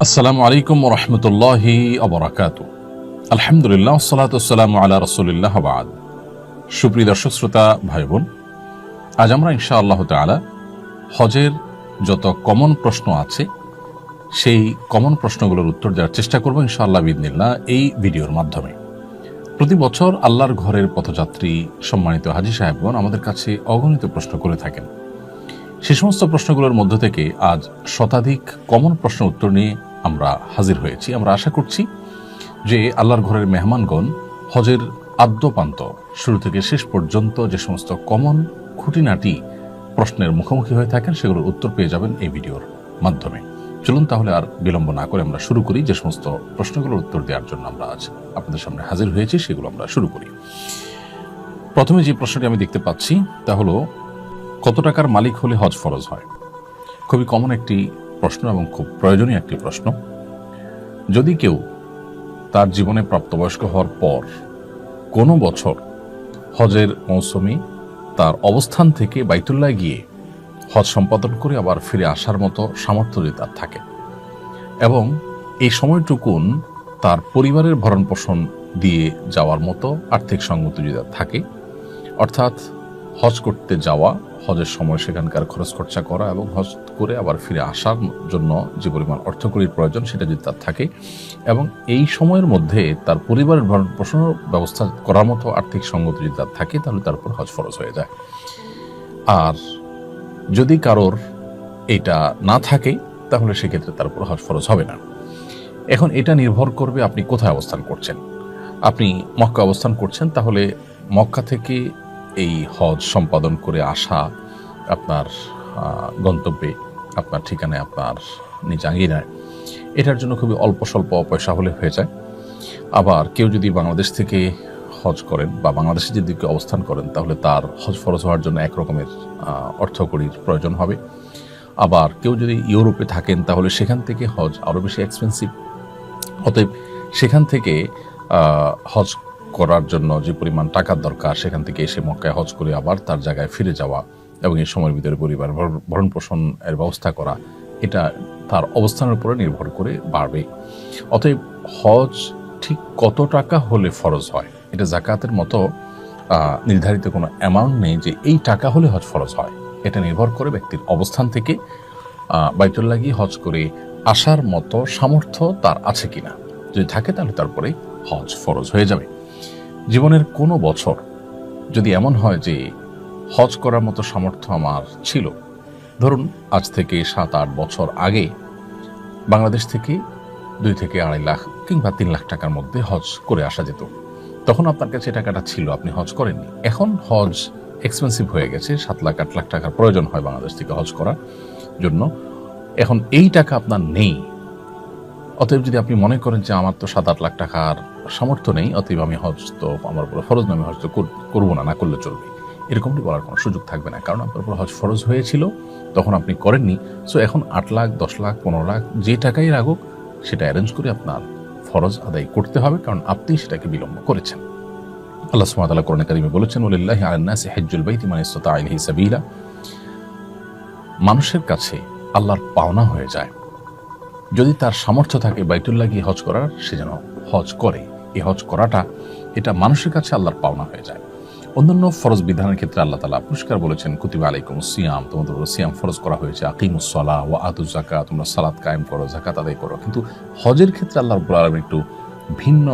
আসসালামু আলাইকুম ওয়া রাহমাতুল্লাহি ওয়া বারাকাতুহু। আলহামদুলিল্লাহ ওয়াসসালাতু ওয়াসসালামু আলা রাসূলিল্লাহ ওয়া বা'দ। সুপ্রিয় দর্শক শ্রোতা ভাই বোন, আজ আমরা ইনশাআল্লাহ তাআলা হজের যত কমন প্রশ্ন আছে সেই কমন প্রশ্নগুলোর উত্তর দেওয়ার চেষ্টা করব ইনশাআল্লাহ বিইذনিল্লাহ এই ভিডিওর মাধ্যমে। প্রতি বছর আল্লাহর ঘরের পথযাত্রী সম্মানিত হাজী সাহেবগণ আমাদের কাছে অগণিত প্রশ্ন করে থাকেন। সে সমস্ত প্রশ্নগুলোর মধ্য থেকে আজ শতাধিক কমন প্রশ্ন উত্তর নিয়ে আমরা হাজির হয়েছি। আমরা আশা করছি যে আল্লাহর ঘরের মেহমানগণ হজের আদ্যপান্ত শুরু থেকে শেষ পর্যন্ত যে সমস্ত কমন খুঁটিনাটি প্রশ্নের মুখোমুখি হয়ে থাকেন সেগুলোর উত্তর পেয়ে যাবেন এই ভিডিওর মাধ্যমে। চলুন তাহলে আর বিলম্ব না করে আমরা শুরু করি। যে সমস্ত প্রশ্নগুলোর উত্তর দেওয়ার জন্য আমরা আজ আপনাদের সামনে হাজির হয়েছি সেগুলো আমরা শুরু করি। প্রথমে যে প্রশ্নটি আমি দেখতে পাচ্ছি তা হলো, কত টাকার মালিক হলে হজ ফরজ হয়? খুবই কমন একটি প্রশ্ন এবং খুব প্রয়োজনীয় একটি প্রশ্ন। যদি কেউ তার জীবনে প্রাপ্তবয়স্ক হওয়ার পর কোনো বছর হজের মৌসুমে তার অবস্থান থেকে বাইতুল্লাহ গিয়ে হজ সম্পাদন করে আবার ফিরে আসার মতো সামর্থ্য যদি তার থাকে এবং এই সময়টুকুন তার পরিবারের ভরণ পোষণ দিয়ে যাওয়ার মতো আর্থিক সঙ্গতি যদি তার থাকে, অর্থাৎ হজ করতে যাওয়া, হজের সময় সেখানকার খরচ খরচা করা এবং হজ করে আবার ফিরে আসার জন্য যে পরিমাণ অর্থকরীর প্রয়োজন সেটা যদি তার থাকে এবং এই সময়ের মধ্যে তার পরিবারের ভরণ পোষণের ব্যবস্থা করার মতো আর্থিক সঙ্গতি যদি তার থাকে, তাহলে তার উপর হজ ফরজ হয়ে যায়। আর যদি কারোর এটা না থাকে তাহলে সেক্ষেত্রে তার উপর হজ ফরজ হবে না। এখন এটা নির্ভর করবে আপনি কোথায় অবস্থান করছেন। আপনি মক্কা অবস্থান করছেন, তাহলে মক্কা থেকে এই হজ সম্পাদন করে আসা আপনার গন্তব্যে, আপনার ঠিকানায়, আপনার নিজ আঙ্গিনায়, এটার জন্য খুবই অল্প স্বল্প পয়সা হলে হয়ে যায়। আবার কেউ যদি বাংলাদেশ থেকে হজ করেন বা বাংলাদেশে যদি কেউ অবস্থান করেন, তাহলে তার হজ ফরজ হওয়ার জন্য একরকমের অর্থকরীর প্রয়োজন হবে। আবার কেউ যদি ইউরোপে থাকেন তাহলে সেখান থেকে হজ আরও বেশি এক্সপেন্সিভ। অতএব সেখান থেকে হজ করার জন্য যে পরিমাণ টাকার দরকার, সেখান থেকে এসে মক্কায় হজ করে আবার তার জায়গায় ফিরে যাওয়া এবং এই সময়ের ভিতরে পরিবার ভরণ পোষণ এর ব্যবস্থা করা, এটা তার অবস্থানের উপরে নির্ভর করে বাড়বে। অতএব হজ ঠিক কত টাকা হলে ফরজ হয়, এটা যাকাতের মতো নির্ধারিত কোনো অ্যামাউন্ট নেই যে এই টাকা হলে হজ ফরজ হয়। এটা নির্ভর করে ব্যক্তির অবস্থান থেকে বাইতুল্লাহ গিয়ে হজ করে আসার মতো সামর্থ্য তার আছে কিনা। যদি থাকে তাহলে তারপরে হজ ফরজ হয়ে যাবে। জীবনের কোনো বছর যদি এমন হয় যে হজ করার মতো সামর্থ্য আমার ছিল, ধরুন আজ থেকে 7-8 বছর আগে বাংলাদেশ থেকে 2 থেকে 2.5 লাখ কিংবা 3 লাখ টাকার মধ্যে হজ করে আসা যেত, তখন আপনার কাছে টাকাটা ছিল, আপনি হজ করেননি। এখন হজ এক্সপেন্সিভ হয়ে গেছে, 7 লাখ 8 লাখ টাকার প্রয়োজন হয় বাংলাদেশ থেকে হজ করার জন্য। এখন এই টাকা আপনার নেই। অতএব যদি আপনি মনে করেন যে আমার তো 7-8 লাখ টাকার সামর্থ্য নেই, অতএব আমি হজ তো আমার উপর ফরজ নয়, আমি হজ তো করবো না, না করলে চলবে, এরকমটি বলার কোনো সুযোগ থাকবে না। কারণ আপনার উপর হজ ফরজ হয়েছিল, তখন আপনি করেননি। সো এখন 8 লাখ 10 লাখ 15 লাখ যে টাকাই লাগুক সেটা অ্যারেঞ্জ করে আপনার ফরজ আদায় করতে হবে, কারণ আপনি সেটাকে বিলম্ব করেছেন। আল্লাহ সুবহানাহু ওয়া তাআলা কোরআনে কারিমে বলেছেন, ওয়ালিল্লাহি আলান নাসি হিজ্জুল বাইতি মান ইসতাতা ইলাইহি সাবিলা। মানুষের কাছে আল্লাহর পাওনা হয়ে যায়, যদি তার সামর্থ্য থাকে বাইতুল্লাহ গিয়ে হজ করার, সে যেন হজ করে। এই হজ করাটা এটা মানুষের কাছে আল্লাহর পাওনা হয়ে যায়। অন্যান্য ফরজ বিধানের ক্ষেত্রে আল্লাহ তাআলা পুরস্কার বলেছেন, কুতিবা আলাইকুমুস সিয়াম, তোমাদের উপর সিয়াম ফরজ করা হয়েছে, আকিমুস সালাহ ওয়া আতুজ যাকাত, তোমরা সালাত কায়েম করো, যাকাত আদায় করো। কিন্তু হজের ক্ষেত্রে আল্লাহ রাব্বুল আলামিন একটু ভিন্ন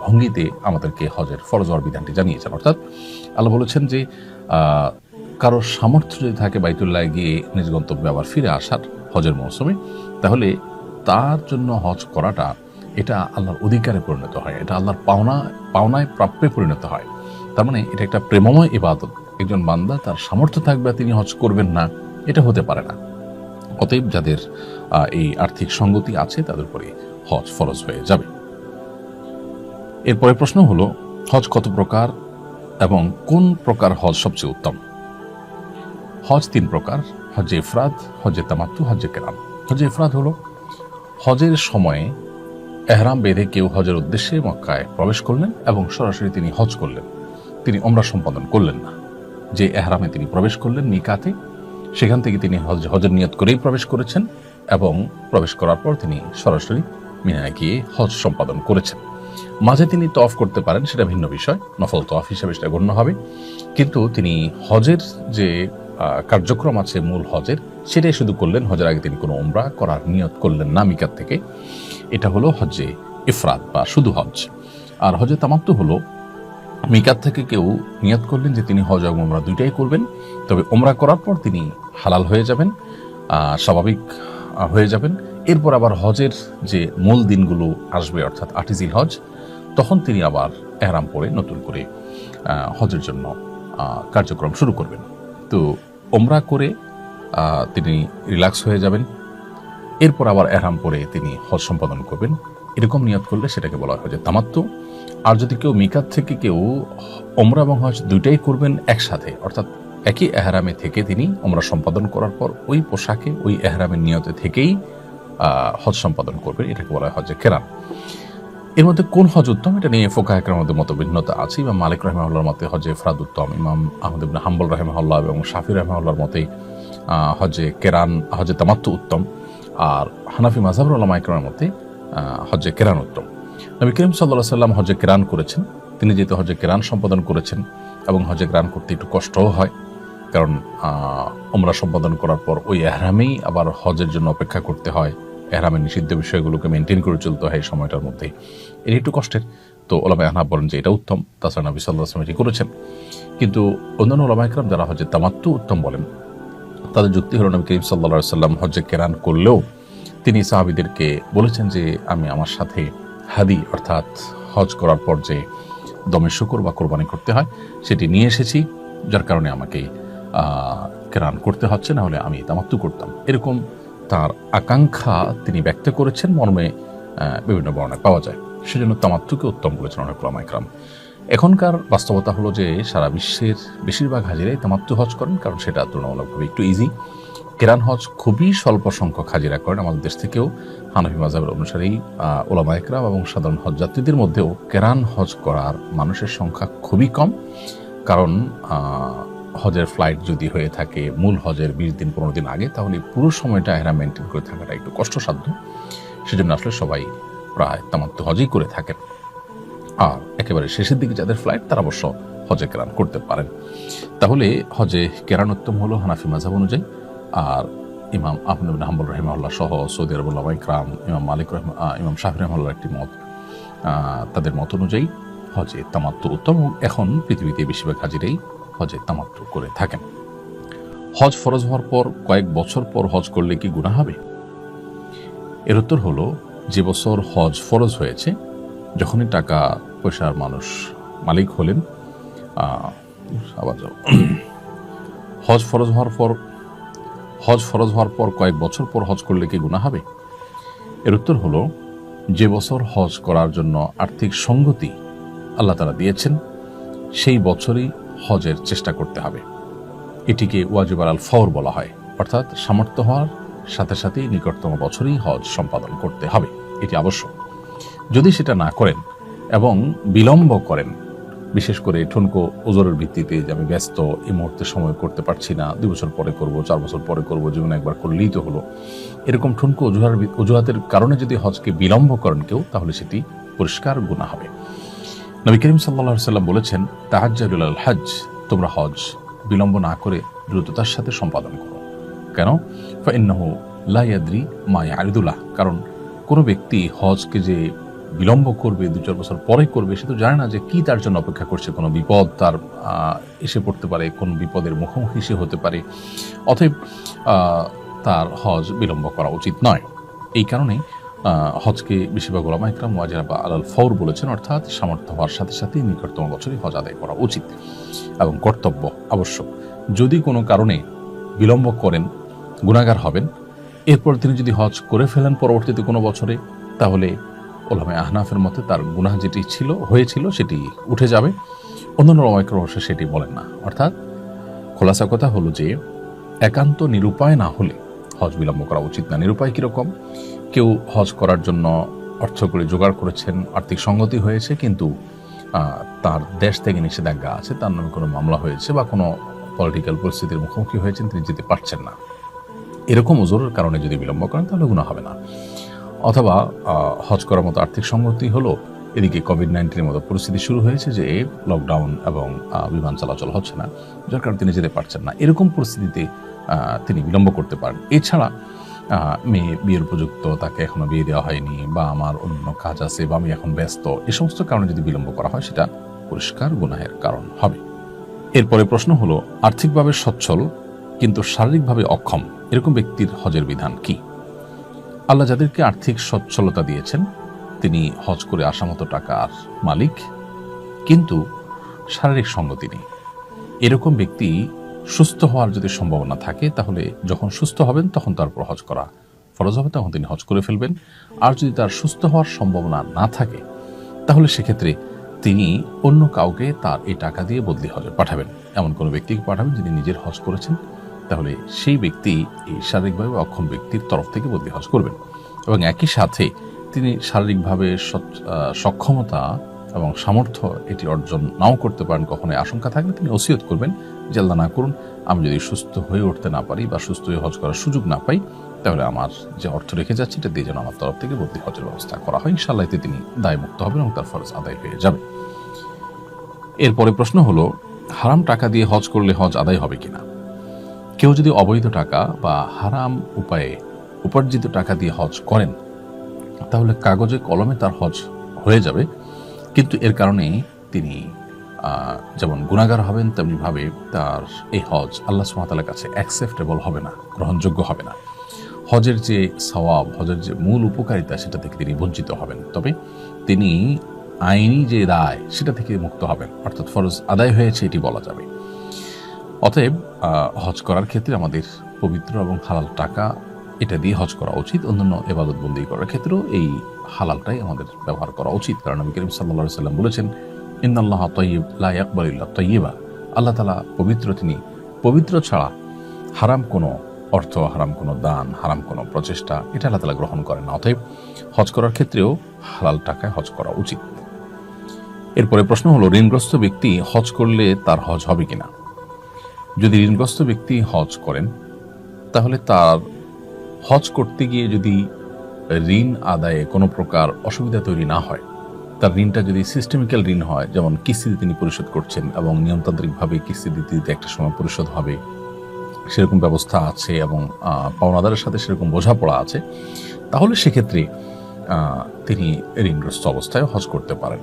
ভঙ্গিতে আমাদেরকে হজের ফরজ হওয়ার বিধানটি জানিয়েছেন। অর্থাৎ আল্লাহ বলেছেন যে কারোর সামর্থ্য যদি থাকে বাইতুল্লাহ গিয়ে নিজ গন্তব্যে আবার ফিরে আসার হজের মৌসুমে, তাহলে তার জন্য হজ করাটা এটা আল্লাহর অধিকারে পরিণত হয়, এটা আল্লাহর পাওনায় প্রাপ্যে পরিণত হয়। তার মানে এটা একটা প্রেমময় ইবাদত। একজন বান্দা তার সামর্থ্য থাকবে তিনি হজ করবেন না, এটা হতে পারে না। অতএব যাদের এই আর্থিক সঙ্গতি আছে তাদের উপরে হজ ফরজ হয়ে যাবে। এরপরে প্রশ্ন হলো, হজ কত প্রকার এবং কোন প্রকার হজ সবচেয়ে উত্তম? হজ 3 প্রকার: হজ্জে ইফরাদ, হজ্জে তামাত্তু, হজ্জে কেরান। হজ্জে ইফরাদ হলো হজের সময়ে এহরাম বেঁধে কেউ হজের উদ্দেশ্যে মক্কায় প্রবেশ করলেন এবং সরাসরি তিনি হজ করলেন, তিনি ওমরা সম্পাদন করলেন না। যে এহরামে তিনি প্রবেশ করলেন মিকাতে, সেখান থেকে তিনি হজের নিয়ত করেই প্রবেশ করেছেন এবং প্রবেশ করার পর তিনি সরাসরি মিনায় গিয়ে হজ সম্পাদন করেছেন। মাঝে তিনি তওয়াফ করতে পারেন, সেটা ভিন্ন বিষয়, নফল তওয়াফ হিসেবে সেটা গণ্য হবে। কিন্তু তিনি হজের যে কার্যক্রম আছে মূল হজের, সেটাই শুধু করলেন। হজের আগে তিনি কোনো উমরা করার নিয়ত করলেন না মিকাত থেকে। এটা হলো হজে ইফরাদ বা শুধু হজ। আর হজে তামাত্তু হলো মিকাত থেকে কেউ নিয়ত করলেন যে তিনি হজ এবং উমরা দুইটাই করবেন, তবে উমরা করার পর তিনি হালাল হয়ে যাবেন, স্বাভাবিক হয়ে যাবেন। এরপর আবার হজের যে মূল দিনগুলো আসবে, অর্থাৎ 8 জিলহজ, তখন তিনি আবার এহরাম পরে নতুন করে হজের জন্য কার্যক্রম শুরু করবেন। তো উমরা করে তিনি রিল্যাক্স হয়ে যাবেন, এরপর আবার এহরাম পরে তিনি হজ সম্পাদন করবেন। এরকম নিয়ত করলে সেটাকে বলা হয় হজে তামাত্তু। আর যদি কেউ মিকাত থেকে কেউ উমরা এবং হজ দুইটাই করবেন একসাথে, অর্থাৎ একই এহরামে থেকে তিনি উমরা সম্পাদন করার পর ওই পোশাকে ওই এহরামের নিয়তে থেকেই হজ সম্পাদন করবেন, এটাকে বলা হয় হজে কেরান। এর মধ্যে কোন হজ উত্তম, এটা নিয়ে ফুকাহা কেরামের মধ্যে মতভিন্নতা আছে। ইমাম মালিক রাহিমাহুল্লাহর মতে হজে ইফরাদ উত্তম, ইমাম আহমদ ইবনে হাম্বল রাহিমাহুল্লাহ এবং শাফি রাহিমাহুল্লাহর মতে হজে কেরান, হজে তামাত্তু উত্তম। আর হানাফি মাযহাবের উলামা ইকরামের মতে হজে কেরান উত্তম। নবী করিম সাল্লাল্লাহু আলাইহি ওয়াসাল্লাম হজে কেরান করেছেন। তিনি যেহেতু হজে কেরান সম্পাদন করেছেন এবং হজে কেরান করতে একটু কষ্টও হয়, কারণ উমরা সম্পাদন করার পর ওই এহরামেই আবার হজের জন্য অপেক্ষা করতে হয়, এহরামের নিষিদ্ধ বিষয়গুলোকে মেনটেন করে চলতে হয় এই সময়টার মধ্যে, এটা একটু কষ্টের। তো ওলামা আহনাফ বলেন যে এটা উত্তম, তাছাড়া নবী সাল্লাল্লাহু আলাইহি ওয়াসাল্লাম এটি করেছেন। কিন্তু অন্যান্য ওলামা ইকরাম যারা হজে তামাত্তু উত্তম বলেন, তাদের যুক্তি হলো নবী করিম সাল্লাল্লাহু আলাইহি ওয়াসাল্লাম হজে কেরান করলেও তিনি সাহাবীদেরকে বলেছেন যে আমি আমার সাথে হাদি, অর্থাৎ হজ করার পর যে দমে শুকর বা কোরবানি করতে হয়, সেটি নিয়ে এসেছি, যার কারণে আমাকে কেরান করতে হচ্ছে, না হলে আমি তামাত্তু করতাম। এরকম তার আকাঙ্ক্ষা তিনি ব্যক্ত করেছেন, মর্মে বিভিন্ন বর্ণায় পাওয়া যায়। সেজন্য তামাত্তুকে উত্তম বলেছেন অনেক উলামা ইকরাম। এখনকার বাস্তবতা হলো যে সারা বিশ্বের বেশিরভাগ হাজিরাই তামাত্তু হজ করেন, কারণ সেটা তুলনামূলকভাবে একটু ইজি। কেরান হজ খুবই স্বল্প সংখ্যক হাজিরা করেন। আমাদের দেশ থেকেও হানাফি মাযহাবের অনুসারী উলামা ইকরাম এবং সাধারণ হজ যাত্রীদের মধ্যেও কেরান হজ করার মানুষের সংখ্যা খুবই কম। কারণ হজের ফ্লাইট যদি হয়ে থাকে মূল হজের 20 দিন 15 দিন আগে, তাহলে পুরো সময়টা এহরাম মেনটেন করে থাকাটা একটু কষ্টসাধ্য। সেজন্য আসলে সবাই প্রায় তামাত্তু হজই করে থাকেন। আর একেবারে শেষের দিকে যাদের ফ্লাইট, তারা অবশ্য হজে কেরান করতে পারেন। তাহলে হজে কেরান উত্তম হলো হানাফি মাযহাব অনুযায়ী। আর ইমাম আহমদ ইবনে হাম্বল রাহিমাহুল্লাহ সহ সৌদি আরবের উলামা ইকরাম, ইমাম মালিক ইমাম শাফি রাহিমাহুল্লাহর একটি মত, তাদের মত অনুযায়ী হজে তামাত্তু উত্তম। এখন পৃথিবীতে বেশিরভাগ হাজিরাই হজে তামাত্তু করে থাকেন। হজ ফরজ হওয়ার পর কয়েক বছর পর হজ করলে কি গুনাহ হবে? এর উত্তর হলো, যে বছর হজ ফরজ হয়েছে, যখনই টাকা পয়সার মানুষ মালিক হলেন, হজ ফরজ হওয়ার পর কয়েক বছর পর হজ করলে কি গুনাহ হবে? এর উত্তর হলো, যে বছর হজ করার জন্য আর্থিক সঙ্গতি আল্লাহ তাআলা দিয়েছেন, সেই বছরই হজের চেষ্টা করতে হবে। এটিকে ওয়াজিব আলাল ফওর বলা হয়, অর্থাৎ সামর্থ্য হওয়ার সাথে সাথেই নিকটতম বছরই হজ সম্পাদন করতে হবে, এটি আবশ্যক। যদি সেটা না করেন এবং বিলম্ব করেন, বিশেষ করে ঠুনকো ওজরের ভিত্তিতে যে আমি ব্যস্ত, এই মুহূর্তে সময় করতে পারছি না, 2 বছর পরে করব, 4 বছর পরে করব, জীবনে একবার করলেই তো হলো, এরকম ঠুনকো অজুহাতের কারণে যদি হজকে বিলম্ব করেন কেউ, তাহলে সেটি পরিষ্কার গুনাহ হবে। নবী করিম সাল্লাল্লাহু আলাইহি ওয়াসাল্লাম বলেছেন, তাহাজ্জালু ইলাল হজ, তোমরা হজ বিলম্ব না করে দ্রুততার সাথে সম্পাদন করো। কেন? ফাইন্নাহু লা ইয়াদরি মা ইয়ারিদুলাহ, কারণ কোনো ব্যক্তি হজকে যে বিলম্ব করবে, 2-4 বছর পরে করবে, সে তো জানে না যে কি তার জন্য অপেক্ষা করছে। কোনো বিপদ তার এসে পড়তে পারে, কোন বিপদের মুখোমুখি সে হতে পারে। অতএব তার হজ বিলম্ব করা উচিত নয়। এই কারণেই হজকে বেশিরভাগ উলামা ইকরাম ওয়াজিব আলাল ফওর বলেছেন, অর্থাৎ সামর্থ্য হওয়ার সাথে সাথেই নিকটতম বছরই হজ আদায় করা উচিত এবং কর্তব্য, আবশ্যক। যদি কোনো কারণে বিলম্ব করেন, গুনাহগার হবেন। এরপর তিনি যদি হজ করে ফেলেন পরবর্তীতে কোনো বছরে, তাহলে উলামা আহনাফের মতে তার গুনাহ যেটি হয়েছিল সেটি উঠে যাবে। অন্যান্য উলামা ইকরাম অবশ্য সেটি বলেন না। অর্থাৎ খোলাসা কথা হলো যে, একান্ত নিরুপায় না হলে হজ বিলম্ব করা উচিত না। নিরুপায় কীরকম? কেউ হজ করার জন্য অর্থ করে জোগাড় করেছেন, আর্থিক সঙ্গতি হয়েছে, কিন্তু তার দেশ থেকে নিষেধাজ্ঞা আছে, তার নামে কোনো মামলা হয়েছে বা কোনো পলিটিক্যাল পরিস্থিতির মুখোমুখি হয়েছেন, তিনি যেতে পারছেন না। এরকম ওজোরের কারণে যদি বিলম্ব করেন তাহলে গুনাহ হবে না। অথবা হজ করার মতো আর্থিক সংগতি হলো, এদিকে কোভিড-19 মতো পরিস্থিতি শুরু হয়েছে যে লকডাউন এবং বিমান চলাচল হচ্ছে না, যার কারণে তিনি যেতে পারছেন না। এরকম পরিস্থিতিতে তিনি বিলম্ব করতে পারেন। এছাড়া মেয়ে বিয়ের উপযুক্ত, তাকে এখনো বিয়ে দেওয়া হয়নি, বা আমার অন্য কাজ আছে, বা আমি এখন ব্যস্ত, এ সমস্ত কারণে যদি বিলম্ব করা হয় সেটা পরিষ্কার গুনাহের কারণ হবে। এরপরে প্রশ্ন হলো, আর্থিকভাবে সচ্ছল কিন্তু শারীরিকভাবে অক্ষম এরকম ব্যক্তির হজের বিধান কি? আল্লাহ যাদেরকে আর্থিক সচ্ছলতা দিয়েছেন তিনি হজ করে আসামতো টাকার মালিক, কিন্তু শারীরিক সঙ্গতি নেই, এরকম ব্যক্তি সুস্থ হওয়ার যদি সম্ভাবনা থাকে তাহলে যখন সুস্থ হবেন তখন তার উপর হজ করা ফরজ হবে, তখন তিনি হজ করে ফেলবেন। আর যদি তার সুস্থ হওয়ার সম্ভাবনা না থাকে তাহলে সেক্ষেত্রে তিনি অন্য কাউকে তার এই টাকা দিয়ে বদলি হজে পাঠাবেন, এমন কোনো ব্যক্তিকে পাঠাবেন যিনি নিজের হজ করেছেন, তাহলে সেই ব্যক্তি এই শারীরিকভাবে অক্ষম ব্যক্তির তরফ থেকে বদলি হজ করবেন। এবং একই সাথে তিনি শারীরিকভাবে সক্ষমতা এবং সামর্থ্য এটি অর্জন নাও করতে পারেন, কখনো আশঙ্কা থাকলে তিনি ওসিয়ত করবেন যে আল্লাহ না করুন আমি যদি সুস্থ হয়ে উঠতে না পারি বা সুস্থ হয়ে হজ করার সুযোগ না পাই, তাহলে আমার যে অর্থ রেখে যাচ্ছে এটা দিয়ে যেন আমার তরফ থেকে বদলি হজের ব্যবস্থা করা হয়। ইনশাআল্লাহ এতে তিনি দায়মুক্ত হবেন এবং তার ফরজ আদায় হয়ে যাবে। এরপরে প্রশ্ন হলো, হারাম টাকা দিয়ে হজ করলে হজ আদায় হবে কিনা? কেউ যদি অবৈধ টাকা বা হারাম উপায়ে উপার্জিত টাকা দিয়ে হজ করেন তাহলে কাগজে কলমে তার হজ হয়ে যাবে, কিন্তু এর কারণে তিনি যেমন গুনাহগার হবেন তেমনিভাবে তার এই হজ আল্লাহ সুবহানাহু ওয়া তাআলার কাছে অ্যাকসেপ্টেবল হবে না, গ্রহণযোগ্য হবে না। হজের যে সওয়াব, হজের যে মূল উপকারিতা সেটা থেকে তিনি বঞ্চিত হবেন। তবে তিনি আইনি যে রায় সেটা থেকে মুক্ত হবেন, অর্থাৎ ফরজ আদায় হয়েছে এটি বলা যাবে। অতএব হজ করার ক্ষেত্রে আমাদের পবিত্র এবং হালাল টাকা এটা দিয়ে হজ করা উচিত। অন্যান্য ইবাদত বন্দেগী করার ক্ষেত্রেও এই হালালটাই আমাদের ব্যবহার করা উচিত, কারণ নবী করিম সাল্লাল্লাহু আলাইহি ওয়াসাল্লাম বলেছেন, ইন্নাল্লাহা তাইয়্যিব লা ইয়াকবালু ইল্লা তাইয়্যিবা। আল্লাহ তাআলা পবিত্র, তিনি পবিত্র ছাড়া হারাম কোনো অর্থ, হারাম কোনো দান, হারাম কোনো প্রচেষ্টা এটা আল্লাহ তাআলা গ্রহণ করেন না। অতএব হজ করার ক্ষেত্রেও হালাল টাকায় হজ করা উচিত। এরপরে প্রশ্ন হলো, ঋণগ্রস্ত ব্যক্তি হজ করলে তার হজ হবে কিনা? যদি ঋণগ্রস্ত ব্যক্তি হজ করেন তাহলে তার হজ করতে গিয়ে যদি ঋণ আদায়ে কোনো প্রকার অসুবিধা তৈরি না হয়, তার ঋণটা যদি সিস্টেমিক্যাল ঋণ হয়, যেমন কিস্তিতে তিনি পরিশোধ করছেন এবং নিয়মতান্ত্রিকভাবে কিস্তি দিতে দিতে একটা সময় পরিশোধ হবে সেরকম ব্যবস্থা আছে এবং পাওনাদারের সাথে সেরকম বোঝাপড়া আছে, তাহলে সেক্ষেত্রে তিনি ঋণগ্রস্ত অবস্থায় হজ করতে পারেন।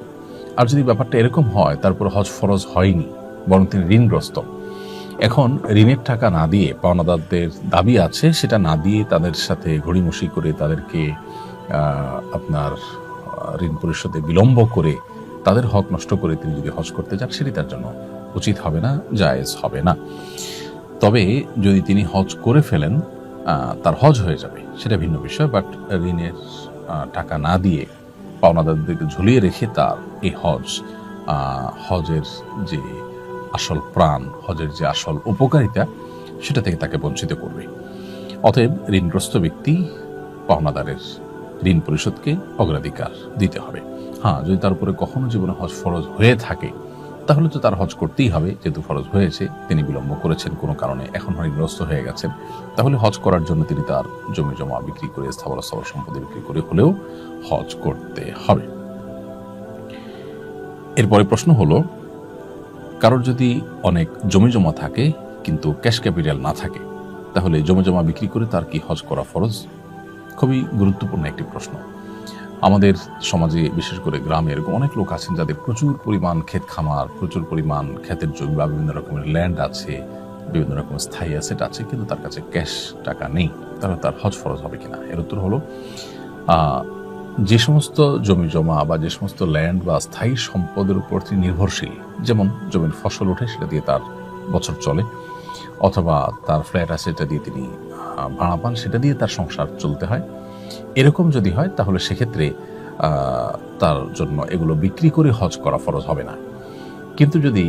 আর যদি ব্যাপারটা এরকম হয় তারপর হজ ফরজ হয়নি বরং তিনি ঋণগ্রস্ত, এখন ঋণের টাকা না দিয়ে, পাওনাদারদের দাবি আছে সেটা না দিয়ে তাদের সাথে ঘড়িমসি করে তাদেরকে আপনার ঋণ পরিশোধে বিলম্ব করে তাদের হক নষ্ট করে তিনি যদি হজ করতে যান সেটি তার জন্য উচিত হবে না, জায়েজ হবে না। তবে যদি তিনি হজ করে ফেলেন তার হজ হয়ে যাবে সেটা ভিন্ন বিষয়, বাট ঋণের টাকা না দিয়ে পাওনাদারদেরকে ঝুলিয়ে রেখে তার এই হজের যে আসল প্রাণ, হজের যে আসল উপকারিতা সেটা থেকে তাকে বঞ্চিত করবে। অতএব ঋণগ্রস্ত ব্যক্তি পাওনাদারের ঋণ পরিশোধকে অগ্রাধিকার দিতে হবে। হ্যাঁ, যদি তার উপরে কখনো জীবনে হজ ফরজ হয়ে থাকে তাহলে তো তার হজ করতেই হবে, যেহেতু ফরজ হয়েছে, তিনি বিলম্ব করেছেন কোনো কারণে, এখন ঋণগ্রস্ত হয়ে গেছেন, তাহলে হজ করার জন্য তিনি তার জমি জমা বিক্রি করে, স্থাবর সম্পত্তি বিক্রি করে হলেও হজ করতে হবে। এরপরে প্রশ্ন হলো, কারোর যদি অনেক জমি জমা থাকে কিন্তু ক্যাশ ক্যাপিটাল না থাকে তাহলে জমি জমা বিক্রি করে তার কি হজ করা ফরজ? খুবই গুরুত্বপূর্ণ একটি প্রশ্ন। আমাদের সমাজে বিশেষ করে গ্রামে এরকম অনেক লোক আছেন যাদের প্রচুর পরিমাণ ক্ষেত খামার, প্রচুর পরিমাণ ক্ষেতের জমি বা বিভিন্ন রকমের ল্যান্ড আছে, বিভিন্ন রকমের স্থায়ী অ্যাসেট আছে, কিন্তু তার কাছে ক্যাশ টাকা নেই, তাহলে তার হজ ফরজ হবে কিনা? এর উত্তর হলো, যে সমস্ত জমি জমা বা যে সমস্ত ল্যান্ড বা স্থায়ী সম্পদের উপর তিনি নির্ভরশীল, যেমন জমির ফসল ওঠে সেটা দিয়ে তার বছর চলে, অথবা তার ফ্ল্যাট আছে সেটা দিয়ে তিনি ভাড়া পান, সেটা দিয়ে তার সংসার চলতে হয়, এরকম যদি হয় তাহলে সেক্ষেত্রে তার জন্য এগুলো বিক্রি করে হজ করা ফরজ হবে না। কিন্তু যদি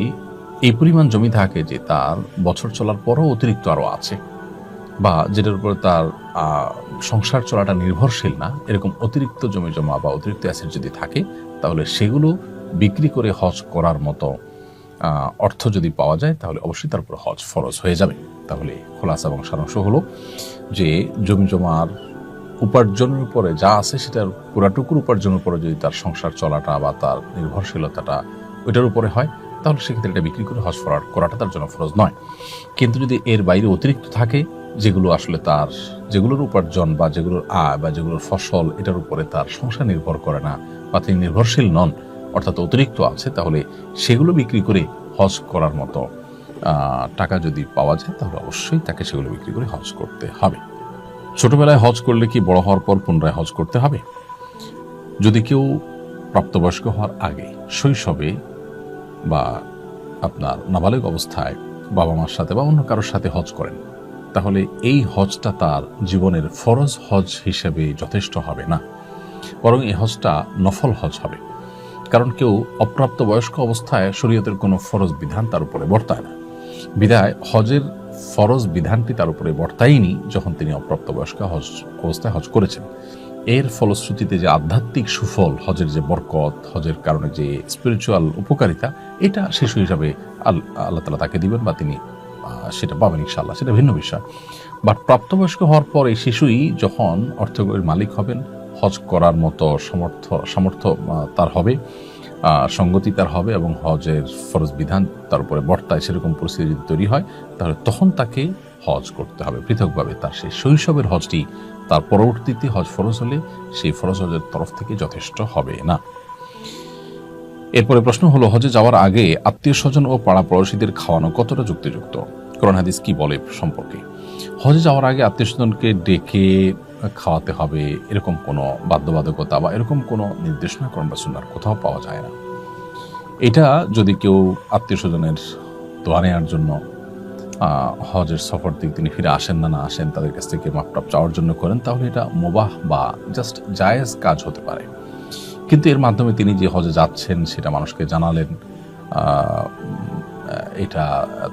এই পরিমাণ জমি থাকে যে তার বছর চলার পরও অতিরিক্ত আরও আছে, বা যেটার উপর তার সংসার চলাটা নির্ভরশীল না, এরকম অতিরিক্ত জমি জমা বা অতিরিক্ত অ্যাসেট যদি থাকে তাহলে সেগুলো বিক্রি করে হজ করার মতো অর্থ যদি পাওয়া যায় তাহলে অবশ্যই তার উপর হজ ফরজ হয়ে যাবে। তাহলে খোলাসা এবং সারাংশ হলো যে জমি জমার উপার্জনের উপরে যা আছে সেটার পুরাটুকুর উপার্জনের উপরে যদি তার সংসার চলাটা বা তার নির্ভরশীলতাটা ওইটার উপরে হয়, তাহলে সেক্ষেত্রে এটা বিক্রি করে হজ করাটা তার জন্য ফরজ নয়। কিন্তু যদি এর বাইরে অতিরিক্ত থাকে, যেগুলো আসলে তার যেগুলোর উপার্জন বা যেগুলোর আয় বা যেগুলোর ফসল এটার উপরে তার সংসার নির্ভর করে না বা তিনি নির্ভরশীল নন, অর্থাৎ অতিরিক্ত আছে, তাহলে সেগুলো বিক্রি করে হজ করার মতো টাকা যদি পাওয়া যায়, তাহলে অবশ্যই তাকে সেগুলো বিক্রি করে হজ করতে হবে। ছোটবেলায় হজ করলে কি বড় হওয়ার পর পুনরায় হজ করতে হবে? যদি কেউ প্রাপ্তবয়স্ক হওয়ার আগে শৈশবে বা আপনার নাবালিগ অবস্থায় বাবা মার সাথে বা অন্য কারোর সাথে হজ করেন, তাহলে এই হজটা তার জীবনের ফরজ হজ হিসেবে যথেষ্ট হবে না, বরং এই হজটা নফল হজ হবে। কারণ কেউ অপ্রাপ্ত বয়স্ক অবস্থায় শরীয়তের কোনো ফরজ বিধান তার উপরে বর্তায় না, বিধায় হজের ফরজ বিধানটি তার উপরে বর্তায়নি যখন তিনি অপ্রাপ্ত বয়স্ক অবস্থায় হজ করেছেন। এর ফলশ্রুতিতে যে আধ্যাত্মিক সুফল, হজের যে বরকত, হজের কারণে যে স্পিরিচুয়াল উপকারিতা, এটা শিশু হিসাবে আল্লাহ তাআলা তাকে দিবেন বা তিনি সেটা পাবেন ইনশাআল্লাহ, সেটা ভিন্ন বিষয়। বাট প্রাপ্তবয়স্ক হওয়ার পর এই শিশুই যখন অর্থের মালিক হবেন, হজ করার মতো সামর্থ্য তার হবে, সঙ্গতি তার হবে এবং হজের ফরজ বিধান তার উপরে বর্তায়, সেরকম পরিস্থিতি যদি তৈরি হয়, তাহলে তখন তাকে হজ করতে হবে পৃথকভাবে। তার সেই শৈশবের হজটি তার পরবর্তীতে হজ ফরজ হলে সেই ফরজ হজের তরফ থেকে যথেষ্ট হবে না। এরপরে প্রশ্ন হলো, হজে যাওয়ার আগে আত্মীয় স্বজন ও পাড়া পড়োশীদের খাওয়ানো কতটা যুক্তিযুক্ত? কোরআন হাদিস কি বলে সম্পর্কে? হজে যাওয়ার আগে আত্মীয় স্বজনকে ডেকে খাওয়াতে হবে এরকম কোনো বাধ্যবাধকতা বা এরকম কোনো নির্দেশনা কোরআন বা সুন্নাহর কোথাও পাওয়া যায় না। এটা যদি কেউ আত্মীয় স্বজনের দোয়া নেওয়ার জন্য হজের সফর থেকে তিনি ফিরে আসেন না আসেন, তাদের কাছ থেকে মাপটাপ চাওয়ার জন্য করেন, তাহলে এটা মুবাহ বা জাস্ট জায়েজ কাজ হতে পারে। কিন্তু এর মাধ্যমে তিনি যে হজে যাচ্ছেন সেটা মানুষকে জানালেন, এটা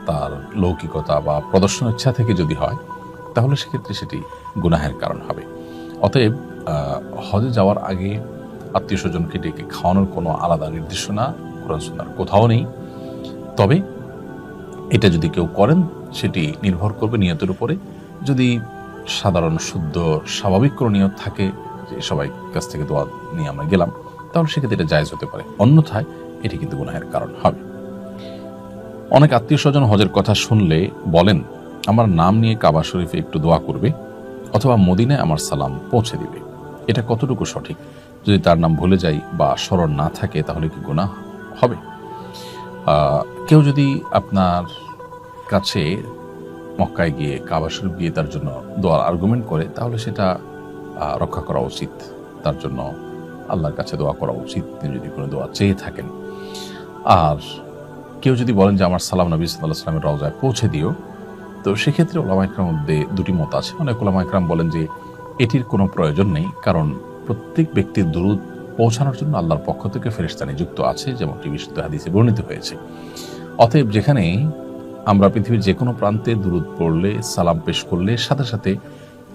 তার লৌকিকতা বা প্রদর্শন ইচ্ছা থেকে যদি হয়, তাহলে সেক্ষেত্রে সেটি গুনাহের কারণ হবে। অতএব হজে যাওয়ার আগে আত্মীয় স্বজনকে ডেকে খাওয়ানোর কোনো আলাদা নির্দেশনা কোরআন সুন্নাহর কোথাও নেই। তবে এটা যদি কেউ করেন, সেটি নির্ভর করবে নিয়তের উপরে। যদি সাধারণ শুদ্ধ স্বাভাবিক কোনো নিয়ত থাকে যে সবাই কাছ থেকে দোয়া নিয়ে আমরা গেলাম, তাহলে সেক্ষেত্রে এটা জায়েজ হতে পারে, অন্যথায় এটি কিন্তু গুনাহের কারণ হবে। অনেক আত্মীয় স্বজন হজের কথা শুনলে বলেন, আমার নাম নিয়ে কাবা শরীফে একটু দোয়া করবে অথবা মদিনায় আমার সালাম পৌঁছে দিবে। এটা কতটুকু সঠিক? যদি তার নাম ভুলে যাই বা স্মরণ না থাকে, তাহলে কি গুনাহ হবে? কেউ যদি আপনার কাছে মক্কায় গিয়ে কাবা শরীফ গিয়ে তার জন্য দোয়ার আর্গুমেন্ট করে, তাহলে সেটা রক্ষা করা উচিত, তার জন্য আল্লাহর কাছে দোয়া করা উচিত তিনি যদি কোনো দোয়া চেয়ে থাকেন। আর কেউ যদি বলেন যে আমার সালাম নবী সাল্লাল্লাহু আলাইহি ওয়াসাল্লামের রওজায় পৌঁছে দিও, তো সেক্ষেত্রে উলামা ইকরামের মধ্যে দুটি মত আছে। অনেক উলামা ইকরাম বলেন যে এটির কোনো প্রয়োজন নেই, কারণ প্রত্যেক ব্যক্তির দুরূদ পৌঁছানোর জন্য আল্লাহর পক্ষ থেকে ফেরেশতা নিযুক্ত আছে, যেমনটি বিশুদ্ধ হাদিসে বর্ণিত হয়েছে। অতএব যেখানে আমরা পৃথিবীর যে কোনো প্রান্তে দুরূদ পড়লে, সালাম পেশ করলে, সাথে সাথে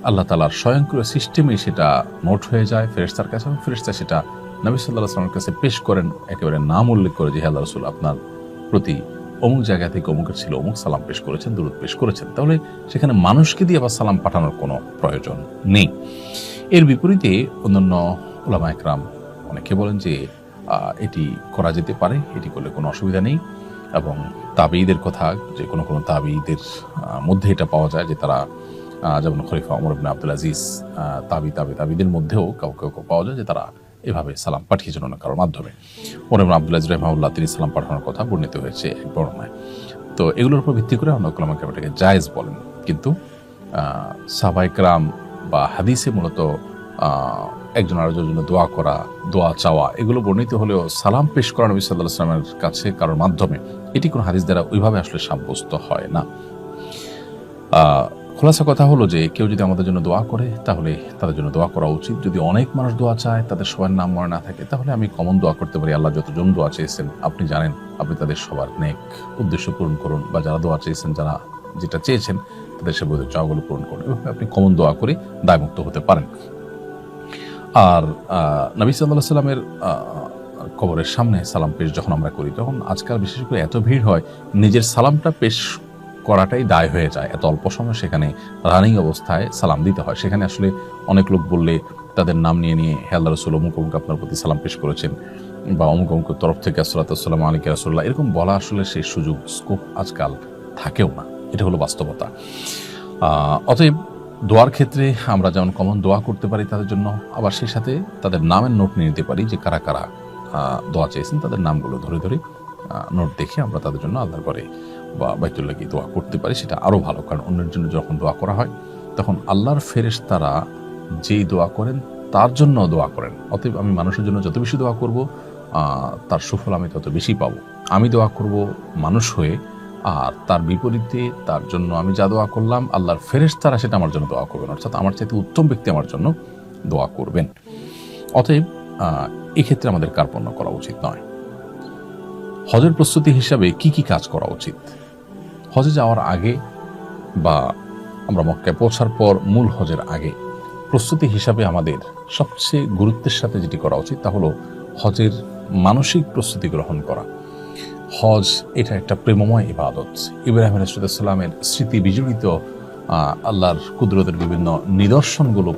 আল্লাহ তাআলার স্বয়ংক্রিয় সিস্টেমে সেটা নোট হয়ে যায় ফেরেশতার কাছে, এবং ফেরেশতা সেটা নবী সাল্লাল্লাহু আলাইহি ওয়াসাল্লামের কাছে পেশ করেন, একেবারে নাম উল্লেখ করে যে হে আল্লাহর রাসূল, আপনার প্রতি অমুক জায়গা থেকে অমুকের ছিল অমুক সালাম পেশ করেছেন, দুরূদ পেশ করেছেন। তাহলে সেখানে মানুষকে দিয়ে আবার সালাম পাঠানোর কোনো প্রয়োজন নেই। এর বিপরীতে অন্যান্য উলামা ইকরাম অনেকে বলেন যে এটি করা যেতে পারে, এটি করলে কোনো অসুবিধা নেই। এবং তাবেঈদের কথা, যে কোনো কোনো তাবেঈদের মধ্যে এটা পাওয়া যায় যে তারা, যেমন খলিফা ওমর ইবনে আব্দুল আজিজ, তাবেঈদের মধ্যেও কাউ পাওয়া যায় যে তারা এভাবে সালাম পাঠিয়েছেন অন্য কারোর মাধ্যমে। ওমর ইবনে আব্দুল আজিজ রাহিমাহুল্লাহ তিনি সালাম পাঠানোর কথা বর্ণিত হয়েছে এক বর্ণনায়। তো এগুলোর উপর ভিত্তি করে অনেক উলামা কেরাম এটাকে জায়েজ বলেন। কিন্তু সাহাবায়ে কেরাম বা হাদিসে মূলত একজন আরেকজনের জন্য দোয়া করা, দোয়া চাওয়া, এগুলো বর্ণিত হলেও সালাম পেশ করা নবী সাল্লাল্লাহু আলাইহি ওয়াসাল্লামের কাছে কারোর মাধ্যমে, এটি কোনো হাদিস দ্বারা ওইভাবে আসলে সাব্যস্ত হয় না। খোলাসা কথা হলো যে কেউ যদি আমাদের জন্য দোয়া করে, তাহলে তাদের জন্য দোয়া করা উচিত। যদি অনেক মানুষ দোয়া চায়, তাদের সবার নাম মনে না থাকে, তাহলে আমি কমন দোয়া করতে পারি, আল্লাহ যতজন দোয়া চেয়েছেন আপনি জানেন, আপনি তাদের সবার নেক উদ্দেশ্য পূরণ করুন, বা যারা দোয়া চেয়েছেন, যারা যেটা চেয়েছেন তাদের সে চাওয়াগুলো পূরণ করুন। এভাবে আপনি কমন দোয়া করে দায়মুক্ত হতে পারেন। আর নবী সাল্লাল্লাহু আলাইহি ওয়াসাল্লামের কবরের সামনে সালাম পেশ যখন আমরা করি, তখন আজকাল বিশেষ করে এত ভিড় হয়, নিজের সালামটা পেশ করাটাই দায় হয়ে যায়। এত অল্প সময় সেখানে রানিং অবস্থায় সালাম দিতে হয়। সেখানে আসলে অনেক লোক বললে তাদের নাম নিয়ে নিয়ে হে আল্লাহ রাসূল অমুক অমুক আপনার প্রতি সালাম পেশ করেছেন বা অমুক অমুক তরফ থেকে আসসালাতু ওয়াসসালামু আলাইকা রাসূলুল্লাহ, এরকম বলা আসলে সেই সুযোগ স্কোপ আজকাল থাকেও না। এটা হলো বাস্তবতা। অতএব দোয়ার ক্ষেত্রে আমরা যেমন কমন দোয়া করতে পারি তাদের জন্য, আবার সেই সাথে তাদের নামের নোট নিয়ে নিতে পারি যে কারা কারা দোয়া চেয়েছেন, তাদের নামগুলো ধরে ধরে নোট দেখে আমরা তাদের জন্য আল্লাহর ঘরে বা বাইতুল্লাহ গিয়ে দোয়া করতে পারি। সেটা আরও ভালো, কারণ অন্যের জন্য যখন দোয়া করা হয় তখন আল্লাহর ফেরেশতারা যেই দোয়া করেন তার জন্য দোয়া করেন। অতএব আমি মানুষের জন্য যত বেশি দোয়া করব তার সুফল আমি তত বেশি পাবো। আমি দোয়া করব মানুষ হয়ে, আর তার বিপরীতে তার জন্য আমি যা দোয়া করলাম আল্লাহর ফেরেশতারা সেটা আমার জন্য দোয়া করবেন, অর্থাৎ আমার চাইতে উত্তম ব্যক্তি আমার জন্য দোয়া করবেন। অতএব এক্ষেত্রে আমাদের কার্পণ্য করা উচিত নয়। হজের প্রস্তুতি হিসাবে কি কি কাজ করা উচিত? হজে যাওয়ার আগে বা আমরা মক্কায় পৌঁছার পর মূল হজের আগে প্রস্তুতি হিসাবে আমাদের সবচেয়ে গুরুত্বের সাথে যেটি করা উচিত তা হলো হজের মানসিক প্রস্তুতি গ্রহণ করা। হজ এটা একটা প্রেমময় ইবাদত। ইব্রাহিম আলাইহিস সালামের স্মৃতি বিজড়িত আল্লাহর কুদরতের বিভিন্ন নিদর্শনগুলো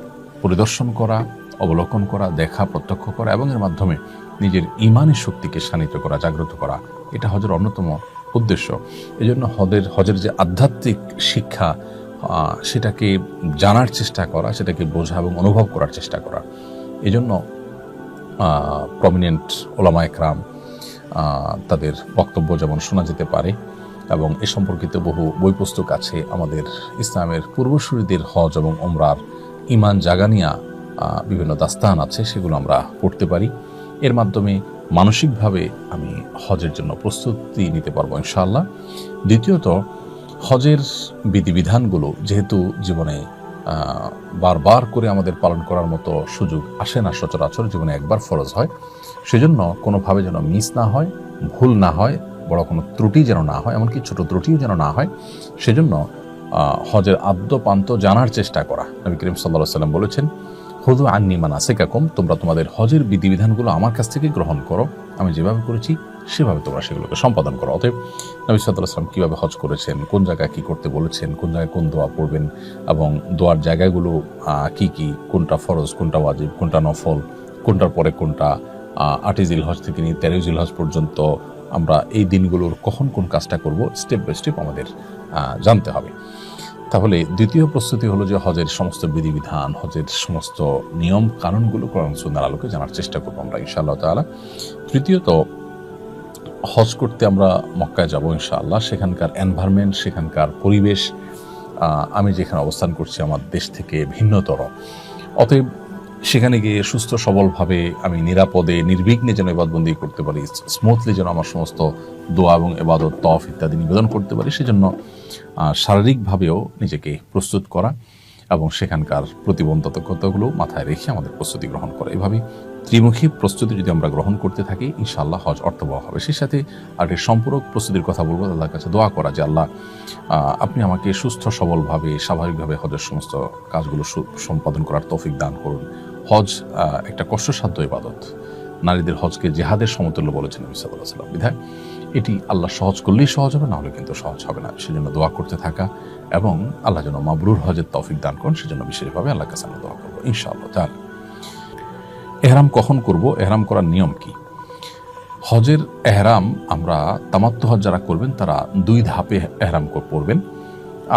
পরিদর্শন করা, অবলোকন করা, দেখা, প্রত্যক্ষ করা এবং এর মাধ্যমে নিজের ইমানি শক্তিকে শানিত করা, জাগ্রত করা, এটা হজের অন্যতম উদ্দেশ্য। এজন্য হজের যে আধ্যাত্মিক শিক্ষা সেটাকে জানার চেষ্টা করা, সেটাকে বোঝা এবং অনুভব করার চেষ্টা করা। এজন্য প্রমিনেন্ট ওলামা একরাম তাদের বক্তব্য যেমন শোনা যেতে পারে এবং এ সম্পর্কিত বহু বই পুস্তক আছে। আমাদের ইসলামের পূর্বসূরীদের হজ এবং ওমরার ইমান জাগানিয়া বিভিন্ন দাস্তান আছে, সেগুলো আমরা পড়তে পারি। এর মাধ্যমে মানসিকভাবে আমি হজের জন্য প্রস্তুতি নিতে পারবো ইনশাআল্লাহ। দ্বিতীয়ত, হজের বিধিবিধানগুলো যেহেতু জীবনে বারবার করে আমাদের পালন করার মতো সুযোগ আসে না, সচরাচর জীবনে একবার ফরজ হয়, সেজন্য কোনোভাবে যেন মিস না হয়, ভুল না হয়, বড় কোনো ত্রুটি যেন না হয়, এমনকি ছোট ত্রুটিও যেন না হয়, সেজন্য হজের আদ্যপান্ত জানার চেষ্টা করা। নবী করিম সাল্লাল্লাহু আলাইহি ওয়াসাল্লাম বলেছেন, খুযু আন্নী মানাসিকাকুম, তোমরা তোমাদের হজের বিধিবিধানগুলো আমার কাছ থেকে গ্রহণ করো, আমি যেভাবে করেছি সেভাবে তোমরা সেগুলোকে সম্পাদন করো। অতএব নবী সাল্লাল্লাহু আলাইহি ওয়াসাল্লাম কীভাবে হজ করেছেন, কোন জায়গায় কী করতে বলেছেন, কোন জায়গায় কোন দোয়া পড়বেন এবং দোয়ার জায়গাগুলো কি কি, কোনটা ফরজ, কোনটা ওয়াজিব, কোনটা নফল, কোনটার পরে কোনটা, 8 জিলহজ থেকে নিয়ে 13 জিলহজ পর্যন্ত আমরা এই দিনগুলোর কখন কোন কাজটা করব, স্টেপ বাই স্টেপ আমাদের জানতে হবে। তাহলে দ্বিতীয় প্রস্তুতি হলো যে হজের সমস্ত বিধিবিধান, হজের সমস্ত নিয়ম কানুনগুলো কোরআন সুন্নাহর আলোকে জানার চেষ্টা করবো আমরা ইনশাআল্লাহ তাআলা। তৃতীয়ত, হজ করতে আমরা মক্কায় যাব ইনশাআল্লাহ। সেখানকার এনভায়রনমেন্ট, সেখানকার পরিবেশ আমি যেখানে অবস্থান করছি আমার দেশ থেকে ভিন্নতর। অতএব সেখানে গিয়ে সুস্থ সবলভাবে আমি নিরাপদে নির্বিঘ্নে যেন ইবাদতবন্দি করতে পারি, স্মুথলি যেন আমার সমস্ত দোয়া এবং ইবাদত, তওয়াফ ইত্যাদি নিবেদন করতে পারি, সেজন্য শারীরিকভাবেও নিজেকে প্রস্তুত করা এবং সেখানকার প্রতিবন্ধকতাগুলো মাথায় রেখে আমাদের প্রস্তুতি গ্রহণ করা। এভাবে ত্রিমুখী প্রস্তুতি যদি আমরা গ্রহণ করতে থাকি ইনশাআল্লাহ হজ অর্থবহ হবে। সেই সাথে আর একটি সম্পূরক প্রস্তুতির কথা বলবো, আল্লাহর কাছে দোয়া করা যে আল্লাহ আপনি আমাকে সুস্থ সবলভাবে স্বাভাবিকভাবে হজের সমস্ত কাজগুলো সম্পাদন করার তৌফিক দান করুন। হজ একটা কষ্টসাধ্য ইবাদত। নারীদের হজকে জিহাদের সমতুল্য বলেছেন নবী সাল্লাল্লাহু আলাইহি ওয়াসাল্লাম। বিধায় এটি আল্লাহ সহজ করলেই সহজ হবে, না হলে কিন্তু সহজ হবে না। সেজন্য দোয়া করতে থাকা এবং আল্লাহ যেন মাবরুর হজের তৌফিক দান করেন, সেজন্য বিশেষভাবে আল্লাহর কাছে আমরা দোয়া করবো ইনশাআল্লাহ তাআলা। এহরাম কখন করব, এহরাম করার নিয়ম কি? হজের এহরাম আমরা তামাত্তু হজ যারা করবেন তারা 2 ধাপে এহরাম পরবেন,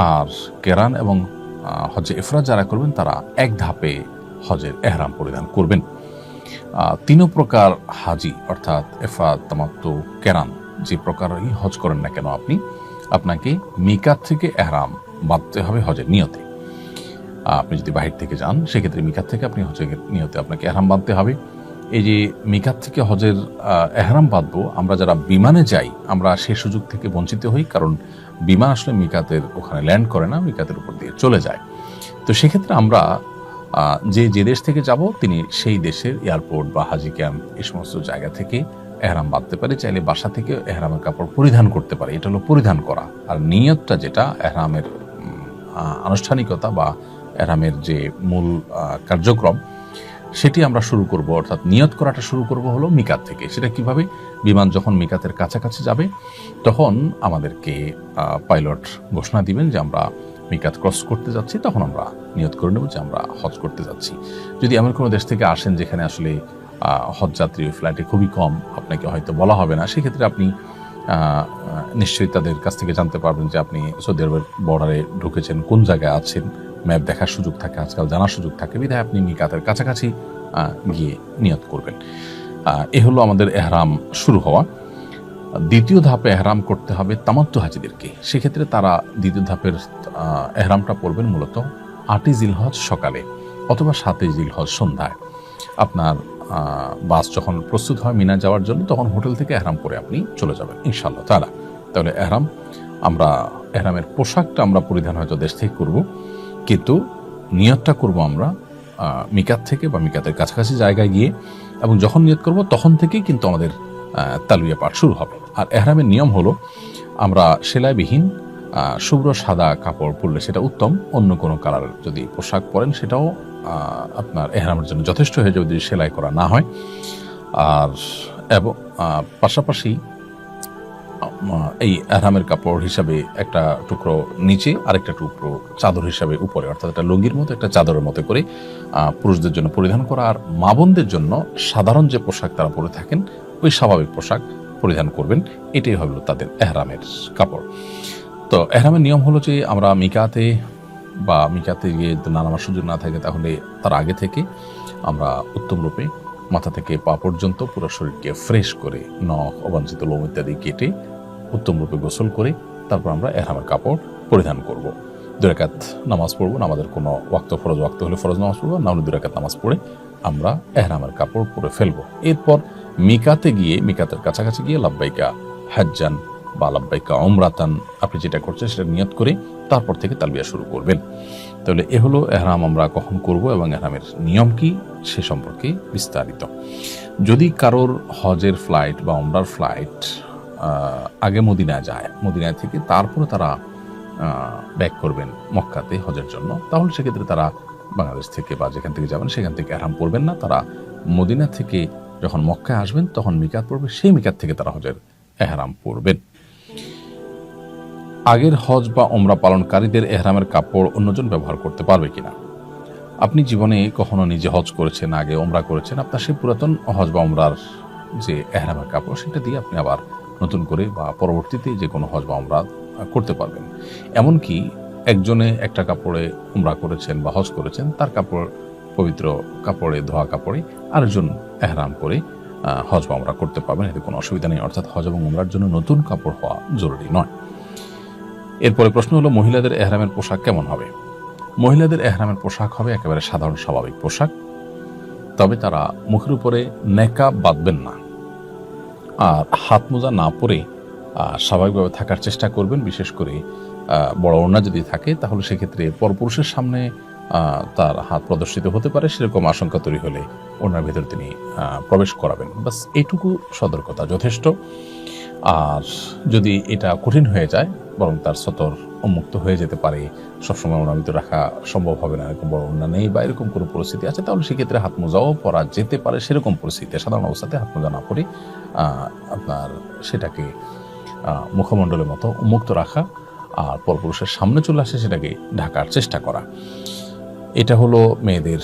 আর কেরান এবং হজে ইফরাদ যারা করবেন তারা 1 ধাপে হজের এহরাম পরিধান করবেন। 3 প্রকার হাজি অর্থাৎ ইফরাদ, তামাত্তু, কেরান যে প্রকারই হজ করেন না কেন আপনাকে মিকাত থেকে এহরাম বাঁধতে হবে হজের নিয়তে। আপনি যদি বাহির থেকে যান সেক্ষেত্রে মিকাত থেকে আপনি হজের নিয়তে আপনাকে এহরাম বাঁধতে হবে। এই যে মিকাত থেকে হজের এহরাম বাঁধবো, আমরা যারা বিমানে যাই আমরা সেই সুযোগ থেকে বঞ্চিত হই, কারণ বিমান আসলে মিকাতের ওখানে ল্যান্ড করে না, মিকাতের উপর দিয়ে চলে যায়। তো সেক্ষেত্রে আমরা যে দেশ থেকে যাব তিনি সেই দেশের এয়ারপোর্ট বা হাজি ক্যাম্প এই সমস্ত জায়গা থেকে এহরাম বাঁধতে পারি। চাইলে বাসা থেকে এহরামের কাপড় পরিধান করতে পারি, এটা হলো পরিধান করা। আর নিয়তটা যেটা এহরামের আনুষ্ঠানিকতা বা এহরামের যে মূল কার্যক্রম সেটি আমরা শুরু করব, অর্থাৎ নিয়ত করাটা শুরু করব হলো মিকাত থেকে। সেটা কিভাবে? বিমান যখন মিকাতের কাছাকাছি যাবে তখন আমাদেরকে পাইলট ঘোষণা দিবেন যে আমরা মিকাত ক্রস করতে যাচ্ছি, তখন আমরা নিয়ত করে নেব যে আমরা হজ করতে যাচ্ছি। যদি এমন কোনো দেশ থেকে আসেন যেখানে আসলে হজ যাত্রী ফ্লাইটে খুবই কম, আপনাকে হয়তো বলা হবে না, সেক্ষেত্রে আপনি নিশ্চয়ই তাদের কাছ থেকে জানতে পারবেন যে আপনি সৌদি আরবের বর্ডারে ঢুকেছেন, কোন জায়গায় আছেন, ম্যাপ দেখার সুযোগ থাকে, আজকাল জানার সুযোগ থাকে, বিধায় আপনি মিকাতের কাছাকাছি গিয়ে নিয়ত করবেন। এ হলো আমাদের এহরাম শুরু হওয়া। দ্বিতীয় ধাপে এহরাম করতে হবে তামাত্তু হাজিদেরকে। সেক্ষেত্রে তারা দ্বিতীয় ধাপের এহরামটা পড়বেন মূলত 8ই জিলহজ সকালে অথবা 7ই জিলহজ সন্ধ্যায়। আপনার বাস যখন প্রস্তুত হয় মিনা যাওয়ার জন্য, তখন হোটেল থেকে এহরাম করে আপনি চলে যাবেন ইনশাআল্লাহ তাআলা। তাহলে এহরামের পোশাকটা আমরা পরিধান হয়তো দেশ থেকে করব, কিন্তু নিয়তটা করব আমরা মিকাত থেকে বা মিকাতের কাছাকাছি জায়গায় গিয়ে, এবং যখন নিয়ত করব তখন থেকেই কিন্তু আমাদের তালবিয়া পাঠ শুরু হবে। আর এহরামের নিয়ম হলো আমরা সেলাইবিহীন শুভ্র সাদা কাপড় পরলে সেটা উত্তম, অন্য কোনো কালারের যদি পোশাক পরেন সেটাও আপনার এহরামের জন্য যথেষ্ট হয়ে যাবে যদি সেলাই করা না হয়। আর এবং পাশাপাশি এই এহরামের কাপড় হিসাবে একটা টুকরো নিচে, আরেকটা টুকরো চাদর হিসাবে উপরে, অর্থাৎ একটা লুঙ্গির মতো একটা চাদরের মতো করে পুরুষদের জন্য পরিধান করা। আর মা বোনদের জন্য সাধারণ যে পোশাক তারা পরে থাকেন ওই স্বাভাবিক পোশাক পরিধান করবেন। এটাই হলো তাদের এহরামের কাপড়। তো এহরামের নিয়ম হলো যে আমরা মিকাতে গিয়ে না নামার সুযোগ না থাকে তাহলে তার আগে থেকে আমরা উত্তম রূপে মাথা থেকে পা পর্যন্ত পুরো শরীরকে ফ্রেশ করে, নখ, অবাঞ্ছিত লোম ইত্যাদি কেটে উত্তম রূপে গোসল করে তারপর আমরা এহরামের কাপড় পরিধান করব। 2 রাকাত নামাজ পড়বো, নামাজের কোনো ফরজ ওয়াক্ত হলে ফরজ নামাজ পড়বো, না হলে 2 রাকাত নামাজ পড়ে আমরা এহরামের কাপড় পরে ফেলবো। এরপর মিকাতের কাছাকাছি গিয়ে লাব্বাইকা হাজ্জান বা লাব্বাইকা উমরাতান, আপনি যেটা করছেন সেটা নিয়ত করে তারপর থেকে তালবিয়া শুরু করবেন। তাহলে এ হলো এহরাম আমরা কখন করব এবং এহরামের নিয়ম কি সে সম্পর্কে বিস্তারিত। যদি কারোর হজের ফ্লাইট বা উমরার ফ্লাইট আগে মদিনায় যায়, মদিনায় থেকে তারপরে তারা ব্যাক করবেন মক্কাতে হজের জন্য, তাহলে সেক্ষেত্রে তারা বাংলাদেশ থেকে বা যেখান থেকে যাবেন সেখান থেকে এহরাম পড়বেন না। তারা মদিনা থেকে যখন মক্কায় আসবেন তখন মিকাত পড়বে, সেই মিকাত থেকে তারা হজের এহরাম পড়বেন। আগের হজ বা ওমরা পালনকারীদের এহরামের কাপড় অন্যজন ব্যবহার করতে পারবে কিনা? আপনি জীবনে কখনো নিজে হজ করেছেন, আগে ওমরা করেছেন, আপনার সেই পুরাতন হজ বা ওমরার যে এহরামের কাপড় সেটা দিয়ে আপনি আবার নতুন করে বা পরবর্তীতে যে কোনো হজ বা ওমরা করতে পারবেন। এমনকি একজনে একটা কাপড়ে ওমরা করেছেন বা হজ করেছেন, তার কাপড় পবিত্র কাপড়ে, ধোয়া কাপড়ে আরেকজন এহরাম করে হজ বা ওমরা করতে পারবেন, এতে কোনো অসুবিধা নেই। অর্থাৎ হজ এবং ওমরার জন্য নতুন কাপড় হওয়া জরুরি নয়। এরপরে প্রশ্ন হলো মহিলাদের এহরামের পোশাক কেমন হবে? মহিলাদের এহরামের পোশাক হবে একেবারে সাধারণ স্বাভাবিক পোশাক, তবে তারা মুখের উপরে নেকাব বাঁধবেন না আর হাত মোজা না পরে স্বাভাবিকভাবে থাকার চেষ্টা করবেন। বিশেষ করে বড় ওড়না যদি থাকে তাহলে সেক্ষেত্রে পরপুরুষের সামনে তার হাত প্রদর্শিত হতে পারে, সেরকম আশঙ্কা তৈরি হলে ওড়নার ভেতর তিনি প্রবেশ করাবেন। বাস এইটুকু সতর্কতা যথেষ্ট। আর যদি এটা কঠিন হয়ে যায়, বরং তার সতর উন্মুক্ত হয়ে যেতে পারে, সবসময় ওনার ভিতরে রাখা সম্ভব হবে না, এরকম বড় ওড়না নেই বা এরকম কোনো পরিস্থিতি আছে, তাহলে সেক্ষেত্রে হাত মোজাও পরা যেতে পারে। সেরকম পরিস্থিতিতে সাধারণ অবস্থাতে হাত মোজা না পরে আপনার সেটাকে মুখমণ্ডলের মতো উন্মুক্ত রাখা আর পরপুরুষের সামনে চলে আসে সেটাকে ঢাকার চেষ্টা করা। এটা হলো মেয়েদের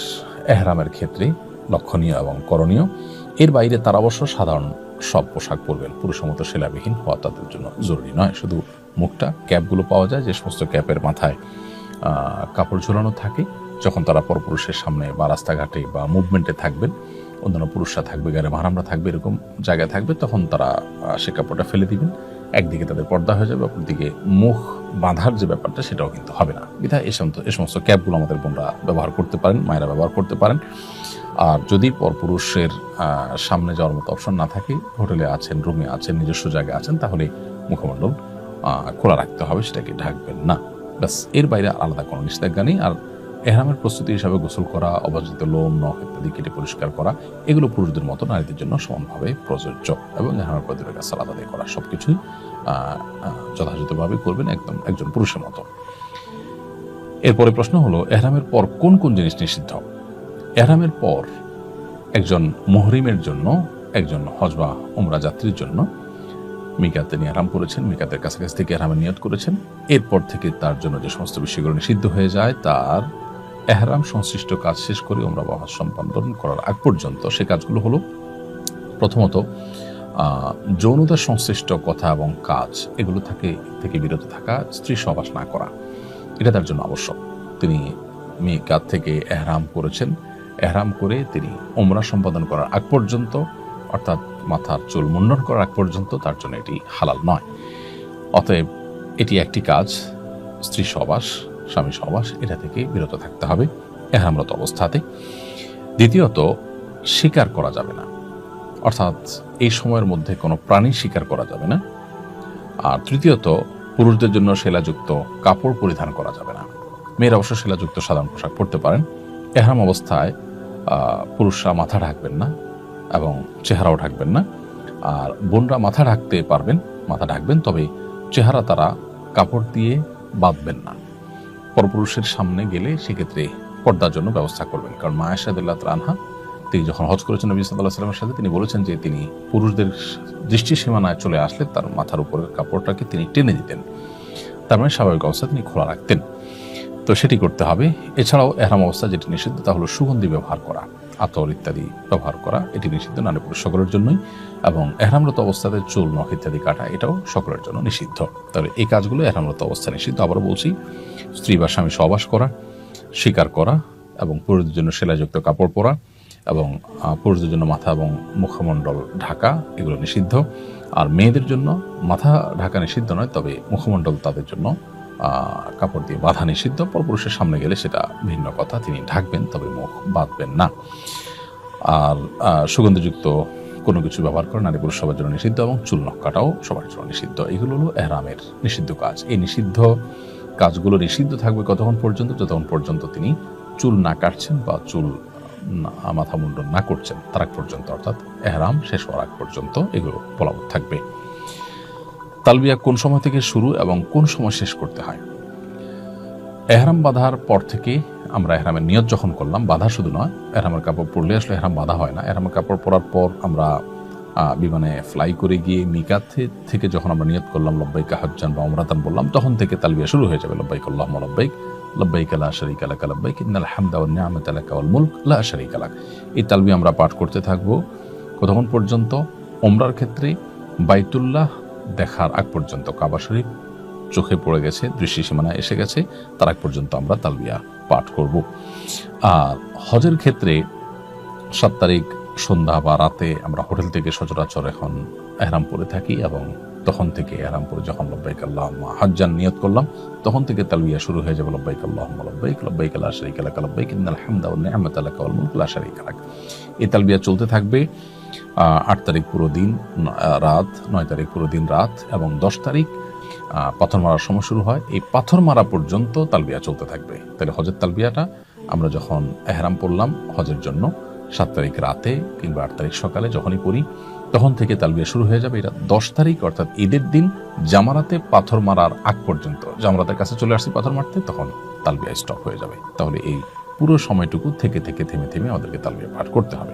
এহরামের ক্ষেত্রে লক্ষণীয় এবং করণীয়। এর বাইরে তারা অবশ্য সাধারণ সব পোশাক পরবেন, পুরুষের মতো সেলাবিহীন হওয়া তাদের জন্য জরুরি নয়। শুধু মুখটা, ক্যাপগুলো পাওয়া যায় যে সমস্ত ক্যাপের মাথায় কাপড় ঝোলানো থাকে, যখন তারা পরপুরুষের সামনে বা রাস্তাঘাটে বা মুভমেন্টে থাকবেন, অন্যান্য পুরুষরা থাকবে, গায়ে মাহারামরা থাকবে, এরকম জায়গায় থাকবে, তখন তারা সে কাপড়টা ফেলে দিবেন। একদিকে তাদের পর্দা হয়ে যাবে, অপরদিকে মুখ বাঁধার যে ব্যাপারটা সেটাও কিন্তু হবে না। বিধায় এই সমস্ত ক্যাপগুলো আমাদের বোনরা ব্যবহার করতে পারেন, মায়েরা ব্যবহার করতে পারেন। আর যদি পরপুরুষের সামনে যাওয়ার মতো অপশন না থাকে, হোটেলে আছেন, রুমে আছেন, নিজস্ব জায়গায় আছেন, তাহলে মুখমণ্ডল খোলা রাখতে হবে, সেটাকে ঢাকবেন না। ব্যাস, এর বাইরে আলাদা কোনো নিষেধাজ্ঞা নেই। আর এহরামের প্রস্তুতি হিসাবে গোসল করা, অবাঞ্ছিত লোম, নখ ইত্যাদি কেটে পরিষ্কার করা, এগুলো পুরুষদের মতো নারীদের জন্য সমানভাবে প্রযোজ্য। এবং এহরামের পর 2 রাকাত সালাত আদায় করা, সবকিছুই যথাযথভাবে করবেন একজন পুরুষের মতো। এরপরে প্রশ্ন হলো এহরামের পর কোন কোন জিনিস নিষিদ্ধ? এহরামের পর একজন মুহরিমের জন্য, একজন হজ বা উমরা যাত্রীর জন্য মিকাতে তিনি এহরাম করেছেন, মিকাতের কাছাকাছি থেকে এহরামের নিয়ত করেছেন, এরপর থেকে তার জন্য যে সমস্ত বিষয়গুলো নিষিদ্ধ হয়ে যায়, তার এহরাম সংশ্লিষ্ট কাজ শেষ করে উমরা বা হজ সম্পাদন করার আগ পর্যন্ত সে কাজগুলো হলো, প্রথমত যৌনতা সংশ্লিষ্ট কথা এবং কাজ এগুলো থেকে বিরত থাকা, স্ত্রী সহবাস না করা, এটা তার জন্য আবশ্যক। তিনি মিকাত থেকে এহরাম করেছেন, এহরাম করে তিনি উমরা সম্পাদন করার আগ পর্যন্ত, অর্থাৎ মাথার চুল মুন্ডন করার আগ পর্যন্ত তার জন্য এটি হালাল নয়। অতএব এটি একটি কাজ, স্ত্রী সহবাস, স্বামী সহবাস, এটা থেকে বিরত থাকতে হবে এহরামরত অবস্থাতে। দ্বিতীয়ত, শিকার করা যাবে না, অর্থাৎ এই সময়ের মধ্যে কোনো প্রাণী শিকার করা যাবে না। আর তৃতীয়ত, পুরুষদের জন্য সেলাযুক্ত কাপড় পরিধান করা যাবে না। মেয়েরা অবশ্য সেলাযুক্ত সাধারণ পোশাক পরতে পারেন। এহরাম অবস্থায় পুরুষরা মাথা ঢাকবেন না এবং চেহারাও ঢাকবেন না। আর বোনরা মাথা ঢাকতে পারবেন, মাথা ঢাকবেন, তবে চেহারা তারা কাপড় দিয়ে বাঁধবেন না। পরপুরুষের সামনে গেলে সেক্ষেত্রে পর্দার জন্য ব্যবস্থা করবেন, কারণ মা আয়েশা রাদিয়াল্লাহু তাআলা তিনি যখন হজ করেছেন নবী সাল্লাল্লাহু আলাইহি ওয়াসাল্লামের সাথে, তিনি বলেছেন যে তিনি পুরুষদের দৃষ্টি সীমানায় চলে আসলে তার মাথার উপরের কাপড়টাকে তিনি টেনে দিতেন, তার মানে স্বাভাবিক অবস্থা তিনি খোলা রাখতেন। তো সেটি করতে হবে। এছাড়াও এহরাম অবস্থা যেটি নিষিদ্ধ তা হলো সুগন্ধি ব্যবহার করা, আতর ইত্যাদি ব্যবহার করা, এটি নিষিদ্ধ, নারী পুরুষ সকলের জন্যই। এবং এহরামরত অবস্থাতে চুল নখ ইত্যাদি কাটা, এটাও সকলের জন্য নিষিদ্ধ। তাহলে এই কাজগুলো এহরামরত অবস্থা নিষিদ্ধ। আবারও বলছি, স্ত্রী বা স্বামী সহবাস করা, শিকার করা এবং পুরুষদের জন্য সেলাইযুক্ত কাপড় পরা এবং পুরুষদের জন্য মাথা এবং মুখমণ্ডল ঢাকা, এগুলো নিষিদ্ধ। আর মেয়েদের জন্য মাথা ঢাকা নিষিদ্ধ নয়, তবে মুখমণ্ডল তাদের জন্য কাপড় দিয়ে বাঁধা নিষিদ্ধ। পরপুরুষের সামনে গেলে সেটা ভিন্ন কথা, তিনি ঢাকবেন তবে মুখ বাঁধবেন না। আর সুগন্ধিযুক্ত কোনো কিছু ব্যবহার করে নারী পুরুষ সবার জন্য নিষিদ্ধ, এবং চুল নখ কাটাও সবার জন্য নিষিদ্ধ। এগুলো হলো এহরামের নিষিদ্ধ কাজ। এই নিষিদ্ধ কাজগুলো নিষিদ্ধ থাকবে কতক্ষণ পর্যন্ত? যতক্ষণ পর্যন্ত তিনি চুল না কাটছেন বা চুল মাথা মুন্ডন না করছেন, তার আগ পর্যন্ত, অর্থাৎ এহরাম শেষ হওয়ার আগ পর্যন্ত এগুলো বলবৎ থাকবে। তালবিয়া কোন সময় থেকে শুরু এবং কোন সময় শেষ করতে হয়? এহরাম বাঁধার পর থেকে আমরা এহরামের নিয়ত যখন করলাম, বাঁধা শুধু নয়, এহরামের কাপড় পরলে আসলে এহরাম বাঁধা হয় না। এহরামের কাপড় পরার পর আমরা বিমানে ফ্লাই করে গিয়ে মিকাত থেকে যখন আমরা নিয়ত করলাম লব্বাইকা হজ্জান বা উমরাতান বললাম, তখন থেকে তালবিয়া শুরু হয়ে যাবে। লব্বাইক আল্লাহুম্মা লব্বাইক, লব্বাইক লা শারীকা লাক লব্বাইক, ইন্নাল হামদা ওয়ান নি'মাতা লাক ওয়াল মুলক লা শারীকা লাক। এই তালবিয়া আমরা পাঠ করতে থাকবো কতক্ষণ পর্যন্ত? উমরার ক্ষেত্রে বাইতুল্লাহ দেখার আগ পর্যন্ত, কাবা শরীফ চোখে পড়ে গেছে, দৃষ্টি সীমানায় এসে গেছে, তার আগ পর্যন্ত আমরা তালবিয়া পাঠ করব। আর হজের ক্ষেত্রে 7 তারিখ সন্ধ্যা বা রাতে আমরা হোটেল থেকে সচরাচর এখন এহরাম পরে থাকি, এবং তখন থেকে এহরাম পরে যখন লব্বাইক আল্লাহুম্মা হজ্জান নিয়ত করলাম, তখন থেকে তালবিয়া শুরু হয়ে যাবে। লব্বাইক আল্লাহুম্মা লব্বাইক, লব্বাইক লা শারীকা লাক লব্বাইক, ইন্নাল হামদা ওয়ান নি'মাতা লাক ওয়াল মুলক লা শারীকা লাক। এই তালবিয়া চলতে থাকবে 8 তারিখ পুরো দিন রাত, 9 তারিখ পুরো দিন রাত, এবং 10 তারিখ পাথর মারার সময় শুরু হয়। এই পাথর মারা পর্যন্ত তালবিয়া চলতে থাকবে। তাহলে হজের তালবিয়াটা আমরা যখন এহরাম পড়লাম হজের জন্য 7 তারিখ রাতে কিংবা 8 তারিখ সকালে যখনই পড়ি, তখন থেকে তালবিয়া শুরু হয়ে যাবে। এটা 10 তারিখ অর্থাৎ ঈদের দিন জামারাতে পাথর মারার আগ পর্যন্ত, জামারাতের কাছে চলে আসছি পাথর মারতে, তখন তালবিয়া স্টপ হয়ে যাবে। তাহলে এই পুরো সময়টুকু থেকে থেমে থেমে আমাদেরকে তালবিয়া পাঠ করতে হবে।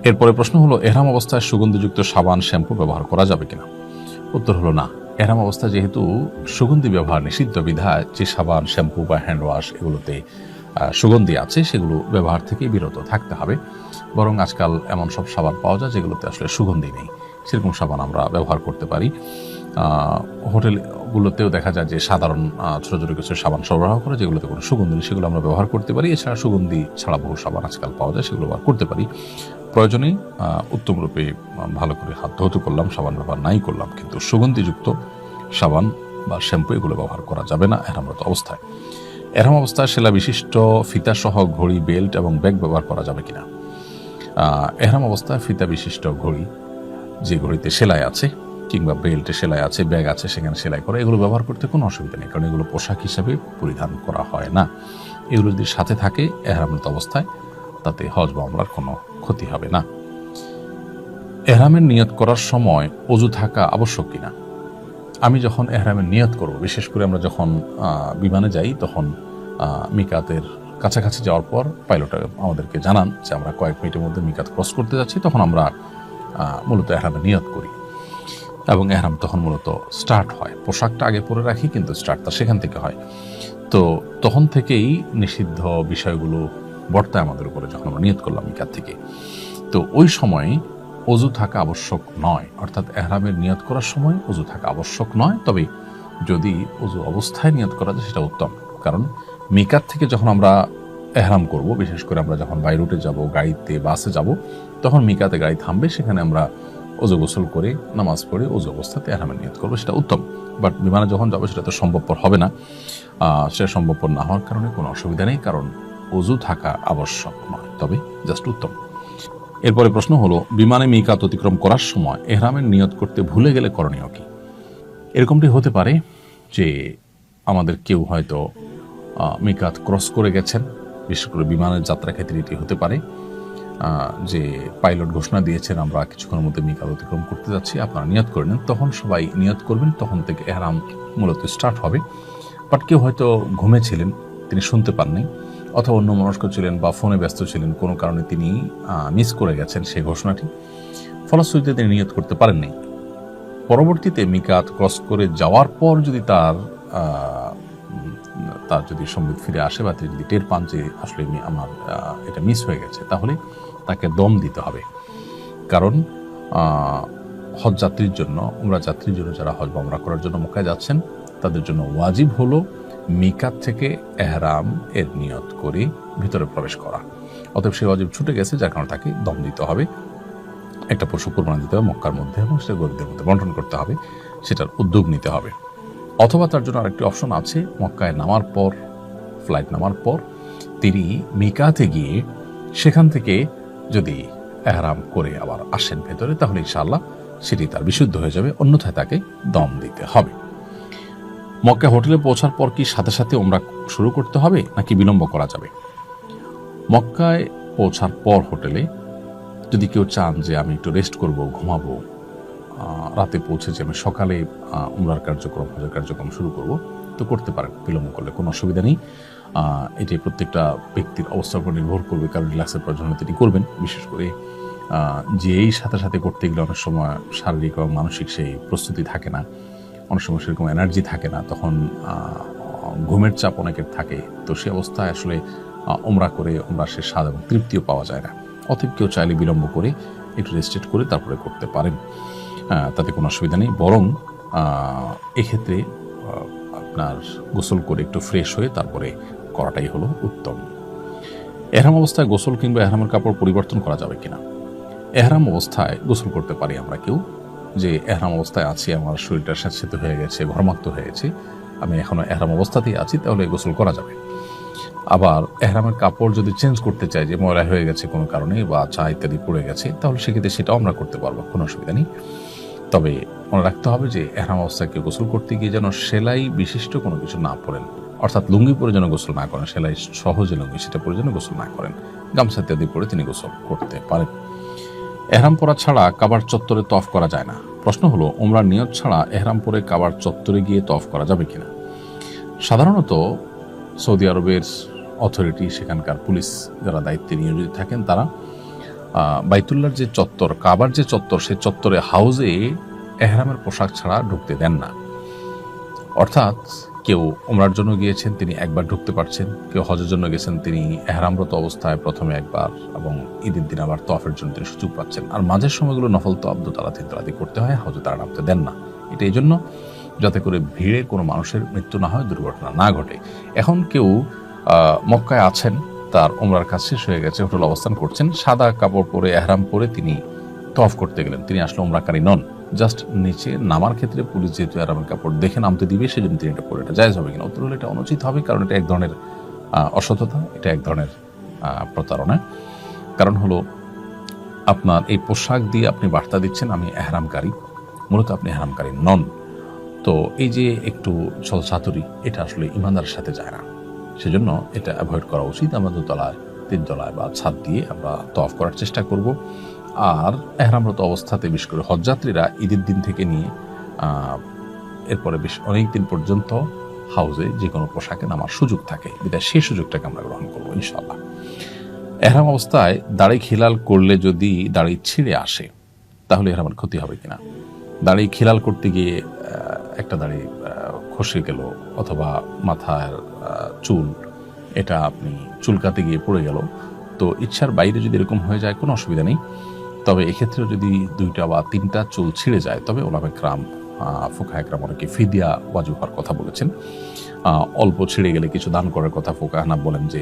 এরপরে প্রশ্ন হলো, এহরাম অবস্থায় সুগন্ধিযুক্ত সাবান শ্যাম্পু ব্যবহার করা যাবে কিনা? উত্তর হলো না। এহরাম অবস্থা যেহেতু সুগন্ধি ব্যবহার নিষিদ্ধ, বিধায় যে সাবান, শ্যাম্পু বা হ্যান্ড ওয়াশ এগুলোতে সুগন্ধি আছে, সেগুলো ব্যবহার থেকে বিরত থাকতে হবে। বরং আজকাল এমন সব সাবান পাওয়া যায় যেগুলোতে আসলে সুগন্ধি নেই, সেরকম সাবান আমরা ব্যবহার করতে পারি। হোটেলগুলোতেও দেখা যায় যে সাধারণ ছোটো ছোটো কিছু সাবান সরবরাহ করে, যেগুলোতে কোনো সুগন্ধি নেই, সেগুলো আমরা ব্যবহার করতে পারি। এছাড়া সুগন্ধি ছাড়া বহু সাবান আজকাল পাওয়া যায়, সেগুলো ব্যবহার করতে পারি। প্রয়োজনে উত্তম রূপে ভালো করে হাত ধৌত করলাম, সাবান ব্যবহার নাই করলাম, কিন্তু সুগন্ধিযুক্ত সাবান বা শ্যাম্পু এগুলো ব্যবহার করা যাবে না এহরামরত অবস্থায়। এহরাম অবস্থায় সেলা বিশিষ্ট ফিতা সহ ঘড়ি, বেল্ট এবং ব্যাগ ব্যবহার করা যাবে কিনা? এহরাম অবস্থায় ফিতা বিশিষ্ট ঘড়ি, যে ঘড়িতে সেলাই আছে কিংবা বেল্টে সেলাই আছে, ব্যাগ আছে সেখানে সেলাই করা, এগুলো ব্যবহার করতে কোনো অসুবিধা নেই, কারণ এগুলো পোশাক হিসাবে পরিধান করা হয় না। এগুলো যদি সাথে থাকে এহরামরত অবস্থায়, তাতে হজ বা উমরার কোনো ক্ষতি হবে না। এহরামের নিয়ত করার সময় ওযু থাকা আবশ্যক কিনা? আমি যখন এহরামের নিয়ত করব, বিশেষ করে আমরা যখন বিমানে যাই, তখন মিকাতের কাছাকাছি যাওয়ার পর পাইলট আমাদেরকে জানান যে আমরা কয়েক মিনিটের মধ্যে মিকাত ক্রস করতে যাচ্ছি, তখন আমরা মূলত এহরামে নিয়ত করি এবং এহরাম তখন মূলত স্টার্ট হয়। পোশাকটা আগে পরে রাখি, কিন্তু স্টার্টটা সেখান থেকে হয়। তো তখন থেকেই নিষিদ্ধ বিষয়গুলো বর্তায় আমাদের উপরে যখন আমরা নিয়ত করলাম মিকাত থেকে। তো ওই সময় অজু থাকা আবশ্যক নয়, অর্থাৎ এহরামের নিয়ত করার সময় অজু থাকা আবশ্যক নয়। তবে যদি অজু অবস্থায় নিয়ত করা যায় সেটা উত্তম, কারণ মিকাত থেকে যখন আমরা এহরাম করব, বিশেষ করে আমরা যখন বাই রুটে যাব, গাড়িতে বাসে যাব, তখন মিকাতে গাড়ি থামবে, সেখানে আমরা অজু গোসল করে নামাজ পড়ে অজু অবস্থাতে এহরামের নিয়ত করবো, সেটা উত্তম। বাট বিমানে যখন যাবো সেটা তো সম্ভবপর হবে না। সেটা সম্ভবপর না হওয়ার কারণে কোনো অসুবিধা নেই, কারণ অজু থাকা আবশ্যক নয়, তবে জাস্ট উত্তম। এরপরে প্রশ্ন হলো, বিমানে মিকাত অতিক্রম করার সময় এহরামের নিয়ত করতে ভুলে গেলে করণীয় কি? এরকমটি হতে পারে যে আমাদের কেউ হয়তো মিকাত ক্রস করে গেছেন, বিশেষ করে বিমানের যাত্রার ক্ষেত্রে এটি হতে পারে যে পাইলট ঘোষণা দিয়েছেন আমরা কিছুক্ষণের মধ্যে মিকাত অতিক্রম করতে যাচ্ছি, আপনারা নিয়ত করে নেন। তখন সবাই নিয়ত করবেন, তখন থেকে এহরাম মূলত স্টার্ট হবে। বাট কেউ হয়তো ঘুমেছিলেন, তিনি শুনতে পাননি, অথবা অন্য মনস্ক ছিলেন বা ফোনে ব্যস্ত ছিলেন, কোনো কারণে তিনি মিস করে গেছেন সেই ঘোষণাটি, ফলশ্রুতিতে তিনি নিয়ত করতে পারেননি। পরবর্তীতে মিকাত ক্রস করে যাওয়ার পর যদি তার যদি সম্বিত ফিরে আসে বা তিনি যদি টের পান যে আসলে আমার এটা মিস হয়ে গেছে, তাহলে তাকে দম দিতে হবে। কারণ হজ যাত্রীর জন্য, উমরা যাত্রীর জন্য, যারা হজ বা উমরা করার জন্য মক্কায় যাচ্ছেন, তাদের জন্য ওয়াজিব হলো মিকাত থেকে এহরাম এর নিয়ত করে ভিতরে প্রবেশ করা। অতএব সেই ওয়াজিব ছুটে গেছে, যার কারণে তাকে দম দিতে হবে, একটা পশু কোরবানি দিতে হবে মক্কার মধ্যে, এবং সেটা গরিবদের মধ্যে বন্টন করতে হবে, সেটার উদ্যোগ নিতে হবে। অথবা তার জন্য আরেকটি অপশন আছে, মক্কায় নামার পর, ফ্লাইট নামার পর তিনি মিকাতে গিয়ে সেখান থেকে যদি এহরাম করে আবার আসেন ভেতরে, তাহলে ইনশাআল্লাহ সেটি তার বিশুদ্ধ হয়ে যাবে, অন্যথায় তাকে দম দিতে হবে। মক্কা হোটেলে পৌঁছার পর কি সাথে সাথে উমরা শুরু করতে হবে নাকি বিলম্ব করা যাবে? মক্কায় পৌঁছার পর হোটেলে যদি কেউ চান যে আমি একটু রেস্ট করব, ঘুমাবো, রাতে পৌঁছেছি, আমি সকালে উমরার কার্যক্রম, হজের কার্যক্রম শুরু করব, তো করতে পারেন, বিলম্ব করলে কোনো অসুবিধা নেই। এটি প্রত্যেকটা ব্যক্তির অবস্থার উপর নির্ভর করবে, কারণ রিল্যাক্সের প্রয়োজন হলে তিনি করবেন। বিশেষ করে যেই সাথে সাথে করতে গেলে অনেক সময় শারীরিক এবং মানসিক সেই প্রস্তুতি থাকে না, অনেক সময় সেরকম এনার্জি থাকে না, তখন ঘুমের চাপ অনেকের থাকে। তো সে অবস্থায় আসলে উমরা করে উমরা সে স্বাদ এবং তৃপ্তিও পাওয়া যায় না। অতএব কেউ চাইলে বিলম্ব করে একটু রেস্টেড করে তারপরে করতে পারেন, তাতে কোনো অসুবিধা নেই। বরং এক্ষেত্রে আপনার গোসল করে একটু ফ্রেশ হয়ে তারপরে করাটাই হলো উত্তম। এহরাম অবস্থায় গোসল কিংবা এহরামের কাপড় পরিবর্তন করা যাবে কিনা? এহরাম অবস্থায় গোসল করতে পারি আমরা কেউ, যে এহরাম অবস্থায় আছি, আমার শরীরটা স্যাঁতস্যাঁতে হয়ে গেছে, ঘর্মাক্ত হয়ে গেছে, আমি এখনো এহরাম অবস্থাতেই আছি, তাহলে গোসল করা যাবে। আবার এহরামের কাপড় যদি চেঞ্জ করতে চাই, যে ময়লা হয়ে গেছে কোনো কারণে বা চা ইত্যাদি পড়ে গেছে, তাহলে সেক্ষেত্রে সেটাও আমরা করতে পারবো, কোনো অসুবিধা নেই। তবে মনে রাখতে হবে যে এহরাম অবস্থায় কেউ গোসল করতে গিয়ে যেন সেলাই বিশিষ্ট কোনো কিছু না পরেন, অর্থাৎ লুঙ্গি পরে যেন গোসল না করেন, সেলাই সহজে লুঙ্গি সেটা পরে যেন গোসল না করেন, গামছা ইত্যাদি পরে তিনি গোসল করতে পারেন। এহরাম পরা ছাড়া কাবার চত্বরে তওয়াফ করা যায় না। প্রশ্ন হলো, উমরার নিয়ত ছাড়া এহরাম পরে কাবার চত্বরে গিয়ে তওয়াফ করা যাবে কিনা? সাধারণত সৌদি আরবের অথরিটি, সেখানকার পুলিশ যারা দায়িত্বে নিয়োজিত থাকেন, তারা বাইতুল্লাহর যে চত্বর, কাবার যে চত্বর, সেই চত্বরে হাউজে এহরামের পোশাক ছাড়া ঢুকতে দেন না। অর্থাৎ কেউ উমরার জন্য গিয়েছেন, তিনি একবার ঢুকতে পারছেন, কেউ হজের জন্য গেছেন, তিনি এহরামরত অবস্থায় প্রথমে একবার এবং ঈদের দিন আবার তওয়াফের জন্য তিনি সুযোগ পাচ্ছেন। আর মাঝের সময়গুলো নফল তওয়াফ দোতলা তিনতলাদি করতে হয়, হজে তারা নামতে দেন না। এটা এই জন্য যাতে করে ভিড়ে কোনো মানুষের মৃত্যু না হয়, দুর্ঘটনা না ঘটে। এখন কেউ মক্কায় আছেন, তার উমরার কাজ শেষ হয়ে গেছে, হোটেল অবস্থান করছেন, সাদা কাপড় পরে এহরাম পরে তিনি তওয়াফ করতে গেলেন, তিনি আসলে উমরাকারী নন। জাস্ট নিচে নামার ক্ষেত্রে পুলিশ যেহেতু এহরামের কাপড় দেখে নামতে দিবে, সেজন্য তিনি এটা পরে, এটা জায়েজ হবে কিনা? উত্তর হলো এটা অনুচিত হবে, কারণ এটা এক ধরনের অসততা, এটা এক ধরনের প্রতারণা। কারণ হলো, আপনার এই পোশাক দিয়ে আপনি বার্তা দিচ্ছেন আমি এহরামকারী, মূলত আপনি এহরামকারী নন। তো এই যে একটু ছলচাতুরি, এটা আসলে ইমানদারের সাথে যায় না, সেজন্য এটা অ্যাভয়েড করা উচিত। আমরা দোতলায়, তিনতলায় বা ছাদ দিয়ে আমরা তওয়াফ করার চেষ্টা করব। আর এহরামরত অবস্থাতে, বিশেষ করে হজযাত্রীরা ঈদের দিন থেকে নিয়ে এরপরে বেশ অনেক দিন পর্যন্ত হাউজে যে কোনো পোশাকে নামার সুযোগ থাকে, বিধায় সেই সুযোগটাকে আমরা গ্রহণ করবো ইনশাআল্লাহ। এহরাম অবস্থায় দাড়ি খিলাল করলে যদি দাড়ি ছিঁড়ে আসে তাহলে এহরামের ক্ষতি হবে কিনা? দাড়ি খিলাল করতে গিয়ে একটা দাড়ি খসে গেল, অথবা মাথার চুল এটা আপনি চুলকাতে গিয়ে পড়ে গেল, তো ইচ্ছার বাইরে যদি এরকম হয়ে যায় কোনো অসুবিধা নেই। তবে এক্ষেত্রে যদি 2টা বা 3টা চুল ছিঁড়ে যায় তবে ওলামা একরাম, ফুকাহা একরাম অনেকে ফিদিয়া ওয়াজিব হওয়ার কথা বলেছেন। অল্প ছিঁড়ে গেলে কিছু দান করার কথা ফুকাহা বলেন যে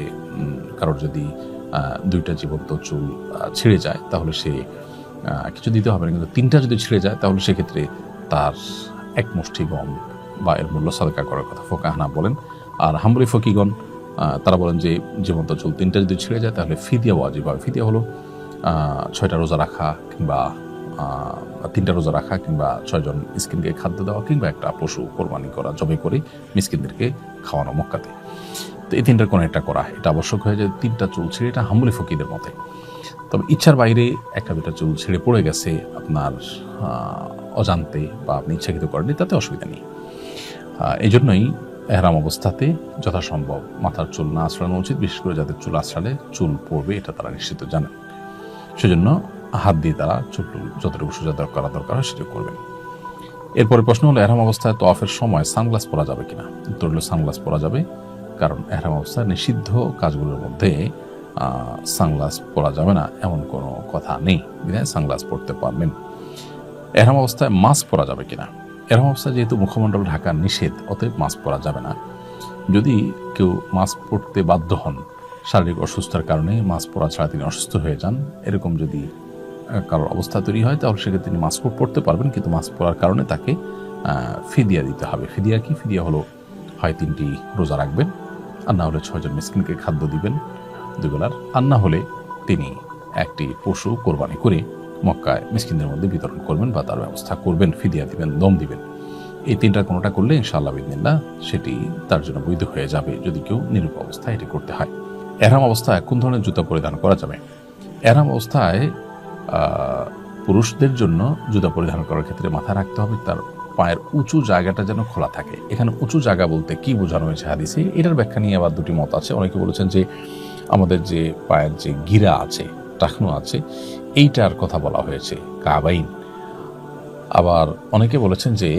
কারোর যদি 2টা জীবন্ত চুল ছিঁড়ে যায় তাহলে সে কিছু দিতে হবে না, কিন্তু 3টা যদি ছিঁড়ে যায় তাহলে সেক্ষেত্রে তার এক মুষ্টি গম বা এর মূল্য সাদকা করার কথা ফুকাহা বলেন। আর হাম্বলি ফকিগণ তারা বলেন যে জীবন্ত চুল 3টা যদি ছিঁড়ে যায় তাহলে ফিদিয়া ওয়াজিব হয়। ফিদিয়া হলো 6টা রোজা রাখা, কিংবা 3টা রোজা রাখা, কিংবা 6 জন মিসকিনকে খাদ্য দেওয়া, কিংবা একটা পশু কোরবানি করা, জবাই করে মিসকিনদেরকে খাওয়ানো মক্কাতে। তো এই 3টার কোনো একটা করা, এটা আবশ্যক হয়ে যায়। 3টা চুল ছিঁড়ে, এটা হাম্বলি ফকিদের মতে। তবে ইচ্ছার বাইরে 1টা-2টা চুল ছিঁড়ে পড়ে গেছে আপনার অজান্তে, বা আপনি ইচ্ছাকৃত করেননি, তাতে অসুবিধা নেই। এই জন্যই এহরাম অবস্থাতে যথাসম্ভব মাথার চুল না আঁচড়ানো উচিত, বিশেষ করে যাদের চুল আঁচড়ালে চুল পড়বে এটা তারা নিশ্চিত জানেন। সেজন্য হাত দিয়ে তারা চুল যতটুকু সোজা করা দরকার হয় সেটা করবেন। এরপরে প্রশ্ন হলো, এহরাম অবস্থায় তওয়াফের সময় সানগ্লাস পরা যাবে কিনা? উত্তর হলো সানগ্লাস পরা যাবে, কারণ এহরাম অবস্থায় নিষিদ্ধ কাজগুলোর মধ্যে সানগ্লাস পরা যাবে না এমন কোনো কথা নেই, বিধায় সানগ্লাস পরতে পারবেন। এহরাম অবস্থায় মাস্ক পরা যাবে কিনা? এহরাম অবস্থায় যেহেতু মুখমণ্ডল ঢাকা নিষেধ, অতএব মাস্ক পরা যাবে না। যদি কেউ মাস্ক পরতে বাধ্য হন, শারীরিক অসুস্থতার কারণে মাস্ক পরা ছাড়া তিনি অসুস্থ হয়ে যান, এরকম যদি কারোর অবস্থা তৈরি হয় তাহলে সেক্ষেত্রে তিনি মাস্ক পরতে পারবেন, কিন্তু মাস্ক পরার কারণে তাকে ফিদিয়া দিতে হবে। ফিদিয়া কি? ফিদিয়া হলো হয় 3টি রোজা রাখবেন, আর না হলে 6 জন মিসকিনকে খাদ্য দিবেন 2 বেলার, আর না হলে তিনি একটি পশু কোরবানি করে মক্কায় মিসকিনদের মধ্যে বিতরণ করবেন বা তার ব্যবস্থা করবেন, ফিদিয়া দিবেন, দম দিবেন। এই 3টার কোনোটা করলে ইনশাআল্লাহ বিদিনিল্লাহ সেটি তার জন্য বৈধ হয়ে যাবে, যদি কেউ নিরূপ অবস্থায় এটি করতে হয়। এহরাম অবস্থায় কোন ধরনের জুতা পরিধান করা যাবে? এহরাম অবস্থায় পুরুষদের জন্য জুতা পরিধান করার ক্ষেত্রে মাথায় রাখতে হবে তার পায়ের উঁচু জায়গাটা যেন খোলা থাকে। এখানে উঁচু জায়গা বলতে কি বোঝানো হয়েছে হাদিসে, এটার ব্যাখ্যা নিয়ে আবার 2টি মত আছে। অনেকে বলেছেন যে আমাদের যে পায়ের যে গিরা আছে, টাকনো আছে, এইটার কথা বলা হয়েছে কাবাইন। আবার অনেকে বলেছেন যে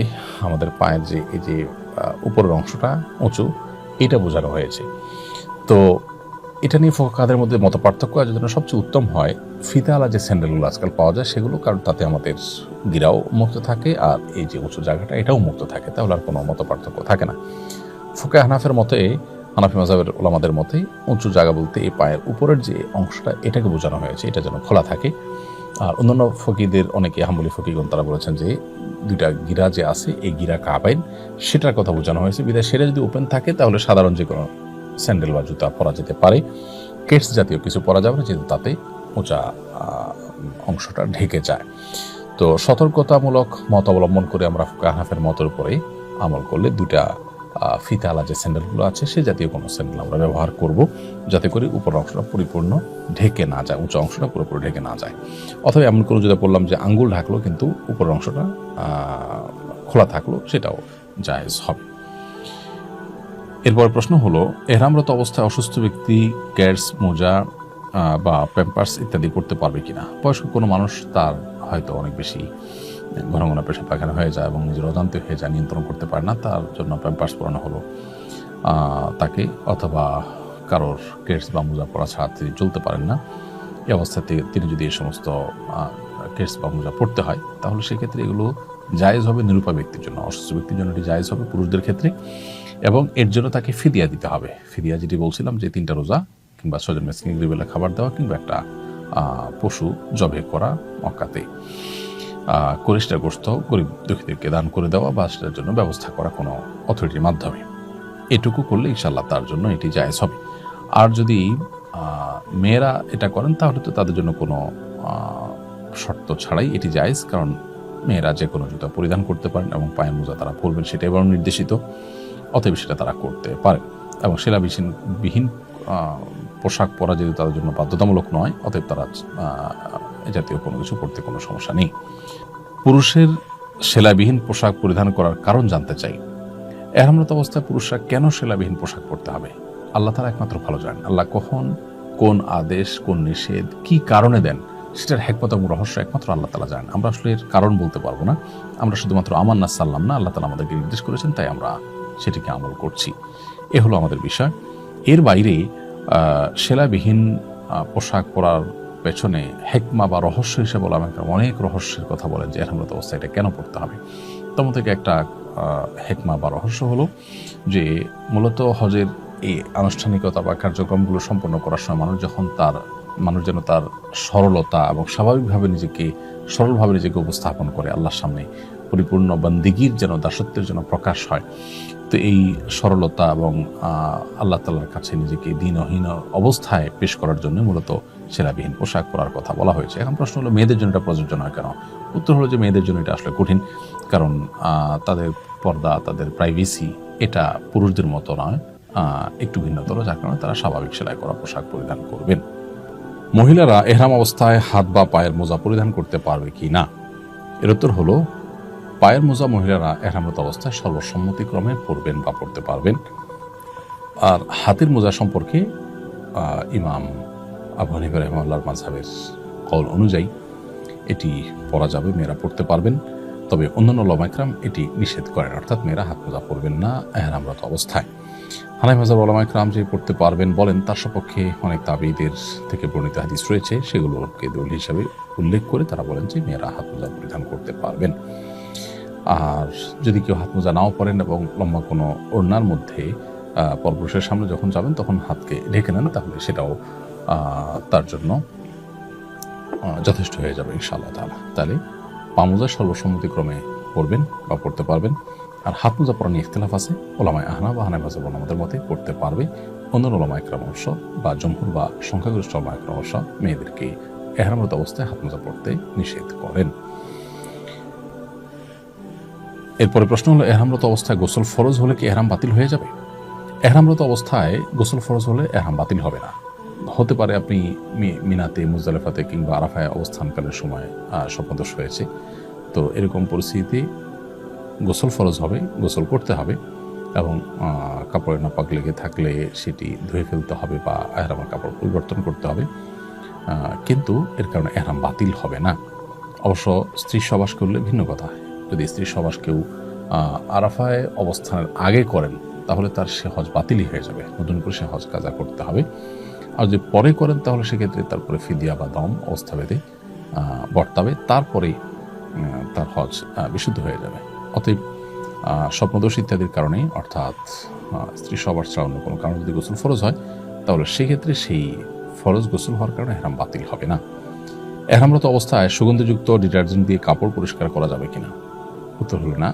আমাদের পায়ের যে এই যে উপরের অংশটা উঁচু, এটা বোঝানো হয়েছে। তো এটা নিয়ে ফুকাহাদের মধ্যে মত পার্থক্য আছে। জন্য সবচেয়ে উত্তম হয় ফিতাওয়ালা যে স্যান্ডেলগুলো আজকাল পাওয়া যায় সেগুলো, কারণ তাতে আমাদের গিরাও মুক্ত থাকে আর এই যে উঁচু জায়গাটা এটাও মুক্ত থাকে, তাহলে আর কোনো মত পার্থক্য থাকে না। ফুকাহা হানাফের মতে, হানাফি মাযহাবের ওলামাদের মতে উঁচু জায়গা বলতে এই পায়ের উপরের যে অংশটা এটাকে বোঝানো হয়েছে, এটা যেন খোলা থাকে। আর অন্যান্য ফকিদের অনেকে, হাম্বলি ফকিগণ, তারা বলেছেন যে 2টা গিরা যে আছে এই গিরা কাবাইন, সেটার কথা বোঝানো হয়েছে, বিধায় সেটা যদি ওপেন থাকে তাহলে সাধারণ যে কোনো স্যান্ডেল বা জুতা পরা যেতে পারে। কেটস জাতীয় কিছু পরা যাবে না, যেহেতু তাতে উঁচা অংশটা ঢেকে যায়। তো সতর্কতামূলক মত অবলম্বন করে আমরা ফুকাহা হানাফির মতের উপরে আমল করলে 2টা ফিতাওয়ালা যে স্যান্ডেলগুলো আছে সে জাতীয় কোনো স্যান্ডেল আমরা ব্যবহার করব, যাতে করে উপর অংশটা পরিপূর্ণ ঢেকে না যায়, উঁচু অংশটা পুরোপুরি ঢেকে না যায়। অথবা এমন করে যেটা বললাম যে আঙ্গুল ঢাকলো কিন্তু উপর অংশটা খোলা থাকলো, সেটাও জায়েজ হবে। এরপর প্রশ্ন হলো, এহরামরত অবস্থায় অসুস্থ ব্যক্তি ক্যাটস, মোজা বা প্যাম্পার্স ইত্যাদি করতে পারবে কিনা? বয়স্ক কোনো মানুষ, তার হয়তো অনেক বেশি ঘন ঘন পেশাব পায়খানা হয়ে যায় এবং নিজের অজান্তে হয়ে যায়, নিয়ন্ত্রণ করতে পারে না, তার জন্য প্যাম্পার্স পরানো হলো তাকে, অথবা কারোর কেটস বা মোজা পরা ছাড়া তিনি চলতে পারেন না। এই অবস্থাতে তিনি যদি এই সমস্ত কেটস বা মোজা পড়তে হয় তাহলে সেক্ষেত্রে এগুলো জায়েজ হবে নিরুপায় ব্যক্তির জন্য। অসুস্থ ব্যক্তির জন্য এটি জায়েজ হবে পুরুষদের ক্ষেত্রে, এবং এর জন্য তাকে ফিদিয়া দিতে হবে। ফিদিয়া যেটি বলছিলাম যে 3টা রোজা, কিংবা 6 জন মিসকিনকে 2 বেলা খাবার দেওয়া, কিংবা একটা পশু জবে করা মক্কাতে, করে সেটার গোশত গরিব দুঃখীদেরকে দান করে দেওয়া বা সেটার জন্য ব্যবস্থা করা কোনো অথরিটির মাধ্যমে, এটুকু করলে ইনশাআল্লাহ তার জন্য এটি জায়েজ হবে। আর যদি মেয়েরা এটা করেন তাহলে তো তাদের জন্য কোনো শর্ত ছাড়াই এটি জায়েজ, কারণ মেয়েরা যে কোনো জুতা পরিধান করতে পারেন এবং পায়ের মোজা তারা পরবেন সেটাই বরং নির্দেশিত, অতএব সেটা তারা করতে পারেন। এবং সেলাবিহীন পোশাক পরা যেহেতু তাদের জন্য বাধ্যতামূলক নয়, অতএব তারা এ জাতীয় কোনো কিছু করতে কোনো সমস্যা নেই। পুরুষের সেলাবিহীন পোশাক পরিধান করার কারণ জানতে চাই। এহরামরত অবস্থায় পুরুষরা কেন সেলাবিহীন পোশাক পরতে হবে? আল্লাহ তাআলা একমাত্র ভালো জানেন। আল্লাহ কখন কোন আদেশ, কোন নিষেধ, কি কারণে দেন, সেটার হিকমত এবং রহস্য একমাত্র আল্লাহ তাআলা জানেন। আমরা আসলে এর কারণ বলতে পারবো না। আমরা শুধুমাত্র আমান্না সাল্লাম না, আল্লাহ তাআলা আমাদেরকে নির্দেশ করেছেন, তাই আমরা সেটিকে আমল করছি। এ হলো আমাদের বিষয়। এর বাইরে সেলাবিহীন পোশাক পরার পেছনে হেকমা বা রহস্য হিসেবে অনেক রহস্যের কথা বলেন যে এহরামরত অবস্থায় এটা কেন পড়তে হবে। তার মধ্যে একটা হেকমা বা রহস্য হলো যে মূলত হজের এই আনুষ্ঠানিকতা বা কার্যক্রমগুলো সম্পন্ন করার সময় মানুষ যেন তার সরলতা এবং স্বাভাবিকভাবে সরলভাবে নিজেকে উপস্থাপন করে আল্লাহর সামনে, পরিপূর্ণ বান্দিগির যেন দাসত্বের যেন প্রকাশ হয়। তো এই সরলতা এবং আল্লাহ তাআলার কাছে নিজেকে দীনহীন অবস্থায় পেশ করার জন্য মূলত সেলাবিহীন পোশাক পরার কথা বলা হয়েছে। এখন প্রশ্ন হলো, মেয়েদের জন্য এটা প্রযোজ্য নয় কেন? উত্তর হলো যে মেয়েদের জন্য এটা আসলে কঠিন, কারণ তাদের পর্দা, তাদের প্রাইভেসি এটা পুরুষদের মতো নয়, একটু ভিন্নতর, যার কারণে তারা স্বাভাবিক সেলাই করা পোশাক পরিধান করবেন। মহিলারা এহরাম অবস্থায় হাত বা পায়ের মোজা পরিধান করতে পারবে কি না? এর উত্তর হলো, পায়ের মোজা মহিলারা এহরামরত অবস্থায় সর্বসম্মতিক্রমে পরবেন বা পরতে পারবেন। আর হাতের মোজা সম্পর্কে ইমাম আবু হানিফা রাহিমাহুল্লাহর মাযহাবের কওল অনুযায়ী এটি পরা যাবে, মেয়েরা পড়তে পারবেন। তবে অন্যান্য উলামা ইকরাম এটি নিষেধ করেন, অর্থাৎ মেয়েরা হাত মোজা পরবেন না এহরামরত অবস্থায়। হানাফি মাযহাবের উলামা ইকরাম যে পড়তে পারবেন বলেন, তার সপক্ষে অনেক তাবেঈদের থেকে বর্ণিত হাদিস রয়েছে, সেগুলোকে দলিল হিসাবে উল্লেখ করে তারা বলেন যে মেয়েরা হাত মোজা পরিধান করতে পারবেন। আর যদি কেউ হাত মোজা নাও পরেন এবং লম্বা কোনো ওড়নার মধ্যে পরপুরুষের সামনে যখন যাবেন তখন হাতকে ঢেকে নেন, তাহলে সেটাও তার জন্য যথেষ্ট হয়ে যাবে ইনশাআল্লাহ তাআলা। তাহলে পা মোজা সর্বসম্মতিক্রমে পরবেন বা পড়তে পারবেন। আর হাত মোজা পরা নিয়ে ইখতিলাফ আছে, ওলামায়ে আহনাফ বা হানাফি মাযহাব আমাদের মতে পড়তে পারবে। অন্যান্য ওলামায়ে ইকরাম অবশ্য বা জমহুর বা সংখ্যাগরিষ্ঠ ওলামায়ে ইকরাম অবশ্য মেয়েদেরকে এহরামরত অবস্থায় হাত মোজা পড়তে নিষেধ করেন। এরপরে প্রশ্ন হলো, এহরামরত অবস্থায় গোসল ফরজ হলে কি এহরাম বাতিল হয়ে যাবে? এহরামরত অবস্থায় গোসল ফরজ হলে এহরাম বাতিল হবে না। হতে পারে আপনি মিনাতে, মুজদালিফাতে কিংবা আরাফায় অবস্থানকালের সময় স্বপ্নদোষ হয়েছে, তো এরকম পরিস্থিতিতে গোসল ফরজ হবে, গোসল করতে হবে এবং কাপড়ে নাপাক লেগে থাকলে সেটি ধুয়ে ফেলতে হবে বা এহরামের কাপড় পরিবর্তন করতে হবে, কিন্তু এর কারণে এহরাম বাতিল হবে না। অবশ্য স্ত্রী সহবাস করলে ভিন্ন কথা। যদি স্ত্রী সহবাস কেউ আরাফায় অবস্থানের আগে করেন তাহলে তার সে হজ বাতিলই হয়ে যাবে, নতুন করে সে হজ কাজা করতে হবে। আর যদি পরে করেন তাহলে সেক্ষেত্রে তারপরে ফিদিয়া বা দম অবস্থা ভেদে বর্তাবে, তারপরেই তার হজ বিশুদ্ধ হয়ে যাবে। অতএব স্বপ্নদোষ ইত্যাদির কারণে, অর্থাৎ স্ত্রী সহবাস ছাড়া অন্য কোনো কারণে যদি গোসল ফরজ হয় তাহলে সেক্ষেত্রে সেই ফরজ গোসল হওয়ার কারণে এহরাম বাতিল হবে না। এহরামরত অবস্থায় সুগন্ধযুক্ত ডিটারজেন্ট দিয়ে কাপড় পরিষ্কার করা যাবে কিনা? উত্তর হলো না।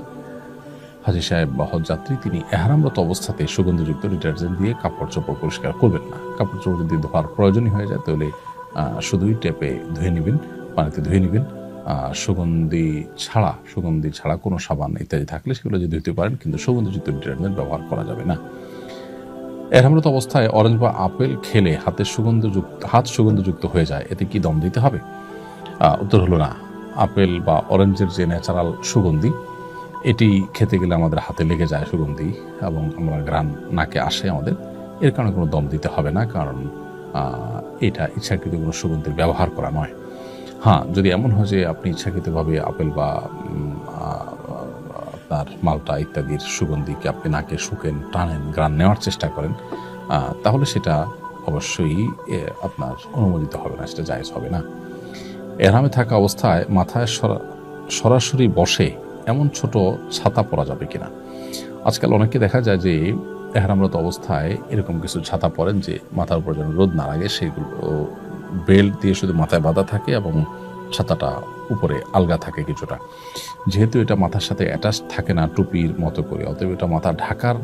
হাজী সাহেব বা হজ যাত্রী তিনি এহরামরত অবস্থাতে সুগন্ধযুক্ত ডিটারজেন্ট দিয়ে কাপড় চোপড় পরিষ্কার করবেন না। কাপড় চোপড় যদি ধোয়ার প্রয়োজনই হয়ে যায় তাহলে শুধুই টেপে ধুয়ে নেবেন, পানিতে ধুয়ে নেবেন। সুগন্ধি ছাড়া কোনো সাবান ইত্যাদি থাকলে সেগুলো যদি ধুতে পারেন, কিন্তু সুগন্ধযুক্ত ডিটারজেন্ট ব্যবহার করা যাবে না। এহরামরত অবস্থায় অরেঞ্জ বা আপেল খেলে হাত সুগন্ধযুক্ত হয়ে যায়, এতে কি দম দিতে হবে? উত্তর হলো না। আপেল বা অরেঞ্জের যে ন্যাচারাল সুগন্ধি, এটি খেতে গেলে আমাদের হাতে লেগে যায় সুগন্ধি এবং আমরা ঘ্রাণ নাকে আসে আমাদের, এর কারণে কোনো দম দিতে হবে না, কারণ এটা ইচ্ছাকৃত কোনো সুগন্ধির ব্যবহার করা নয়। হ্যাঁ, যদি এমন হয় যে আপনি ইচ্ছাকৃতভাবে আপেল বা আপনার মালটা ইত্যাদির সুগন্ধিকে আপনি নাকে শুকেন, টানেন, ঘ্রাণ নেওয়ার চেষ্টা করেন, তাহলে সেটা অবশ্যই আপনার অনুমোদিত হবে না, সেটা জায়েজ হবে না। এহরামে থাকা অবস্থায় মাথায় সরাসরি বসে এমন ছোট ছাতা পরা যাবে কিনা? আজকাল অনেকে দেখা যায় যে এহরামরত অবস্থায় এরকম কিছু ছাতা পরেন যে মাথার উপর যেন রোদ না লাগে, সেগুলো বেল্ট দিয়ে শুধু মাথায় বাঁধা থাকে এবং ছাতাটা উপরে আলগা থাকে কিছুটা। যেহেতু এটা মাথার সাথে অ্যাটাচ থাকে না টুপির মতো করে, অতএব এটা মাথা ঢাকার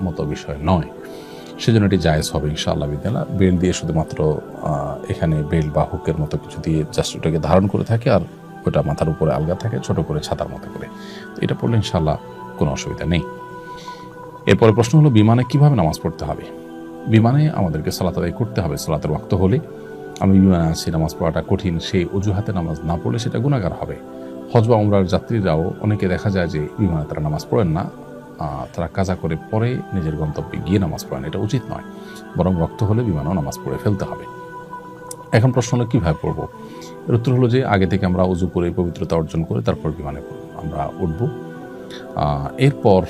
মতো বিষয় নয়, সেজন্য এটি জায়েজ হবে ইনশাআল্লাহ বিদিনাল্লাহ। বেল্ট দিয়ে শুধুমাত্র এখানে বেল্ট বা হুকের মতো কিছু দিয়ে জাস্ট ওটাকে ধারণ করে থাকে, আর ওটা মাথার উপরে আলগা থাকে ছোট করে ছাতার মতো করে। তো এটা পড়লে ইনশাআল্লাহ কোনো অসুবিধা নেই। এরপরে প্রশ্ন হলো, বিমানে কিভাবে নামাজ পড়তে হবে? বিমানে আমাদেরকে সালাত আদায় করতে হবে সালাতের ওয়াক্ত হলে। আমি বিমানে আছি, নামাজ পড়াটা কঠিন, সেই অজুহাতে নামাজ না পড়লে সেটা গুনাহগার হবে। হজ বা উমরার যাত্রীরাও অনেকে দেখা যায় যে বিমানে তারা নামাজ পড়েন না, তারা কাজা করে পরে নিজের গন্তব্যে গিয়ে নামাজ পড়েন, এটা উচিত নয়। বরং ওয়াক্ত হলে বিমানও নামাজ পড়ে ফেলতে হবে। এখন প্রশ্ন হলো কীভাবে পড়বো? এর উত্তর হলো যে আগে থেকে আমরা উজু করে পবিত্রতা অর্জন করে তারপর বিমানে আমরা উঠবো। এরপর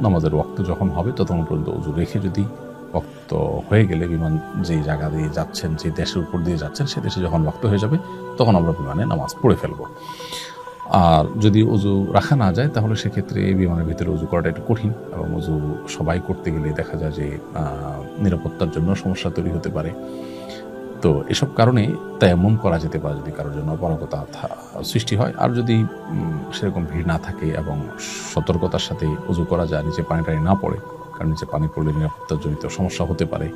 নামাজের ওয়াক্ত যখন হবে ততক্ষণ পর্যন্ত উজু রেখে, যদি ওয়াক্ত হয়ে গেলে বিমান যেই জায়গা দিয়ে যাচ্ছেন, যে দেশের উপর দিয়ে যাচ্ছেন, সে দেশে যখন ওয়াক্ত হয়ে যাবে তখন আমরা বিমানে নামাজ পড়ে ফেলবো। আর যদি উজু রাখা না যায় তাহলে সেক্ষেত্রে বিমানের ভিতরে উজু করাটা একটু কঠিন, এবং উজু সবাই করতে গেলে দেখা যায় যে নিরাপত্তার জন্য সমস্যা তৈরি হতে পারে। তো এসব কারণে তায়াম্মুম করা যেতে পারে যদি কারোর জন্য অপারগতা সৃষ্টি হয়। আর যদি সেরকম ভিড় না থাকে এবং সতর্কতার সাথে উজু করা যায়, নিচে পানি টানি না পড়ে, কারণ নিচে পানি পড়লে নিরাপত্তাজনিত সমস্যা হতে পারে,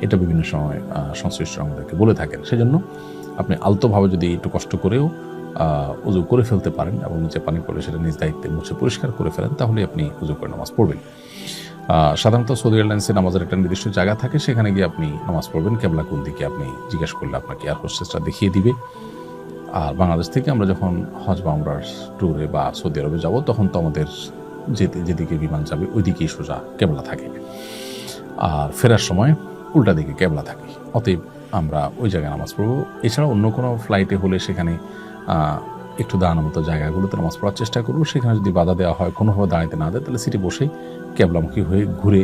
এটা বিভিন্ন সময় সংশ্লিষ্ট আমাদেরকে বলে থাকেন। সেজন্য আপনি আলতোভাবে যদি একটু কষ্ট করেও উজু করে ফেলতে পারেন এবং নিচে পানি পড়লে সেটা নিজ দায়িত্বে মুছে পরিষ্কার করে ফেলেন, তাহলে আপনি উজু করে নামাজ পড়বেন। সাধারণত সৌদি এয়ারলাইন্সে নামাজের একটা নির্দিষ্ট জায়গা থাকে, সেখানে গিয়ে আপনি নামাজ পড়বেন। কেবলা কোন দিকে আপনি জিজ্ঞাসা করলে আপনাকে এয়ার হোস্টেসরা দেখিয়ে দিবে। আর বাংলাদেশ থেকে আমরা যখন হজ বা উমরার ট্যুরে বা সৌদি আরবে যাব, তখন তো আমাদের যেদিকে বিমান যাবে ওই দিকেই সোজা কেবলা থাকে, আর ফেরার সময় উল্টা দিকে কেবলা থাকে। অতএব আমরা ওই জায়গায় নামাজ পড়ব। এছাড়া অন্য কোনো ফ্লাইটে হলে সেখানে একটু দাঁড়ানোর মতো জায়গাগুলোতে নামাজ পড়ার চেষ্টা করবো। সেখানে যদি বাধা দেওয়া হয়, কোনোভাবে দাঁড়াতে না দেয়, তাহলে সিটে বসেই কেবলামুখী হয়ে ঘুরে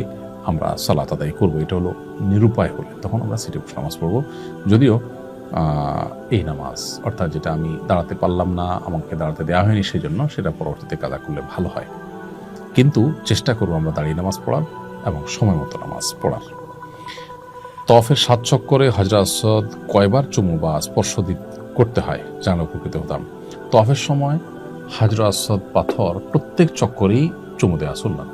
আমরা সালাত আদায় করবো। এটা হলো নিরুপায় হলে তখন আমরা সিটে বসে নামাজ পড়বো। যদিও এই নামাজ, অর্থাৎ যেটা আমি দাঁড়াতে পারলাম না, আমাকে দাঁড়াতে দেওয়া হয়নি, সেই জন্য সেটা পরবর্তীতে কাজা করলে ভালো হয়। কিন্তু চেষ্টা করবো আমরা দাঁড়িয়ে নামাজ পড়ার এবং সময় মতো নামাজ পড়ার। তওয়াফের 7 চক্করে হজরত আসওয়াদ কয়বার চুমু বা স্পর্শ করতে হয় জানলে উপকৃত হতাম। তওয়াফের সময় হাজর আসওয়াদ পাথর প্রত্যেক চক্করেই চুমু দেওয়া সুন্নাত,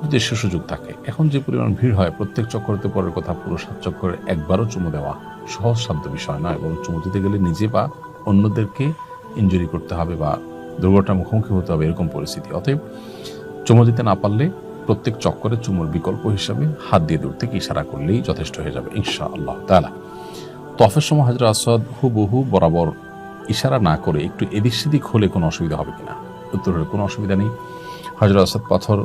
যদি সে সুযোগ থাকে। এখন যে পরিমাণ ভিড় হয়, প্রত্যেক চক্করতে পরের কথা, পুরো 7 চক্করে একবারও চুমু দেওয়া সহজসাধ্য বিষয় নয়, এবং চুমু দিতে গেলে নিজে বা অন্যদেরকে ইনজুরি করতে হবে বা দুর্ঘটনার মুখোমুখি হতে হবে, এরকম পরিস্থিতি। অতএব চুমু দিতে না পারলে প্রত্যেক চক্করে চুমুর বিকল্প হিসাবে হাত দিয়ে দূর থেকে ইশারা করলেই যথেষ্ট হয়ে যাবে ইনশাআল্লাহ তাআলা। তওয়াফের সময় হজরত আসওয়াদ হুবহু বরাবর ইশারা না করে একটু এদিক সেদিক হলে কোনো অসুবিধা হবে কিনা? উত্তর হলে কোনো অসুবিধা নেই। হজরত আসওয়াদ পাথর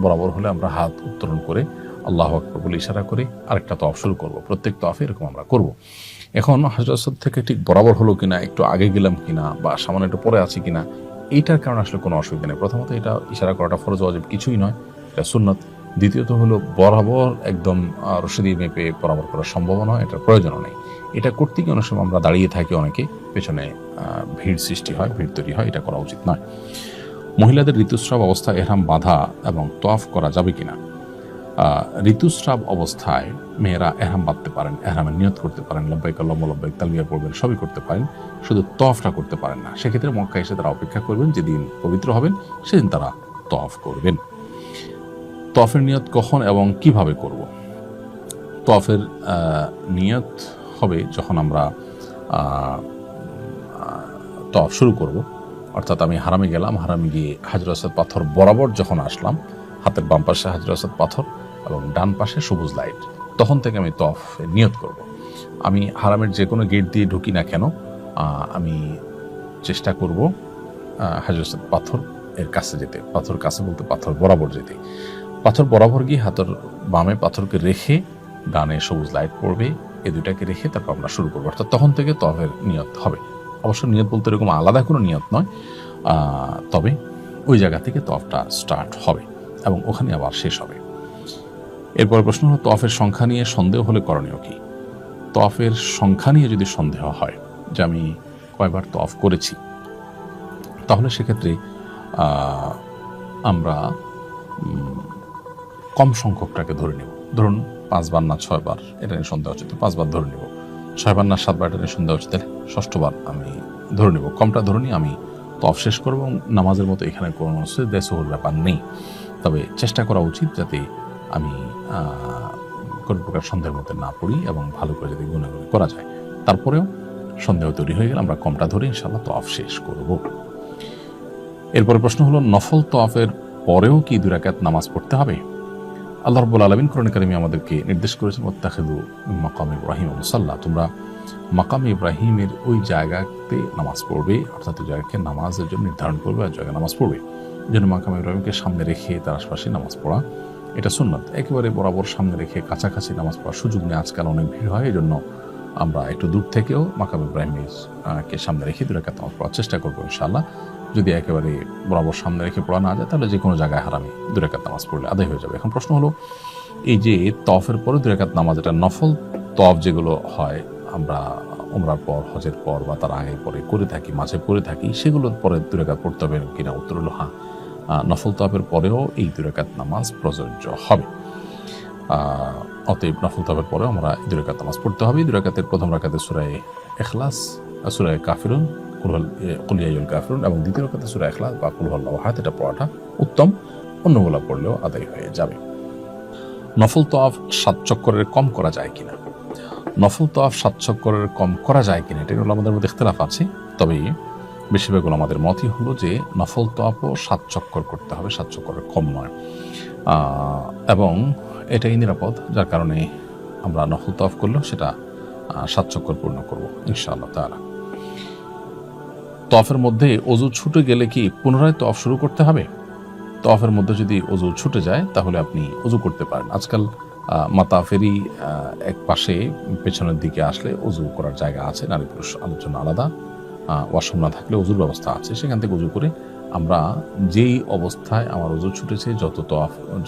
বরাবর হলে আমরা হাত উত্তোলন করে আল্লাহু আকবার বলে ইশারা করে আরেকটা তওয়াফ শুরু করব। প্রত্যেক তওয়াফে এরকম আমরা করব। এখন হজরত আসওয়াদ থেকে ঠিক বরাবর হলো কিনা, একটু আগে গেলাম কিনা, বা সামান্য একটু পরে আছি কিনা, এইটার কারণে আসলে কোনো অসুবিধা নেই। প্রথমত এটা ইশারা করাটা ফরজ ওয়াজিব কিছুই নয়, এটা সুন্নাত। দ্বিতীয়ত হলো বরাবর একদম রশিদি মেপে বরাবর করার সম্ভাবনা হয়, এটার প্রয়োজনও নেই। এটা করতে গিয়ে অনেক সময় আমরা দাঁড়িয়ে থাকি, অনেকে পেছনে ভিড় সৃষ্টি হয়, ভিড় তৈরি হয়, এটা করা উচিত নয়। মহিলাদের ঋতুস্রাব অবস্থায় এহরাম বাঁধা এবং তওয়াফ করা যাবে কিনা? ঋতুস্রাব অবস্থায় মেয়েরা এহরাম বাঁধতে পারেন, এহরামের নিয়ত করতে পারেন, লব্বাইক আল্লাহুম্মা লব্বাইক তালবিয়া পড়বেন, সবই করতে পারেন, শুধু তওয়াফটা করতে পারেন না। সেক্ষেত্রে মক্কা এসে তারা অপেক্ষা করবেন, যেদিন পবিত্র হবেন সেদিন তারা তওয়াফ করবেন। তওয়াফের নিয়ত কখন এবং কিভাবে করব? তওয়াফের নিয়ত হবে যখন আমরা তওয়াফ শুরু করব, অর্থাৎ আমি হারামে গেলাম, হারামে গিয়ে হাজর আসওয়াদ পাথর বরাবর যখন আসলাম, হাতের বাম পাশে হাজর আসওয়াদ পাথর এবং ডান পাশে সবুজ লাইট, তখন থেকে আমি তওয়াফের নিয়ত করব। আমি হারামের যে কোনো গেট দিয়ে ঢুকি না কেন, আমি চেষ্টা করব হাজর আসওয়াদ পাথর এর কাছে যেতে। পাথর কাছে বলতে পাথর বরাবর যেতে। পাথর বরাবর গিয়ে হাতের বামে পাথরকে রেখে ডানে সবুজ লাইট পড়বে, এই দুটাকে রেখে তারপর আমরা শুরু করবো। অর্থাৎ তখন থেকে তওয়াফের নিয়ত হবে। অবশ্য নিয়ত বলতে এরকম আলাদা কোনো নিয়ত নয়, তবে ওই জায়গা থেকে তওয়াফটা স্টার্ট হবে এবং ওখানে আবার শেষ হবে। এরপর প্রশ্ন হলো, তওয়াফের সংখ্যা নিয়ে সন্দেহ হলে করণীয় কি? তওয়াফের সংখ্যা নিয়ে যদি সন্দেহ হয় যে আমি কয়বার তওয়াফ করেছি, তাহলে সেক্ষেত্রে আমরা কম সংখ্যকটাকে ধরে নেব। ধরুন 5 বার না 6 বার, এটা নিয়ে সন্দেহ হচ্ছে তো 5 বার ধরে নেব। 6 বার না 7 বার, এটা নিয়ে সন্দেহ হচ্ছে, তাহলে 6ষ্ঠ বার আমি ধরে নেব। কমটা ধরে নিয়ে আমি তওয়াফ শেষ করব। এবং নামাজের মতো এখানে কোনো দেশহুর ব্যাপার নেই, তবে চেষ্টা করা উচিত যাতে আমি কোনো প্রকার সন্দেহের মধ্যে না পড়ি এবং ভালো করে যদি গুণাগুণি করা যায়। তারপরেও সন্দেহ তৈরি হয়ে গেলে আমরা কমটা ধরে ইনশাআল্লাহ তওয়াফ শেষ করব। এরপরে প্রশ্ন হলো, নফল তওয়াফের পরেও কি 2 রাকাত নামাজ পড়তে হবে? আল্লাহ রাব্বুল আলামিন কোরআন কারিমে আমাদেরকে নির্দেশ করেছেন, ওয়াত্তাখিযু মিন মাকামি ইব্রাহিম মুসাল্লা, তোমরা মাকামে ইব্রাহিমের ওই জায়গাতে নামাজ পড়বে, অর্থাৎ ওই জায়গাকে নামাজের জন্য নির্ধারণ করবে আর জায়গায় নামাজ পড়বে। যেন মাকাম ইব্রাহিমকে সামনে রেখে তার আশপাশে নামাজ পড়া, এটা সুন্নাত। একেবারে বরাবর সামনে রেখে কাছাকাছি নামাজ পড়ার সুযোগ নেই, আজকাল অনেক ভিড় হয়, এই জন্য আমরা একটু দূর থেকেও মাকাম ইব্রাহিমকে সামনে রেখে 2 রাকাত নামাজ পড়ার চেষ্টা করবো ইনশাআল্লাহ। যদি একেবারে বরাবর সামনে রেখে পড়া না যায় তাহলে যে কোনো জায়গায় হারামে 2 রাকাত নামাজ পড়লে আদায় হয়ে যাবে। এখন প্রশ্ন হলো, এই যে তওয়াফের পরে 2 রাকাত নামাজ, এটা নফল তওয়াফ যেগুলো হয় আমরা উমরার পর, হজের পর বা তার আগে পরে করে থাকি, মাঝে করে থাকি, সেগুলোর পরে 2 রাকাত পড়তে হবে কিনা? উত্তর হলো হ্যাঁ, নফল তওয়াফের পরেও এই 2 রাকাত নামাজ প্রযোজ্য হবে। অতএব নফল তওয়াফের পরেও আমরা 2 রাকাত নামাজ পড়তে হবে। 2 রাকাতের প্রথম রাকাতে সূরা ইখলাস, সূরা কাফিরুন, কুল ইয়া আইয়ুহাল কাফিরুন, এবং দ্বিতীয় রাকাতে সূরা ইখলাস বা কুল হুয়াল্লাহু আহাদ, এটা পড়াটা উত্তম, অন্যগুলো পড়লেও আদায় হয়ে যাবে। নফল তওয়াফ 7 চক্করের কম করা যায় কিনা? নফল তওয়াফ 7 চক্করের কম করা যায় কিনা, এটা হলো আমাদের মধ্যে ইখতিলাফ আছে। তবে বেশিরভাগ আমাদের মতই হলো যে নফল তওয়াফও 7 চক্কর করতে হবে, 7 চক্করের কম নয়, এবং এটাই নিরাপদ, যার কারণে আমরা নফল তওয়াফ করলেও সেটা 7 চক্কর পূর্ণ করবো ইনশাআল্লাহ তাআলা। তওয়াফের মধ্যে অজু ছুটে গেলে কি পুনরায় তওয়াফ শুরু করতে হবে? তওয়াফের মধ্যে যদি অজু ছুটে যায় তাহলে আপনি অজু করতে পারেন। আজকাল মাতাফেরি এক পাশে পেছনের দিকে আসলে অজু করার জায়গা আছে, নারী পুরুষ আলোচনা আলাদা, ওয়াশরুম না থাকলে অজুর ব্যবস্থা আছে, সেখান থেকে অজু করে আমরা যেই অবস্থায় আমার অজু ছুটেছে,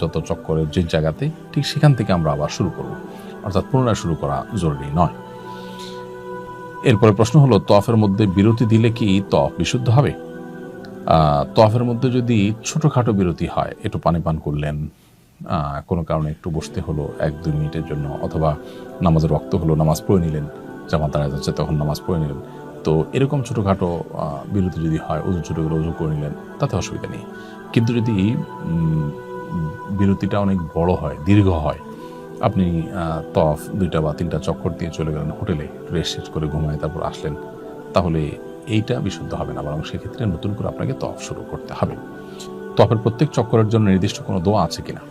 যত চক্করের যে জায়গাতে, ঠিক সেখান থেকে আমরা আবার শুরু করব, অর্থাৎ পুনরায় শুরু করা জরুরি নয়। এরপরে প্রশ্ন হলো, তওয়াফের মধ্যে বিরতি দিলে কি তওয়াফ বিশুদ্ধ হবে? তওয়াফের মধ্যে যদি ছোটোখাটো বিরতি হয়, একটু পানি পান করলেন, কোনো কারণে একটু বসতে হলো 1-2 মিনিটের জন্য, অথবা নামাজের ওয়াক্ত হলো, নামাজ পড়ে নিলেন, জামাত দাঁড়ায় যাচ্ছে তখন নামাজ পড়ে নিলেন, তো এরকম ছোটোখাটো বিরতি যদি হয়, অজু ছুটে গেলে অজু করে নিলেন, তাতে অসুবিধা নেই। কিন্তু যদি বিরতিটা অনেক বড় হয়, দীর্ঘ হয়, আপনি তওয়াফ 2টা বা 3টা চক্কর দিয়ে চলে গেলেন হোটেলে, রেস্ট করে ঘুমায় তারপর আসলেন, তাহলে এইটা বিশুদ্ধ হবে না, বরং সেক্ষেত্রে নতুন করে আপনাকে তওয়াফ শুরু করতে হবে। তওয়াফের প্রত্যেক চক্করের জন্য নির্দিষ্ট কোনো দোয়া আছে কিনা?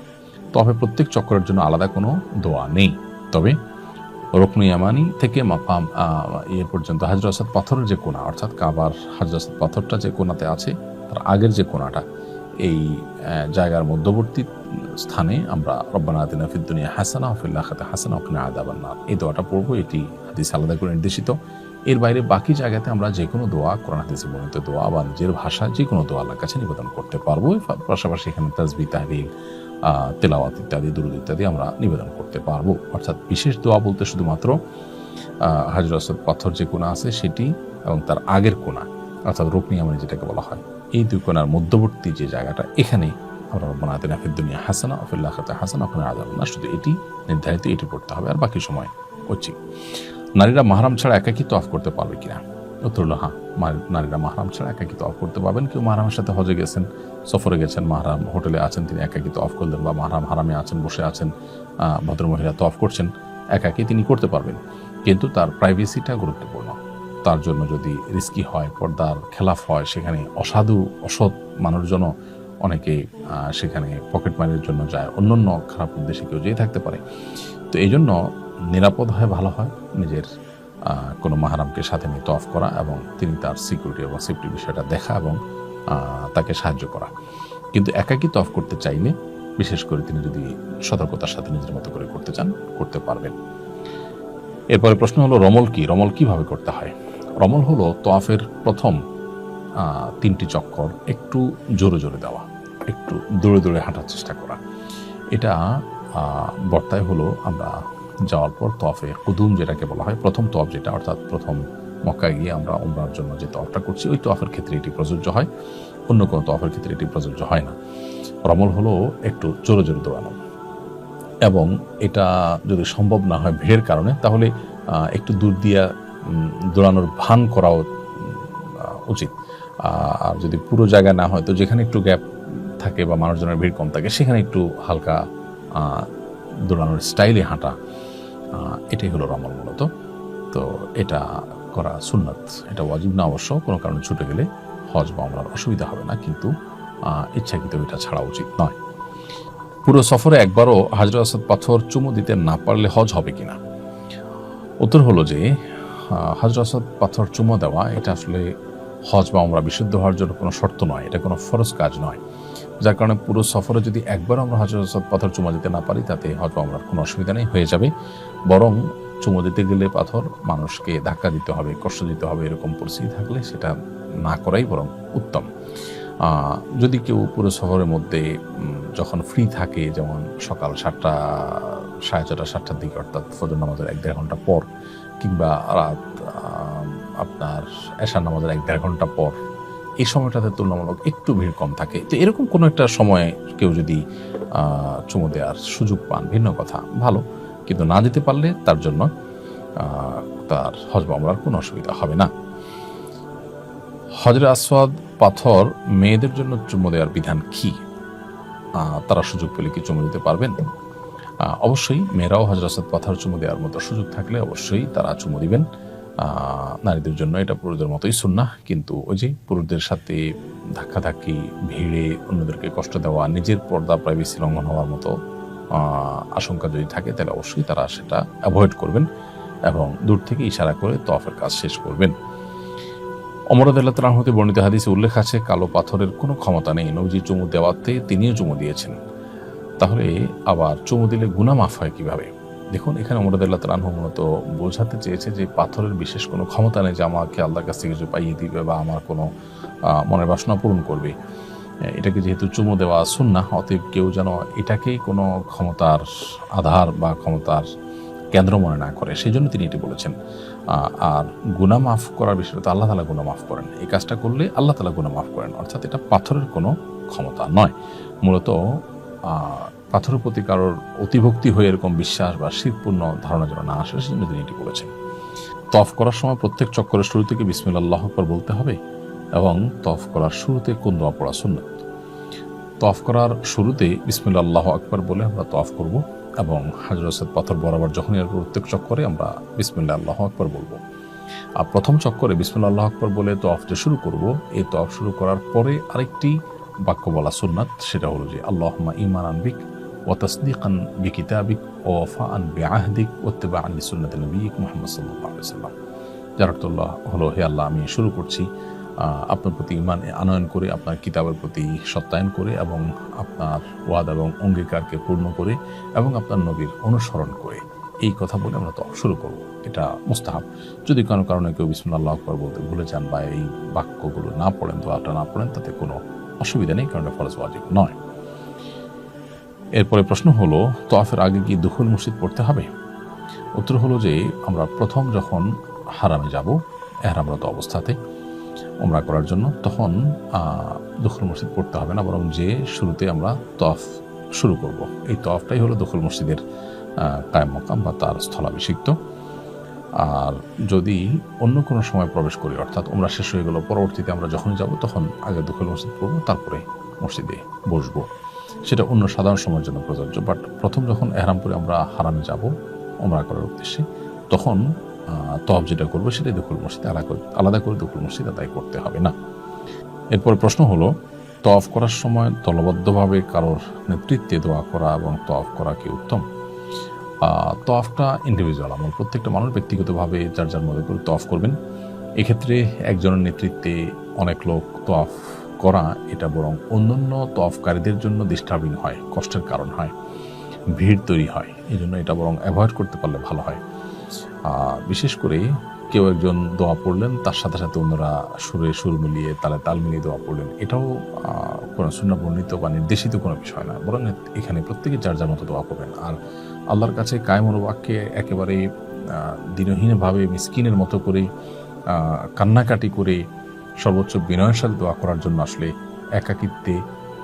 তওয়াফের প্রত্যেক চক্করের জন্য আলাদা কোনো দোয়া নেই, তবে রুকনে ইয়ামানি থেকে মাকাম পর্যন্ত হাজর আসাদ পাথরের যে কোণা, অর্থাৎ কাবার হাজর আসাদ পাথরটা যে কোণাতে আছে তার আগের যে কোণাটা, এই জায়গার মধ্যবর্তী স্থানে আমরা রব্বানা আতিনা ফিদ দুনিয়া হাসানা ওয়া ফিল আখিরাতি হাসানা ওয়া কিনা আযাবান নার, এই দোয়াটা পড়বো। এটি হাদিস আলাদা করে নির্দেশিত। এর বাইরে বাকি জায়গাতে আমরা যে কোনো দোয়া, কোরআন হাদিসে বর্ণিত দোয়া বা নিজের ভাষায় যে কোনো দোয়া আল্লাহর কাছে নিবেদন করতে পারবো। পাশাপাশি এখানে তাসবিহ, তাহলিল, তেলাওয়াত ইত্যাদি, দুরূদ ইত্যাদি আমরা নিবেদন করতে পারবো। অর্থাৎ বিশেষ দোয়া বলতে শুধুমাত্র হাজর আসাদ পাথর যে কোণা আছে সেটি এবং তার আগের কোণা, অর্থাৎ রুকনে ইয়ামানি যেটাকে বলা হয়, এই 2 কোণার মধ্যবর্তী যে জায়গাটা, এখানে আমরা রব্বানা আতিনা ফিদ দুনিয়া হাসানা ওয়া ফিল আখিরাতি হাসানা ওয়া কিনা আযাবান নার, শুধু এটি নির্ধারিত, এটি পড়তে হবে, আর বাকি সময় ঐচ্ছিক। নারীরা মাহরাম ছাড়া একাকী তওয়াফ করতে পারবে কিনা? উত্তর হলো হ্যাঁ, নারীরা মাহরাম ছাড়া একাকী তওয়াফ করতে পারবেন। কেউ মাহরামের সাথে হজে গেছেন, সফরে গেছেন, মাহরাম হোটেলে আছেন, তিনি একাকী তওয়াফ করলেন, বা মাহরাম হারামে আছেন, বসে আছেন, ভদ্রমহিলা তওয়াফ করছেন, একাকী তিনি করতে পারবেন, কিন্তু তার প্রাইভেসিটা গুরুত্বপূর্ণ। তার জন্য যদি রিস্কি হয়, পর্দার খেলাফ হয়, সেখানে অসাধু অসৎ মানুষজন অনেকে সেখানে পকেট মারির জন্য যায়, অন্যান্য খারাপ উদ্দেশ্যে কেউ যেয়ে থাকতে পারে। তো এই জন্য নিরাপদ হয়, ভালো হয় নিজের কোনো মাহরামকে সাথে নিয়ে তওয়াফ করা, এবং তিনি তার সিকিউরিটি এবং সেফটি বিষয়টা দেখা এবং তাকে সাহায্য করা। কিন্তু একাকী তওয়াফ করতে চাইলে, বিশেষ করে তিনি যদি সতর্কতার সাথে নিজের মতো করে করতে চান, করতে পারবেন। এরপরে প্রশ্ন হলো, রমল কি? রমল কিভাবে করতে হয়? রমল হলো তওয়াফের প্রথম 3টি চক্কর একটু জোরে জোরে দেওয়া, একটু দৌড়ে দৌড়ে হাঁটার চেষ্টা করা। এটা বর্তায় হলো আমরা যাওয়ার পর তওয়াফে কুদুম যেটাকে বলা হয়, প্রথম তওয়াফ যেটা, অর্থাৎ প্রথম মক্কায় গিয়ে আমরা উমরার জন্য যে তওয়াফটা করছি, ওই তওয়াফের ক্ষেত্রে এটি প্রযোজ্য হয়, অন্য কোনো তওয়াফের ক্ষেত্রে এটি প্রযোজ্য হয় না। রমল হলো একটু জোরে জোরে দৌড়ানো, এবং এটা যদি সম্ভব না হয় ভিড়ের কারণে, তাহলে একটু দূর দিয়ে দৌড়ানোর ভান করাও উচিত। আর যদি পুরো জায়গা না হয়, তো যেখানে একটু গ্যাপ থাকে বা মানুষজনের ভিড় কম থাকে, সেখানে একটু হালকা দৌড়ানোর স্টাইলে হাঁটা, এটাই হলো রমল মূলত। তো এটা করা সুন্নাত, এটা ওয়াজিব না অবশ্য, কোনো কারণে ছুটে গেলে হজ বা উমরার অসুবিধা হবে না, কিন্তু ইচ্ছাকৃত এটা ছাড়া উচিত নয়। পুরো সফরে একবারও হাজর আসাদ পাথর চুমু দিতে না পারলে হজ হবে কিনা? উত্তর হলো যে হাজর আসাদ পাথর চুমু দেওয়া এটা আসলে হজ বা উমরা বিশুদ্ধ হওয়ার জন্য কোনো শর্ত নয়, এটা কোনো ফরজ কাজ নয়। যার কারণে পুরো সফরে যদি একবার আমরা হাজর আসওয়াদ পাথর চুমা দিতে না পারি, তাতে হজ বা উমরার কোনো অসুবিধা নেই, হয়ে যাবে। বরং চুমো দিতে গেলে পাথর মানুষকে ধাক্কা দিতে হবে, কষ্ট দিতে হবে, এরকম পরিস্থিতি থাকলে সেটা না করাই বরং উত্তম। যদি কেউ পুরো সফরের মধ্যে যখন ফ্রি থাকে, যেমন সকাল 7টা, 6:30, 7টার দিকে, অর্থাৎ ফজর নামাজের 1-1.5 ঘন্টা পর, কিংবা রাত আপনার এশার নামাজের 1-1.5 ঘন্টা পর, এই সময়টাতে তুলনামূলক একটু ভিড় কম থাকে, তো এরকম কোনো একটা সময়ে কেউ যদি চুমো দেওয়ার সুযোগ পান, ভিন্ন কথা, ভালো। কিন্তু না দিতে পারলে তার জন্য তার হজ বা উমরার কোনো অসুবিধা হবে না। হজরে আসওয়াদ পাথর মেয়েদের জন্য চুমো দেওয়ার বিধান কি? তারা সুযোগ পেলে কি চুমো দিতে পারবেন? অবশ্যই মেয়েরাও হজরে আসওয়াদ পাথর চুমো দেওয়ার মতো সুযোগ থাকলে অবশ্যই তারা চুমো দিবেন। নারীদের জন্য এটা পুরুষদের মতোই সুন্নাহ, কিন্তু ওই যে পুরুষদের সাথে ধাক্কাধাক্কি, ভিড়ে অন্যদেরকে কষ্ট দেওয়া, নিজের পর্দা প্রাইভেসি লঙ্ঘন হওয়ার মতো আশঙ্কা যদি থাকে, তাহলে অবশ্যই তারা সেটা অ্যাভয়েড করবেন এবং দূর থেকে ইশারা করে তওয়াফের কাজ শেষ করবেন। ওমর রাদিয়াল্লাহু তাআলা হতে বর্ণিত হাদিসে উল্লেখ আছে, কালো পাথরের কোনো ক্ষমতা নেই, নবীজি চুমু দেওয়াতে তিনিও চুমু দিয়েছেন, তাহলে আবার চুমু দিলে গুনাহ মাফ হয় কিভাবে? দেখুন, এখানে ওমর রাদিয়াল্লাহু তাআলা মূলত বোঝাতে চেয়েছে যে পাথরের বিশেষ কোনো ক্ষমতা নেই যে আমাকে আল্লাহর কাছ থেকে কিছু পাইয়ে দিবে বা আমার কোনো মনের বাসনা পূরণ করবে। এটাকে যেহেতু চুমু দেওয়া সুন্নাহ, অতএব কেউ যেন এটাকেই কোনো ক্ষমতার আধার বা ক্ষমতার কেন্দ্র মনে না করে, সেই জন্য তিনি এটি বলেছেন। আর গুনাহ মাফ করার বিষয়টা আল্লাহ তাআলা গুনাহ মাফ করেন, এই কাজটা করলে আল্লাহ তাআলা গুনাহ মাফ করেন, অর্থাৎ এটা পাথরের কোনো ক্ষমতা নয়। মূলত পাথরের প্রতি কারোর অতিভক্তি হয়ে এরকম বিশ্বাস বা শিরকপূর্ণ ধারণা যেন না আসে, সেজন্য তিনি এটি বলেছেন। তওয়াফ করার সময় প্রত্যেক চক্করের শুরু থেকে বিসমিল্লাহ আল্লাহু আকবার বলতে হবে এবং তওয়াফ করার শুরুতে কোন দোয়া পড়া সুন্নাত? তওয়াফ করার শুরুতে বিসমিল্লাহ আল্লাহু আকবার বলে আমরা তওয়াফ করব এবং হাজর আসওয়াদ পাথর বরাবর যখনই আসবো প্রত্যেক চক্করে আমরা বিসমিল্লাহ আল্লাহু আকবার বলবো। আর প্রথম চক্করে বিসমিল্লাহ আল্লাহু আকবার বলে তওয়াফ যে শুরু করব, এই তওয়াফ শুরু করার পরে আরেকটি বাক্য বলা সুন্নাত, সেটা হলো যে আল্লাহুম্মা ঈমানান বিক ওয়া তাসদীকান বিকিতাবিক ওয়া ওয়াফাআন বিআহদিক ওয়া ইত্তিবাআন লিসুন্নাতি নবিয়্যিক মুহাম্মদ সাল্লাল্লাহু আলাইহি ওয়াসাল্লাম। যার অর্থ হলো, হে আল্লাহ, আমি শুরু করছি আপনার প্রতি ঈমান আনয়ন করে, আপনার কিতাবের প্রতি সত্যায়ন করে এবং আপনার ওয়াদা এবং অঙ্গীকারকে পূর্ণ করে এবং আপনার নবীর অনুসরণ করে, এই কথা বলে আমরা তওয়াফ শুরু করব। এটা মুস্তাহাব। যদি কোনো কারণে কেউ বিসমিল্লাহ আল্লাহু আকবার বলতে ভুলে যান বা এই বাক্যগুলো না পড়েন, দোয়াটা না পড়েন, তাতে কোনো অসুবিধা নেই, কারণ এটা ফরজ ওয়াজিব নয়। এরপরে প্রশ্ন হলো, তওয়াফের আগে কি দুখুল মসজিদ পড়তে হবে? উত্তর হলো যে আমরা প্রথম যখন হারামে যাব ইহরামরত অবস্থাতে উমরা করার জন্য, তখন দুখুল মসজিদ পড়তে হবে না, বরং যে শুরুতে আমরা তওয়াফ শুরু করব, এই তওয়াফটাই হলো দুখুল মসজিদের কায়েম মাকাম বা তার স্থলাভিষিক্ত। আর যদি অন্য কোনো সময় প্রবেশ করি, অর্থাৎ উমরা শেষ হয়ে গেল, পরবর্তীতে আমরা যখনই যাব তখন আগে দুখুল মসজিদ পড়ব, তারপরে মসজিদে বসবো, সেটা অন্য সাধারণ সময়ের জন্য প্রযোজ্য। বাট প্রথম যখন এহরাম পরে আমরা হারামে যাব উমরা করার উদ্দেশ্যে, তখন তওয়াফ যেটা করবো সেটাই দুখুল মসজিদ, আলাদা করে দুখুল মসজিদ আদায় করতে হবে না। এরপরে প্রশ্ন হলো, তওয়াফ করার সময় দলবদ্ধভাবে কারোর নেতৃত্বে দোয়া করা এবং তওয়াফ করা কি উত্তম? তওয়াফটা ইন্ডিভিজুয়াল আমল, প্রত্যেকটা মানুষ ব্যক্তিগতভাবে যার যার মধ্যে করে তওয়াফ করবেন। এক্ষেত্রে একজনের নেতৃত্বে অনেক লোক তওয়াফ করা, এটা বরং অন্যান্য তওয়াফকারীদের জন্য ডিস্টার্বিং হয়, কষ্টের কারণ হয়, ভিড় তৈরি হয়, এই জন্য এটা বরং অ্যাভয়েড করতে পারলে ভালো হয়। বিশেষ করে কেউ একজন দোয়া পড়লেন, তার সাথে সাথে অন্যরা সুরে সুর মিলিয়ে, তালে তাল মিলিয়ে দোয়া পড়লেন, এটাও কোনো সুন্নাহ বর্ণিত বা নির্দেশিত কোনো বিষয় না, বরং এখানে প্রত্যেকে যার যার মতো দোয়া করবেন। আর আল্লাহর কাছে কায়েমুল বাক্যে একেবারে দিনহীনভাবে মিসকিনের মতো করে কান্নাকাটি করে সর্বোচ্চ বিনয়ের সাথে দোয়া করার জন্য আসলে একাকিত্বে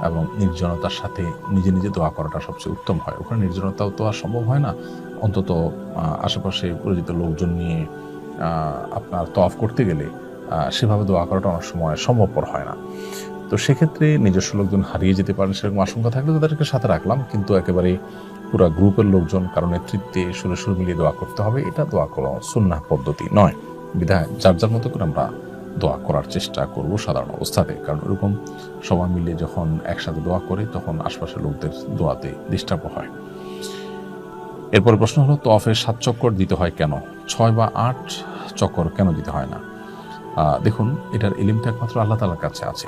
এবং নির্জনতার সাথে নিজে নিজে দোয়া করাটা সবচেয়ে উত্তম হয়। ওখানে নির্জনতাও তো আর সম্ভব হয় না, অন্তত আশেপাশে পরিচিত লোকজন নিয়ে আপনার তওয়াফ করতে গেলে সেভাবে দোয়া করাটা অনেক সময় সম্ভবপর হয় না। তো সেক্ষেত্রে নিজস্ব লোকজন হারিয়ে যেতে পারেন, সেরকম আশঙ্কা থাকলে তাদেরকে সাথে রাখলাম, কিন্তু একেবারে পুরো গ্রুপের লোকজন কারো নেতৃত্বে সুরে সুর মিলিয়ে দোয়া করতে হবে, এটা দোয়া করা সুন্নাহ পদ্ধতি নয়। বিধায় যার যার মতো করে আমরা দোয়া করার চেষ্টা করব সাধারণ অবস্থাতে, কারণ এরকম সবাই মিলে যখন একসাথে দোয়া করে তখন আশপাশের লোকদের দোয়াতে ডিস্টার্ব হয়। এরপর প্রশ্ন হলো, তওয়াফে 7 চক্কর দিতে হয় কেন? 6 বা 8 চক্কর কেন দিতে হয় না? দেখুন, এটার ইলমটা একমাত্র আল্লাহ তাআলার কাছে আছে।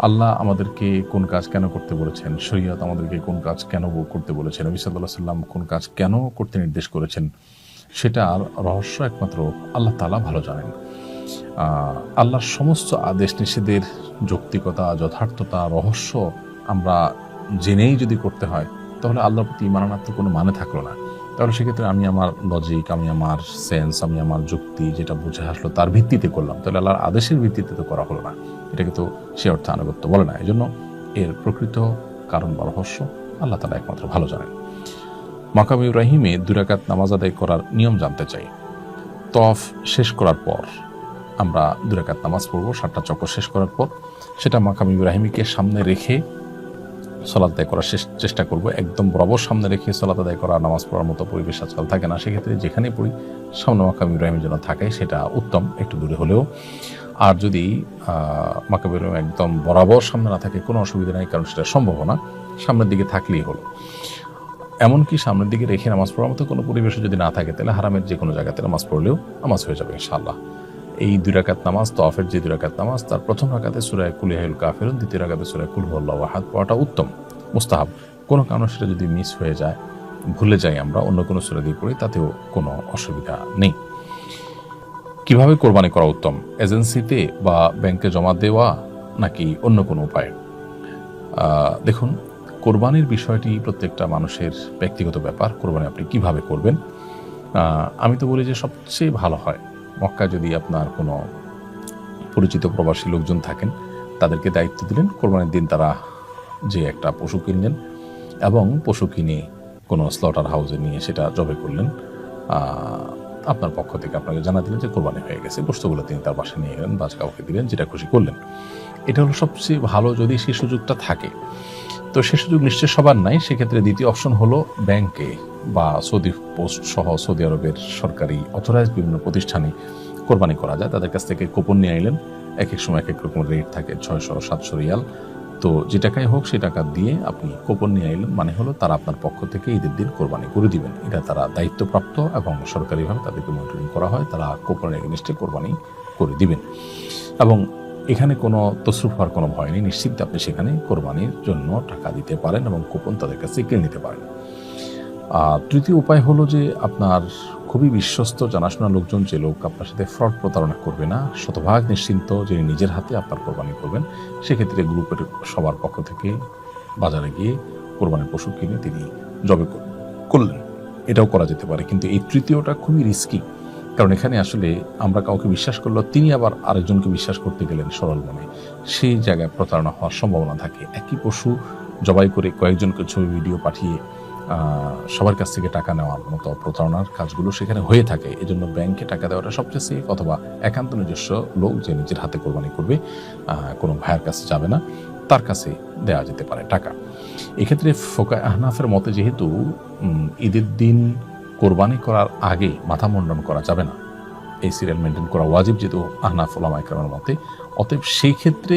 আল্লাহ আমাদেরকে কোন কাজ কেন করতে বলেছেন, শরীয়ত আমাদেরকে কোন কাজ কেন করতে বলেছেন, নবী সাল্লাল্লাহু আলাইহি ওয়াসাল্লাম কোন কাজ কেন করতে নির্দেশ করেছেন, সেটার রহস্য একমাত্র আল্লাহ তাআলা ভালো জানেন। আল্লাহর সমস্ত আদেশ নিষেধের যৌক্তিকতা, যথার্থতা, রহস্য আমরা জেনেই যদি করতে হয়, তাহলে আল্লাহর প্রতি ঈমান আনার তো কোনো মানে থাকলো না। তাহলে সেক্ষেত্রে আমি আমার লজিক, আমি আমার সেন্স, আমি আমার যুক্তি যেটা বুঝে আসলো তার ভিত্তিতে করলাম, তাহলে আল্লাহর আদেশের ভিত্তিতে তো করা হলো না। এটাকে তো সে অর্থে আনুগত্য বলে না। এই জন্য এর প্রকৃত কারণ বা রহস্য আল্লাহ তাআলা একমাত্র ভালো জানেন। মাকাম ইব্রাহিমে 2 রাকাত নামাজ আদায় করার নিয়ম জানতে চাই। তওয়াফ শেষ করার পর আমরা 2 রাকাত নামাজ পড়বো 7টা চক্কর শেষ করার পর। সেটা মাকাম ইব্রাহিমকে সামনে রেখে সালাত আদায় করার চেষ্টা করব। একদম বরাবর সামনে রেখে সালাত আদায় করা, নামাজ পড়ার মতো পরিবেশ আজকাল থাকে না। সেক্ষেত্রে যেখানেই পড়ি সামনে মাকাম ইব্রাহিমের জন্য থাকে, সেটা উত্তম, একটু দূরে হলেও। আর যদি মাকাম ইব্রাহিম একদম বরাবর সামনে না থাকে, কোনো অসুবিধা নেই, কারণ সেটা সম্ভব না, সামনের দিকে থাকলেই হলো। এমনকি সামনের দিকে রেখে নামাজ পড়ার মতো কোনো পরিবেশে যদি না থাকে, তাহলে হারামের যে কোনো জায়গাতে নামাজ পড়লেও নামাজ হয়ে যাবে ইনশাআল্লাহ। এই 2 রাকাত নামাজ, তওয়াফের যে 2 রাকাত নামাজ, তার প্রথম রাকাতে সূরা কুল ইয়া আইয়ুহাল কাফিরুন, দ্বিতীয় রাকাতে সূরা কুল হুয়াল্লাহু আহাদ পড়াটা উত্তম, মুস্তাহাব। কোনো কারণে সেটা যদি মিস হয়ে যায়, ভুলে যাই আমরা, অন্য কোনো সূরা দিয়ে পড়ি, তাতেও কোনো অসুবিধা নেই। কিভাবে কোরবানি করা উত্তম? এজেন্সিতে বা ব্যাংকে জমা দেওয়া নাকি অন্য কোনো উপায়ে? দেখুন, কোরবানির বিষয়টি প্রত্যেকটা মানুষের ব্যক্তিগত ব্যাপার। কোরবানি আপনি কিভাবে করবেন, আমি তো বলি যে সবচেয়ে ভালো হয় মক্কায় যদি আপনার কোনো পরিচিত প্রবাসী লোকজন থাকেন, তাদেরকে দায়িত্ব দিলেন, কোরবানির দিন তারা যে একটা পশু কিনলেন এবং পশু কিনে কোনো স্লটার হাউসে নিয়ে সেটা জবাই করলেন। আপনার পক্ষ থেকে আপনাকে জানা দিলেন যে কোরবানি হয়ে গেছে, বস্তুগুলো তিনি তার বাসায় নিয়ে গেলেন বা কাউকে দিলেন, যেটা খুশি করলেন। এটা হলো সবচেয়ে ভালো যদি সেই সুযোগটা থাকে। তো সে সুযোগ নিশ্চয় সবার নাই। সেক্ষেত্রে দ্বিতীয় অপশন হলো ব্যাংকে বা সৌদি পোস্ট সহ সৌদি আরবের সরকারি অথরাইজড বিভিন্ন প্রতিষ্ঠানে কোরবানি করা যায়। তাদের কাছ থেকে কুপন নিয়ে আইলেন, এক এক সময় এক এক রকম রেট থাকে, 600-700 রিয়াল। তো যে টাকায় হোক সেই টাকা দিয়ে আপনি কুপন নিয়ে আইলেন, মানে হলো তারা আপনার পক্ষ থেকে ঈদের দিন কোরবানি করে দিবেন। এটা তারা দায়িত্বপ্রাপ্ত এবং সরকারিভাবে তাদেরকে মনিটরিং করা হয়, তারা কুপনের এগেইনস্টে কোরবানি করে দিবেন। এবং এখানে কোনো তসরুফ হওয়ার কোনো ভয় নেই, নিশ্চিত আপনি সেখানে কোরবানির জন্য টাকা দিতে পারেন এবং কুপন তাদের কাছে কিনে নিতে পারেন। তৃতীয় উপায় হলো যে আপনার খুবই বিশ্বস্ত জানাশোনা লোকজন, যে লোক আপনার সাথে ফ্রড প্রতারণা করবে না, শতভাগ নিশ্চিন্ত, যিনি নিজের হাতে আপনার কোরবানি করবেন, সেক্ষেত্রে গ্রুপের সবার পক্ষ থেকে বাজারে গিয়ে কোরবানির পশু কিনে তিনি জবে করলেন, এটাও করা যেতে পারে। কিন্তু এই তৃতীয়টা খুবই রিস্কি, কারণ এখানে আসলে আমরা কাউকে বিশ্বাস করলেও তিনি আবার আরেকজনকে বিশ্বাস করতে গেলেন সরল মনে, সেই জায়গায় প্রতারণা হওয়ার সম্ভাবনা থাকে। একই পশু জবাই করে কয়েকজনকে ছবি ভিডিও পাঠিয়ে সবার কাছ থেকে টাকা নেওয়ার মতো প্রতারণার কাজগুলো সেখানে হয়ে থাকে। এই জন্য ব্যাংকে টাকা দেওয়াটা সবচেয়ে সেফ, অথবা একান্ত নিজস্ব লোক যে নিজের হাতে কোরবানি করবে, কোনো ভাইয়ের কাছে যাবে না, তার কাছে দেওয়া যেতে পারে টাকা। এক্ষেত্রে ফোকায়ে আহনাফের মতে যেহেতু ঈদের দিন কোরবানি করার আগে মাথা মুন্ডন করা যাবে না, এই সিরিয়াল মেনটেন করা ওয়াজিব যেহেতু আহনাফ উলামা ইকরামের মতে, অতএব সেই ক্ষেত্রে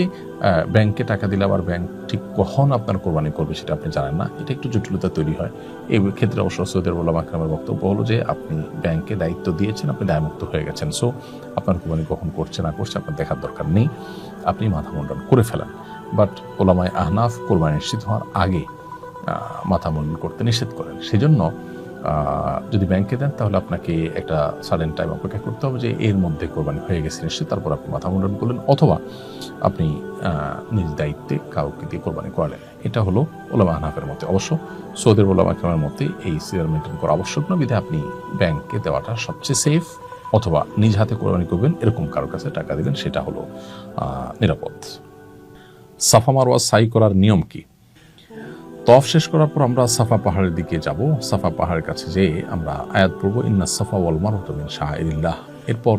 ব্যাংকে টাকা দিলে আবার ব্যাংক ঠিক কখন আপনার কোরবানি করবে সেটা আপনি জানেন না, এটা একটু জটিলতা তৈরি হয়। এই ক্ষেত্রে অবশ্য সৌদি আরব উলামা ইকরামের বক্তব্য হলো যে আপনি ব্যাংকে দায়িত্ব দিয়েছেন, আপনি দায়মুক্ত হয়ে গেছেন, সো আপনার কোরবানি কখন করছে না করছে আপনার দেখার দরকার নেই, আপনি মাথা মুন্ডন করে ফেলেন। বাট ওলামায়ে আহনাফ কোরবানি নিশ্চিত হওয়ার আগে মাথা মুন্ডন করতে নিষেধ করেন। সেজন্য যদি ব্যাংকে দেন তাহলে আপনাকে একটা সাডেন টাইম অপেক্ষা করতে হবে যে এর মধ্যে কোরবানি হয়ে গেছে নিশ্চিত, তারপর আপনি মাথা মুন্ডন করলেন, অথবা আপনি নিজ দায়িত্বে কাউকে দিয়ে কোরবানি করালেন। এটা হলো উলামা আহনাফের মতে। অবশ্য সৌদি উলামা ইকরামের মতে এই সিরিয়াল মেনটেন করা আবশ্যক নয়, বিধায় আপনি ব্যাংকে দেওয়াটা সবচেয়ে সেফ, অথবা নিজ হাতে কোরবানি করবেন এরকম কারোর কাছে টাকা দিবেন, সেটা হলো নিরাপদ। সাফা মারওয়া সাই করার নিয়ম কি? তওয়াফ শেষ করার পর আমরা সাফা পাহাড়ের দিকে যাব। সাফা পাহাড়ের কাছে যেয়ে আমরা আয়াত পড়ব, ইন্না সাফা ওয়াল মারওয়াতা মিন শাআইরিল্লাহ। এরপর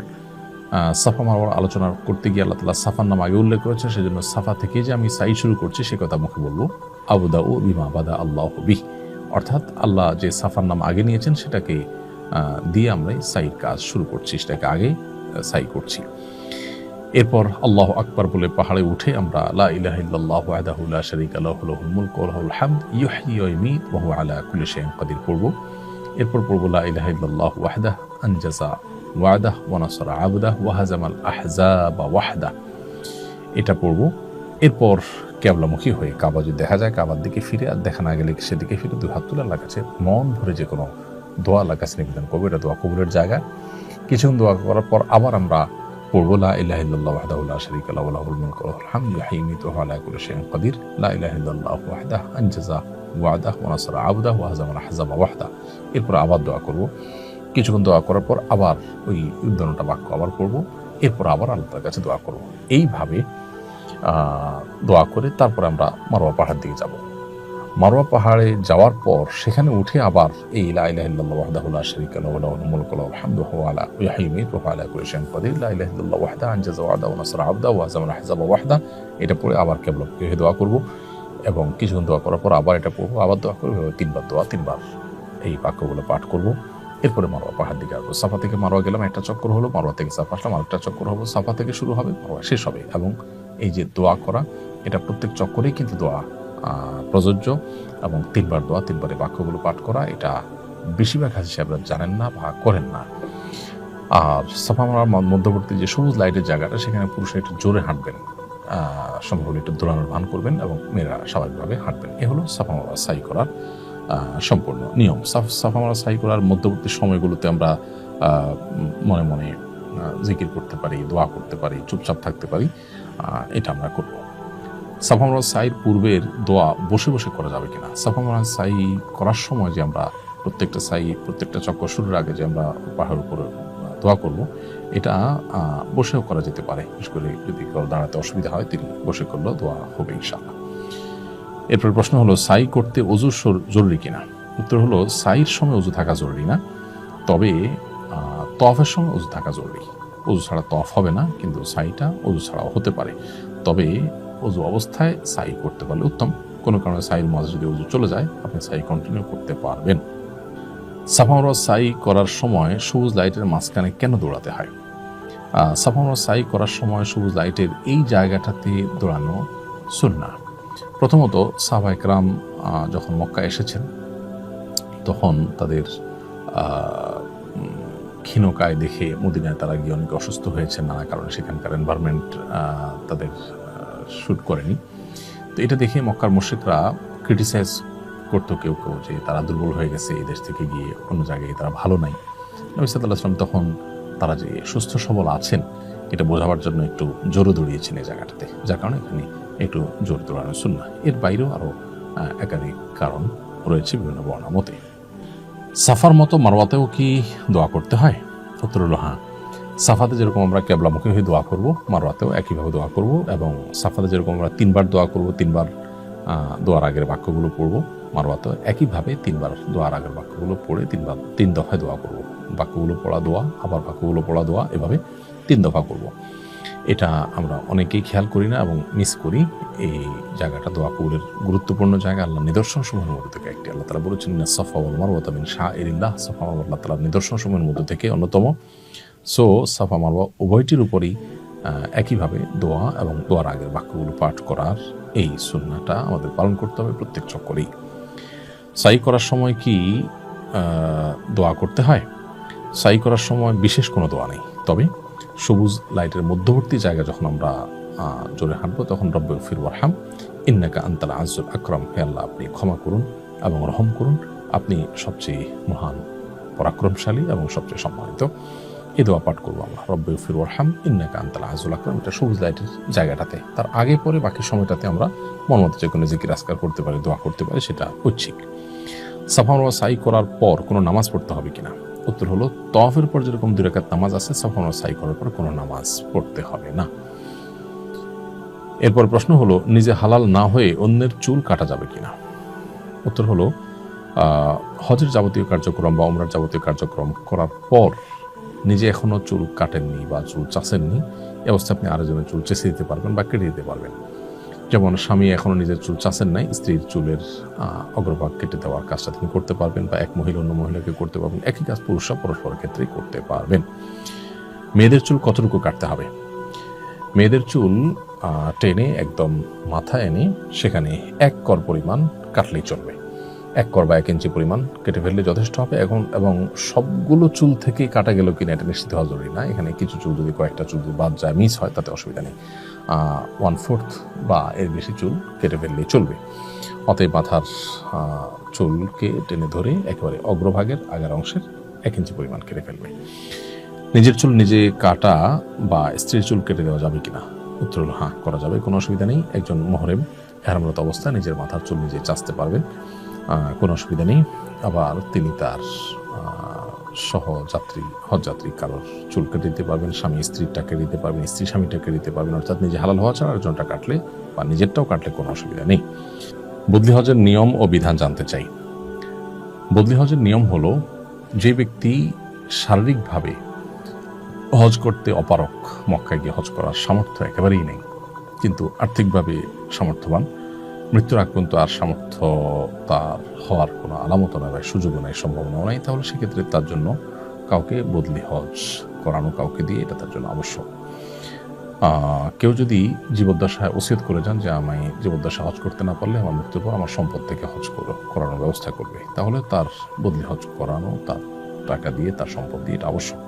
সাফা মারওয়ার আলোচনা করতে গিয়ে আল্লাহ তাআলা সাফার নাম আগে উল্লেখ করেছে, সেজন্য সাফা থেকে যে আমি সাই শুরু করছি সে কথা মুখে বলবো, আবদাউ বিমা বাদা আল্লাহু বিহি, অর্থাৎ আল্লাহ যে সাফার নাম আগে নিয়েছেন সেটাকে দিয়ে আমরা সাইর কাজ শুরু করছি, সেটাকে আগে সাই করছি। এরপর আল্লাহ আকবার বলে পাহাড়ে উঠে আমরা লা ইলাহা ইল্লাল্লাহু ওয়াহদাহু লা শারীকা লাহু লাহুল মুলকু ওয়া লাহুল হামদ ইউহয়ি ওয়া ইউমীতু ওয়া হুয়া আলা কুল্লি শাইইন কাদির পড়ব। এরপর পড়ব লা ইলাহা ইল্লাল্লাহু ওয়াহদাহু আনজাযা ওয়াদাহ ওয়া নাসরা আবদাহ ওয়া হাজামাল আহজাবা ওয়াহদাহ, এটা পড়বো। এরপর কেবলামুখী হয়ে কাবা যদি দেখা যায় কাবার দিকে ফিরে, আর দেখা না গেলে সেদিকে ফিরে দুই হাত তুলে আল্লাহর কাছে মন ভরে যে কোনো দোয়া আল্লাহর কাছে নিবেদন করবো। এটা দোয়া কবুলের জায়গা। কিছুক্ষণ দোয়া করার পর আবার আমরা পড়বো লা ইলাহা ইল্লাল্লাহু ওয়াহদাহু লা শারীকা লাহু লাহুল মুলকু ওয়া লাহুল হামদু ইউহয়ী ওয়া ইউমীতু ওয়া হুয়া আলা কুল্লি শাইইন কাদির, লা ইলাহা ইল্লাল্লাহু ওয়াহদাহু আনজাযা ওয়া'দাহু ওয়া নাসরা আবদাহু ওয়া হাজামাল আহজাবা ওয়াহদাহ। এরপর আবার দোয়া করবো। কিছুক্ষণ দোয়া করার পর আবার ওই উদ্যানটা বাক্য আবার পড়বো। এরপর আবার আল্লাহর কাছে দোয়া করবো। এইভাবে দোয়া করে তারপর আমরা মারওয়া পাহাড় দিকে যাব। মারওয়া পাহাড়ে যাওয়ার পর সেখানে উঠে আবার এই লা ইলাহা ইল্লাল্লাহু ওয়াহদাহু লা শারীকা লাহু লাহুল মুলকু ওয়া লাহুল হামদু ওয়া হুয়া আলা ওয়া ইউহয়ী ওয়া ইউমীতু ওয়া হুয়া আলা কুল্লি শাইইন কাদির, লা ইলাহা ইল্লাল্লাহু ওয়াহদাহু আনজাযা ওয়া'দাহু ওয়া নাসরা আবদাহু ওয়া হাজামাল আহজাবা ওয়াহদাহ। এটা পড়ে আবার কেবলামুখী হয়ে দোয়া করব এবং কিছুক্ষণ দোয়া করার পর আবার এটা পড়বো, আবার দোয়া করবো। তিনবার দোয়া, তিনবার এই বাক্যগুলো পাঠ করব। এরপরে মারওয়া পাহাড় দিকে আসবো। সাফা থেকে মারওয়া গেলাম, একটা চক্কর হলো। মারওয়া থেকে সাফা আসলাম, আরেকটা চক্কর হবো। সাফা থেকে শুরু হবে, মারওয়া শেষ হবে। এবং এই যে দোয়া করা, এটা প্রত্যেক চক্করেই কিন্তু দোয়া প্রযোজ্য। এবং তিনবার দোয়া, তিনবারে বাক্যগুলো পাঠ করা, এটা বেশিরভাগ হাজি সাহেবরা জানেন না বা করেন না। আর সাফা মারার মধ্যবর্তী যে সবুজ লাইটের জায়গাটা, সেখানে পুরুষরা একটু জোরে হাঁটবেন, সম্ভব হলে একটু দৌড়ানোর ভান করবেন এবং মেয়েরা স্বাভাবিকভাবে হাঁটবেন। এ হলো সাফা মারওয়া সাই করার সম্পূর্ণ নিয়ম। সাফা মারওয়া সাই করার মধ্যবর্তী সময়গুলোতে আমরা মনে মনে জিকির করতে পারি, দোয়া করতে পারি, চুপচাপ থাকতে পারি। এটা আমরা করব। সাফা মারওয়া সাইর পূর্বের দোয়া বসে বসে করা যাবে কিনা? সাফা মারওয়া সাই করার সময় যে আমরা প্রত্যেকটা চক্কর শুরুর আগে যে আমরা পাহাড়ের উপরে দোয়া করব, এটা বসেও করা যেতে পারে। বিশেষ করে যদি দাঁড়াতে অসুবিধা হয়, তিনি বসে করলেও দোয়া হবে ইনশাআল্লাহ। এরপর প্রশ্ন হলো, সাই করতে অজু জরুরি কিনা? উত্তর হলো, সাইর সময় অজু থাকা জরুরি না, তবে তওয়াফের সময় অজু থাকা জরুরি। অজু ছাড়া তওয়াফ হবে না, কিন্তু সাইটা অজু ছাড়াও হতে পারে। তবে অজু অবস্থায় সাই করতে পারলে উত্তম। কোনো কারণে সাইয়ের মাঝে যদি অজু চলে যায়, আপনি সাই কন্টিনিউ করতে পারবেন। সাফা মারওয়া সাই করার সময় সবুজ লাইটের মাঝখানে কেন দৌড়াতে হয়? সাফা মারওয়া সাই করার সময় সবুজ লাইটের এই জায়গাটাতে দৌড়ানো সুন্নাহ। প্রথমত সাহাবায়ে কেরাম যখন মক্কা এসেছেন, তখন তাদের ক্ষীণকায় দেখে মদিনায় তারা গিয়ে অনেক অসুস্থ হয়েছেন নানা কারণে। সেখানকার এনভায়রনমেন্ট তাদের শ্যুট করেনি। তো এটা দেখে মক্কার মুশরিকরা ক্রিটিসাইজ করতো কেউ কেউ, যে তারা দুর্বল হয়ে গেছে, এই দেশ থেকে গিয়ে অন্য জায়গায় তারা ভালো নাই। নবী সাল্লাল্লাহু আলাইহি ওয়াসাল্লাম তখন তারা যে সুস্থ সবল আছেন, এটা বোঝাবার জন্য একটু জোরে দৌড়িয়েছেন এই জায়গাটাতে, যার কারণে এখানে একটু জোর দৌড়ানো সুন্নাহ। এর বাইরেও আরও একাধিক কারণ রয়েছে বিভিন্ন বর্ণনা মতে। সাফার মতো মারওয়াতেও কি দোয়া করতে হয়? উত্তর হলো হ্যাঁ। সাফাতে যেরকম আমরা কেবলামুখী হয়ে দোয়া করব, মারওয়াতেও একইভাবে দোয়া করব। এবং সাফাতে যেরকম আমরা তিনবার দোয়া করব, তিনবার দোয়ার আগের বাক্যগুলো পড়ব, মারওয়াতেও একইভাবে তিনবার দোয়ার আগের বাক্যগুলো পড়ে তিন দফায় দোয়া করব। বাক্যগুলো পড়া দোয়া, আবার বাক্যগুলো পড়া দোয়া, এভাবে 3 দফা করব। এটা আমরা অনেকেই খেয়াল করি না এবং মিস করি। এই জায়গাটা দোয়া কবুলের গুরুত্বপূর্ণ জায়গা। আল্লাহ নিদর্শন সমূহের মধ্যে থেকে একটি। আল্লাহ তাআলা বলেছেন, সাফা ওয়াল মারওয়াতা মিন শাআইরিল্লাহ। সাফা মারওয়া আল্লাহ তাআলার নিদর্শন সমূহের মধ্যে থেকে অন্যতম। সো সাফা মারওয়া উভয়টির উপরই একইভাবে দোয়া এবং দোয়ার আগের বাক্যগুলো পাঠ করার এই সুন্নাহটা আমাদের পালন করতে হবে প্রত্যেক চক্করেই। সাই করার সময় কি দোয়া করতে হয়? সাই করার সময় বিশেষ কোনো দোয়া নেই, তবে সবুজ লাইটের মধ্যবর্তী জায়গা যখন আমরা জোরে হাঁটবো, তখন রব্বিগফির ওয়ারহাম ইন্নাকা আনতাল আযজুল আকরাম, হে আল্লাহ আপনি ক্ষমা করুন এবং রহম করুন, আপনি সবচেয়ে মহান, পরাক্রমশালী এবং সবচেয়ে সম্মানিত। এই দোয়া পাঠ করবো আমরা, রব্বিগফির ওয়ারহাম ইন্নাকা আনতাল আযজুল আকরাম। এটা সবুজ লাইটের জায়গাটাতে। তার আগে পরে বাকি সময়টাতে আমরা মন মতো যে কোনো জিকির আজকার করতে পারি, দোয়া করতে পারি, সেটা ঐচ্ছিক। সাফা মারওয়া সাই করার পর কোনো নামাজ পড়তে হবে কিনা? উত্তর হলো, তওয়াফের পর যেরকম 2 রাকাত নামাজ আছে, সাফা মারওয়া সাই করার পর কোনো নামাজ পড়তে হবে না। এরপর প্রশ্ন হলো, নিজে হালাল না হয়ে অন্যের চুল কাটা যাবে কিনা? উত্তর হলো, হজের যাবতীয় কার্যক্রম বা উমরার যাবতীয় কার্যক্রম করার পর নিজে এখনো চুল কাটেননি বা চুল চাষেননি, এই অবস্থায় আপনি আরেকজনের চুল চেঁচে দিতে পারবেন বা কেটে দিতে পারবেন। যেমন স্বামী এখনো নিজের চুল চাষেন নাই, স্ত্রীর চুলের অগ্রভাগ কেটে দেওয়ার কাজটা তিনি করতে পারবেন, বা এক মহিলা অন্য মহিলাকে করতে পারবেন। একই কাজ পুরুষরা পরস্পরের ক্ষেত্রেই করতে পারবেন। মেয়েদের চুল কতটুকু কাটতে হবে? মেয়েদের চুল টেনে একদম মাথা এনে সেখানে 1 কর পরিমাণ কাটলেই চলবে। 1 কর বা 1 ইঞ্চি পরিমাণ কেটে ফেললে যথেষ্ট হবে। এবং সবগুলো চুল থেকেই কাটা গেল কিনা এটা নিশ্চিত হওয়া জরুরি না। এখানে কিছু চুল যদি কয়েকটা চুল যদি বাদ যায়, মিস হয়, তাতে অসুবিধা নেই। 1/4 বা এর বেশি চুল কেটে ফেললেই চলবে। অতএব মাথার চুলকে টেনে ধরে একেবারে অগ্রভাগের আগের অংশের 1 ইঞ্চি পরিমাণ কেটে ফেলবে। নিজের চুল নিজে কাটা বা স্ত্রীর চুল কেটে দেওয়া যাবে কিনা? উত্তর হলো হ্যাঁ, করা যাবে, কোনো অসুবিধা নেই। একজন মুহরিম ইহরামরত অবস্থায় নিজের মাথার চুল নিজে চাচতে পারবেন, কোনো অসুবিধা নেই। আবার তিনি তার সহযাত্রী হজযাত্রী কারোর চুল কেটে দিতে পারবেন, স্বামী স্ত্রীরটা কেটে দিতে পারবেন, স্ত্রী স্বামীটা কেটে দিতে পারবেন। অর্থাৎ নিজে হালাল হওয়া ছাড়া আরেকজনটা কাটলে বা নিজেরটাও কাটলে কোনো অসুবিধা নেই। বদলি হজের নিয়ম ও বিধান জানতে চাই। বদলি হজের নিয়ম হলো, যে ব্যক্তি শারীরিকভাবে হজ করতে অপারক, মক্কায় গিয়ে হজ করার সামর্থ্য একেবারেই নেই, কিন্তু আর্থিকভাবে সামর্থ্যবান, মৃত্যুর আগ পর্যন্ত আর সামর্থ্য তার হওয়ার কোনো আলামত নয় বা সুযোগও নাই, সম্ভাবনাও নাই, তাহলে সেক্ষেত্রে তার জন্য কাউকে বদলি হজ করানো, কাউকে দিয়ে এটা তার জন্য আবশ্যক। কেউ যদি জীবদ্দশায় ওসিয়ত করে যান যে আমি জীবদ্দশায় হজ করতে না পারলে আমার মৃত্যুর পর আমার সম্পদ থেকে হজ করানোর ব্যবস্থা করবে, তাহলে তার বদলি হজ করানো, তার টাকা দিয়ে, তার সম্পদ দিয়ে এটা আবশ্যক।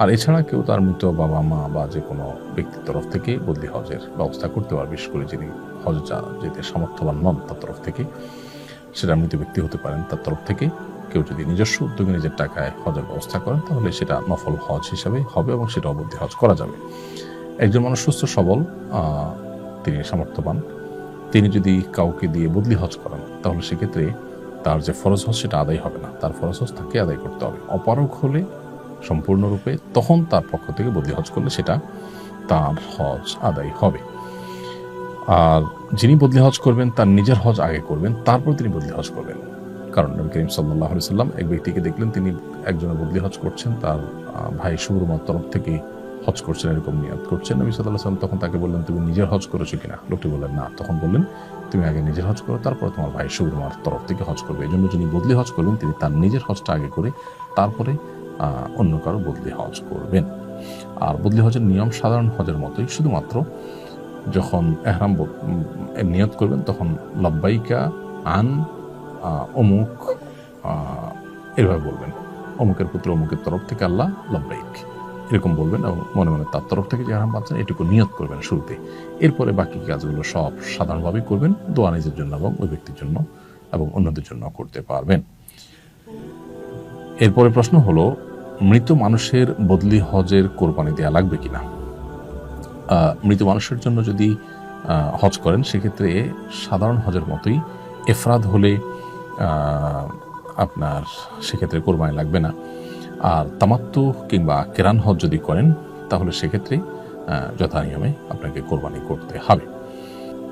আর এছাড়া কেউ তার মৃত বাবা মা বা যে কোনো ব্যক্তির তরফ থেকে বদলি হজের ব্যবস্থা করতে পারে, বিশেষ করে যিনি হজ যেতে সামর্থ্যবান নন তার তরফ থেকে, সেটা মৃত ব্যক্তি হতে পারেন, তার তরফ থেকে কেউ যদি নিজস্ব উদ্যোগে নিজের টাকায় হজের ব্যবস্থা করেন, তাহলে সেটা নফল হজ হিসাবে হবে এবং সেটা বদলি হজ করা যাবে। একজন মানুষ সুস্থ সবল, তিনি সামর্থ্যবান, তিনি যদি কাউকে দিয়ে বদলি হজ করান, তাহলে সেক্ষেত্রে তার যে ফরজ হজ সেটা আদায় হবে না, তার ফরজ হজ তাকে আদায় করতে হবে। অপারগ হলে সম্পূর্ণরূপে, তখন তার পক্ষ থেকে বদলি হজ করলে সেটা তার হজ আদায় হবে। আর যিনি বদলি হজ করবেন তার নিজের হজ আগে করবেন, তারপর তিনি বদলি হজ করবেন। কারণ নবী করিম সাল্লাল্লাহু আলাইহি সাল্লাম এক ব্যক্তিকে দেখলেন, তিনি একজনের বদলি হজ করছেন, তার ভাই সুবরমার তরফ থেকে হজ করছেন, এরকম নিয়ত করছেন। নবী সাল্লাল্লাহু আলাইহি সাল্লাম তখন তাকে বললেন, তুমি নিজের হজ করেছো কিনা? লোকটি বললেন না। তখন বললেন, তুমি আগে নিজের হজ করো, তারপর তোমার ভাই সুবরমার তরফ থেকে হজ করবে। এই জন্য যিনি বদলি হজ করবেন তিনি তার নিজের হজটা আগে করে তারপরে অন্য কারো বদলি হজ করবেন। আর বদলি হজের নিয়ম সাধারণ হজের মতোই, শুধুমাত্র যখন এহরাম নিয়ত করবেন তখন লব্বাইকা আন অমুক এভাবে বলবেন, অমুকের পুত্র অমুকের তরফ থেকে আল্লাহ লব্বাইক, এরকম বলবেন এবং মনে মনে তার তরফ থেকে যে এহরাম বাঁধছেন এটুকু নিয়ত করবেন শুরুতে। এরপরে বাকি কাজগুলো সব সাধারণভাবেই করবেন, দোয়া নিজের জন্য এবং ওই ব্যক্তির জন্য এবং অন্যদের জন্য করতে পারবেন। এরপরে প্রশ্ন হলো, মৃত মানুষের বদলি হজের কোরবানি দেওয়া লাগবে কিনা? মৃত মানুষের জন্য যদি হজ করেন, সেক্ষেত্রে সাধারণ হজের মতোই এফরাদ হলে আপনার সেক্ষেত্রে কোরবানি লাগবে না। আর তামাত্তু কিংবা কেরান হজ যদি করেন, তাহলে সেক্ষেত্রে যথানিয়মে আপনাকে কোরবানি করতে হবে।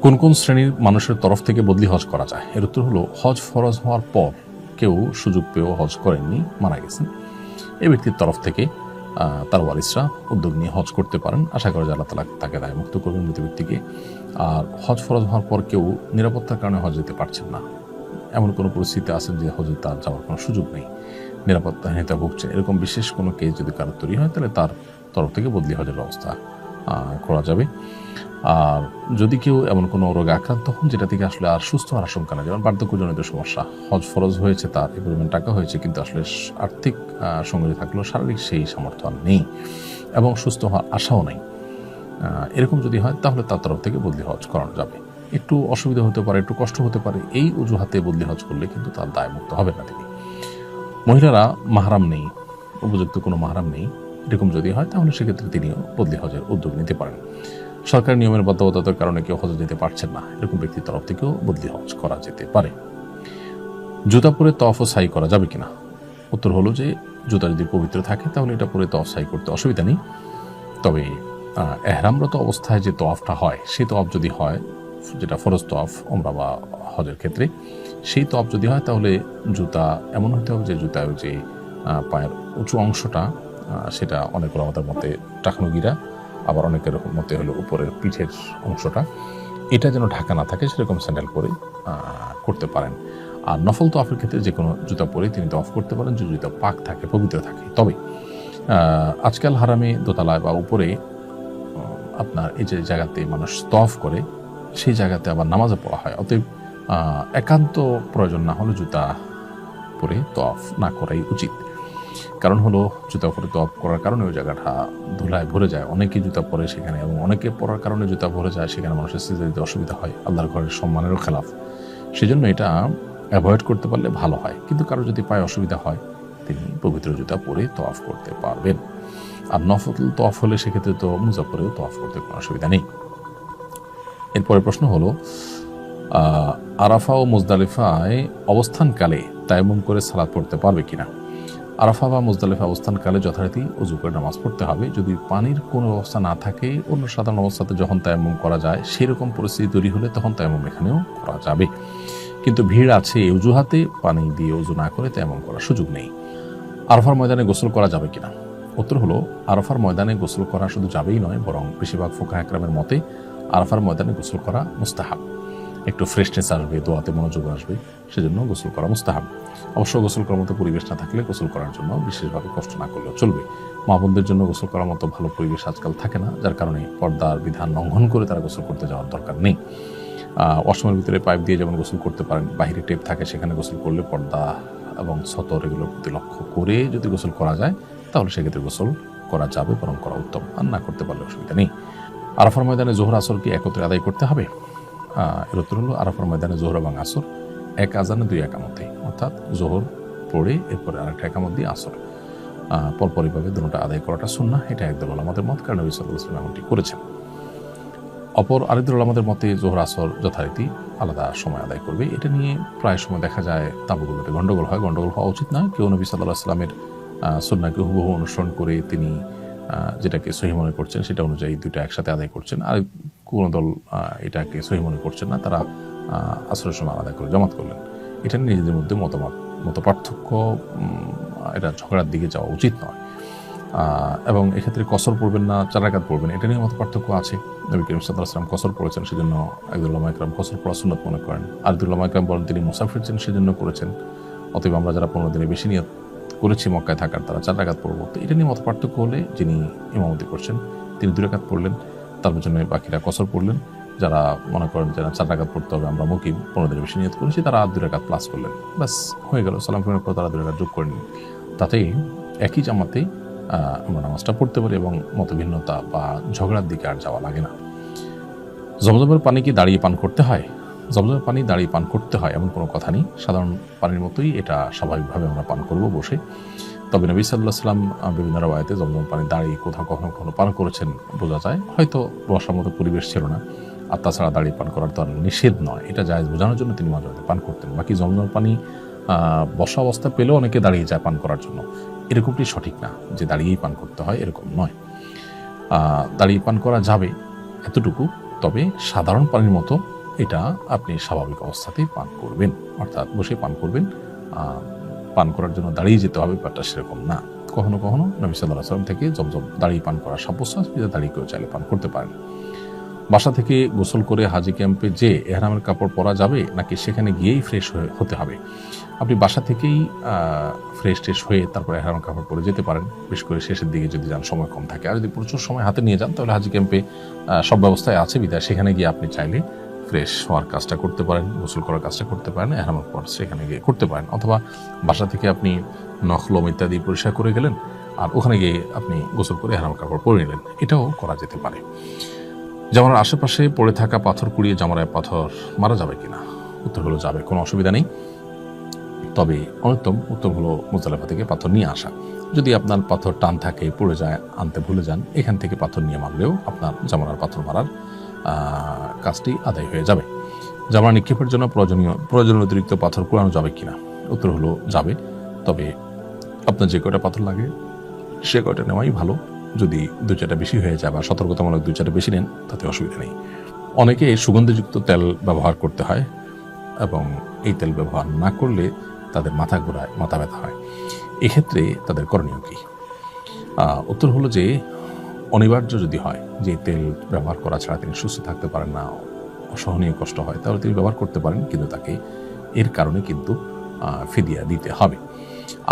কোন কোন শ্রেণীর মানুষের তরফ থেকে বদলি হজ করা যায়? এর উত্তর হলো, হজ ফরজ হওয়ার পর কেউ সুযোগ পেয়েও হজ করেননি, মারা গেছেন, এই ব্যক্তির তরফ থেকে তার ওয়ারিসরা উদ্যোগ নিয়ে হজ করতে পারেন। আশা করা যায় আল্লাহ তাআলা তাকে দায়মুক্ত করবেন মৃত ব্যক্তিকে। আর হজ ফরজ হওয়ার পর কেউ নিরাপত্তার কারণে হজ যেতে পারছেন না, এমন কোনো পরিস্থিতি আছে যে হজে তার যাওয়ার কোনো সুযোগ নেই, নিরাপত্তাহীনতা ভুগছে, এরকম বিশেষ কোনো কেস যদি কারো তৈরি হয়, তাহলে তার তরফ থেকে বদলি হজের ব্যবস্থা করা যাবে। আর যদি কেউ এমন কোনো রোগে আক্রান্ত হন যেটা থেকে আসলে আর সুস্থ হওয়ার আশঙ্কা নেই, যেমন বার্ধক্যজনিত সমস্যা, হজ ফরজ হয়েছে, তার এই পরিমাণ টাকা হয়েছে, কিন্তু আসলে আর্থিক সঙ্গে থাকলেও শারীরিক সেই সামর্থ্য নেই এবং সুস্থ হওয়ার আশাও নেই, এরকম যদি হয়, তাহলে তার তরফ থেকে বদলি হজ করানো যাবে। একটু অসুবিধা হতে পারে, একটু কষ্ট হতে পারে, এই অজুহাতে বদলি হজ করলে কিন্তু তার দায়মুক্ত হবে না তিনি। মহিলারা মাহরাম নেই, উপযুক্ত কোনো মাহরাম নেই, এরকম যদি হয়, তাহলে সেক্ষেত্রে তিনিও বদলি হজের উদ্যোগ নিতে পারেন। সরকারি নিয়মের বাধ্যবাধকতার কারণে কেউ হজে যেতে পারছেন না, এরকম ব্যক্তির তরফ থেকেও বদলি হজ করা যেতে পারে। জুতা পরে তওয়াফ ও সাই করা যাবে কিনা? উত্তর হলো যে, জুতা যদি পবিত্র থাকে তাহলে এটা পরে তওয়াফ সাই করতে অসুবিধা নেই। তবে এহরামরত অবস্থায় যে তওয়াফটা হয়, সেই তওয়াফ যদি হয়, যেটা ফরজ তওয়াফ ওমরা বা হজের ক্ষেত্রে, সেই তওয়াফ যদি হয়, তাহলে জুতা এমন হতে হবে যে জুতায় যে পায়ের উঁচু অংশটা, সেটা অনেক ওলামাদের মতে টাকনুগিরা, আবার অনেকের মতে হলো উপরের পিঠের অংশটা, এটা যেন ঢাকা না থাকে, সেরকম স্যান্ডেল পরে করতে পারেন। আর নফল তওয়াফের ক্ষেত্রে যে কোনো জুতা পরে তিনি তওয়াফ করতে পারেন, যে জুতা পাক থাকে, পবিত্র থাকে। তবে আজকাল হারামে দোতলায় বা উপরে আপনার এই যে জায়গাতে মানুষ তওয়াফ করে, সেই জায়গাতে আবার নামাজও পড়া হয়। অতএব একান্ত প্রয়োজন না হলে জুতা পরে তওয়াফ না করাই উচিত। কারণ হলো জুতা পরে তওয়াফ করার কারণে ওই জায়গাটা ধুলায় ভরে যায়, অনেকে জুতা পরে সেখানে, এবং অনেকে পরার কারণে জুতা ভরে যায়, সেখানে মানুষের সিজদা দিতে অসুবিধা হয়, আল্লাহর ঘরের সম্মানেরও খেলাফ। সেজন্য এটা অ্যাভয়েড করতে পারলে ভালো হয়। কিন্তু কারো যদি পায়ে অসুবিধা হয় তিনি পবিত্র জুতা পরে তওয়াফ করতে পারবেন। আর নফল তওয়াফ হলে সেক্ষেত্রে তো মুজা পরেও তওয়াফ করতে কোনো অসুবিধা নেই। এরপরে প্রশ্ন হলো, আরাফা ও মুজদালিফায় অবস্থানকালে তায়াম্মুম করে সালাত পড়তে পারবে কিনা? আরাফা বা মুজদালিফা অবস্থানকালে যথারীতি উযু করে নামাজ পড়তে হবে। যদি পানির কোনো ব্যবস্থা না থাকে, অন্য সাধারণ অবস্থাতে যখন তায়াম্মুম করা যায় সেরকম পরিস্থিতি তৈরি হলে তখন তায়াম্মুম এখানেও করা যাবে। কিন্তু ভিড় আছে এই অজুহাতে পানি দিয়ে উযু না করে তায়াম্মুম করার সুযোগ নেই। আরাফার ময়দানে গোসল করা যাবে কিনা? উত্তর হলো, আরাফার ময়দানে গোসল করা শুধু যাবেই নয়, বরং বেশিরভাগ ফুকাহা একরামের মতে আরাফার ময়দানে গোসল করা মুস্তাহাব। একটু ফ্রেশনেস আসবে, দোয়াতে মনোযোগ আসবে, সেজন্য গোসল করা মুস্তাহাব। অবশ্য গোসল করার মতো পরিবেশ না থাকলে গোসল করার জন্য বিশেষভাবে কষ্ট না করলেও চলবে। মা বোনদের জন্য গোসল করার মতো ভালো পরিবেশ আজকাল থাকে না, যার কারণে পর্দার বিধান লঙ্ঘন করে তারা গোসল করতে যাওয়ার দরকার নেই। ওয়াশরুমের ভিতরে পাইপ দিয়ে যেমন গোসল করতে পারেন, বাহিরে টেপ থাকে, সেখানে গোসল করলে পর্দা এবং সতর এগুলোর প্রতি লক্ষ্য করে যদি গোসল করা যায় তাহলে সেক্ষেত্রে গোসল করা যাবে, বরং করা উত্তম। আর না করতে পারলে অসুবিধা নেই। আরাফার ময়দানে জোহর আসর কি একত্রে আদায় করতে হবে? এর উত্তর হলো, আরাফার ময়দানে জোহর এবং আসর এক আজানে দুই একামতে, অর্থাৎ জোহর পড়ে এরপরে আরেকটা একামত দিয়ে আসর পরপরইভাবে দুটোটা আদায় করাটা সুন্নাহ। এটা একদল উলামাদের মত, কারণ নবী সাল্লাল্লাহু আলাইহি ওয়াসাল্লাম এমনটি করেছেন। অপর আরেকদল উলামাদের মতে জোহর আসর যথারীতি আলাদা সময় আদায় করবে। এটা নিয়ে প্রায় সময় দেখা যায় তাঁবুগুলোতে গন্ডগোল হয়। গন্ডগোল হওয়া উচিত নয়। কেউ নবী সাল্লাল্লাহু আলাইহি ওয়াসাল্লামের সুন্নাহকে হুবহু অনুসরণ করে তিনি যেটাকে সহি মনে করছেন সেটা অনুযায়ী দুইটা একসাথে আদায় করছেন, আর কোনো দল এটাকে সহি মনে করছেন না, তারা আসরের সময় আদায় করে জমাত করলেন। এটা নিজেদের মধ্যে মত পার্থক্য, এটা ঝগড়ার দিকে যাওয়া উচিত নয়। এবং এক্ষেত্রে কসর পড়বেন না 4 রাকাত পড়বেন, এটা নিয়ে মত পার্থক্য আছে। নবী করিম সাল্লাল্লাহু আলাইহি ওয়াসাল্লাম কসর পড়েছেন, সেজন্য একদল উলামা ইকরাম কসর পড়া সুন্নাত মনে করেন। আরেকদল উলামা ইকরাম বলেন তিনি মুসাফির ছিলেন সেজন্য করেছেন। অতএব আমরা যারা 15 দিনের বেশি নিয়ত করেছি মক্কায় থাকার, তারা 4 রাকাত পড়বো। তো এটা নিয়ে মত পার্থক্য হলে যিনি ইমামতি করছেন তিনি 2 রাকাত পড়লেন, তার পেছনে বাকিরা কসর পড়লেন। যারা মনে করেন যে 4 রাকাত পড়তে হবে, আমরা মুকিম 15 দিনের বেশি নিয়ত করেছি, তারা 2 রাকাত প্লাস করলেন, ব্যাস হয়ে গেল। সালাম ফিরানোর পর তারা 2 রাকাত যোগ করে নিন। তাতে একই জামাতে আমরা নামাজটা পড়তে পারি এবং মতভিন্নতা বা ঝগড়ার দিকে আর যাওয়া লাগে না। জমজমের পানি কি দাঁড়িয়ে পান করতে হয়? জমজমের পানি দাঁড়িয়ে পান করতে হয় এমন কোনো কথা নেই। সাধারণ পানির মতোই এটা স্বাভাবিকভাবে আমরা পান করব বসে। তবে নবী সাল্লাল্লাহু আলাইহি ওয়াসাল্লাম বিভিন্ন রাওয়ায়াতে জমজম পানি দাঁড়িয়ে কোথাও কখনো পান করেছেন বোঝা যায়। হয়তো বসার মতো পরিবেশ ছিল না, আর তাছাড়া দাঁড়িয়ে পান করার তো আর নিষেধ নয়, এটা জায়েজ বোঝানোর জন্য তিনি মাঝে মাঝে পান করতেন। বাকি জমজম পানি বসা অবস্থা পেলেও অনেকে দাঁড়িয়ে যায় পান করার জন্য, এরকমটি সঠিক না যে দাঁড়িয়েই পান করতে হয়, এরকম নয়। দাঁড়িয়ে পান করা যাবে এতটুকু, তবে সাধারণ পানির মতো এটা আপনি স্বাভাবিক অবস্থাতেই পান করবেন, অর্থাৎ বসে পান করবেন। পান করার জন্য দাঁড়িয়ে যেতে হবে ব্যাপারটা সেরকম না। কখনো কখনো নবী সাল্লাল্লাহু আলাইহি ওয়াসাল্লাম থেকে জমজম দাঁড়িয়ে পান করা সাব্যস্ত, দাঁড়িয়ে কেউ চাইলে পান করতে পারেন। বাসা থেকে গোসল করে হাজি ক্যাম্পে যে এহরামের কাপড় পরা যাবে নাকি সেখানে গিয়েই ফ্রেশ হতে হবে? আপনি বাসা থেকেই ফ্রেশ হয়ে তারপর এহরামের কাপড় পরে যেতে পারেন, বিশেষ করে শেষের দিকে যদি যান, সময় কম থাকে। আর যদি প্রচুর সময় হাতে নিয়ে যান তাহলে হাজি ক্যাম্পে সব ব্যবস্থায় আছে বিধায় সেখানে গিয়ে আপনি চাইলে ফ্রেশ হওয়ার কাজটা করতে পারেন, গোসল করার কাজটা করতে পারেন, এহরামের পর সেখানে গিয়ে করতে পারেন। অথবা বাসা থেকে আপনি নখলম ইত্যাদি পরিষ্কার করে গেলেন আর ওখানে গিয়ে আপনি গোসল করে এহরামের কাপড় পরে নিলেন, এটাও করা যেতে পারে। জামার আশেপাশে পড়ে থাকা পাথর কুড়িয়ে জামারায় পাথর মারা যাবে কিনা? উত্তর হলো যাবে, কোনো অসুবিধা নেই। তবে উত্তম হলো মুজদালিফা থেকে পাথর নিয়ে আসা। যদি আপনার পাথর টান থাকে, পড়ে যায়, আনতে ভুলে যান, এখান থেকে পাথর নিয়ে মারলেও আপনার জামার পাথর মারার কাজটি আদায় হয়ে যাবে। জামা নিক্ষেপের জন্য প্রয়োজনীয় অতিরিক্ত পাথর কুড়ানো যাবে কিনা? উত্তর হলো যাবে, তবে আপনার যে কয়টা পাথর লাগে সে কয়টা নেওয়াই ভালো। যদি 2-4টা বেশি হয়ে যায় বা সতর্কতামূলক 2-4টা বেশি নেন তাতে অসুবিধা নেই। অনেকে সুগন্ধিযুক্ত তেল ব্যবহার করতে হয় এবং এই তেল ব্যবহার না করলে তাদের মাথা ঘোরায়, মাথা ব্যথা হয়। এক্ষেত্রে তাদের করণীয় কি? উত্তর হলো যে অনিবার্য যদি হয় যে তেল ব্যবহার করা ছাড়া তিনি সুস্থ থাকতে পারেন না, অসহনীয় কষ্ট হয়, তাহলে তিনি ব্যবহার করতে পারেন, কিন্তু তাকে এর কারণে কিন্তু ফিদিয়া দিতে হবে।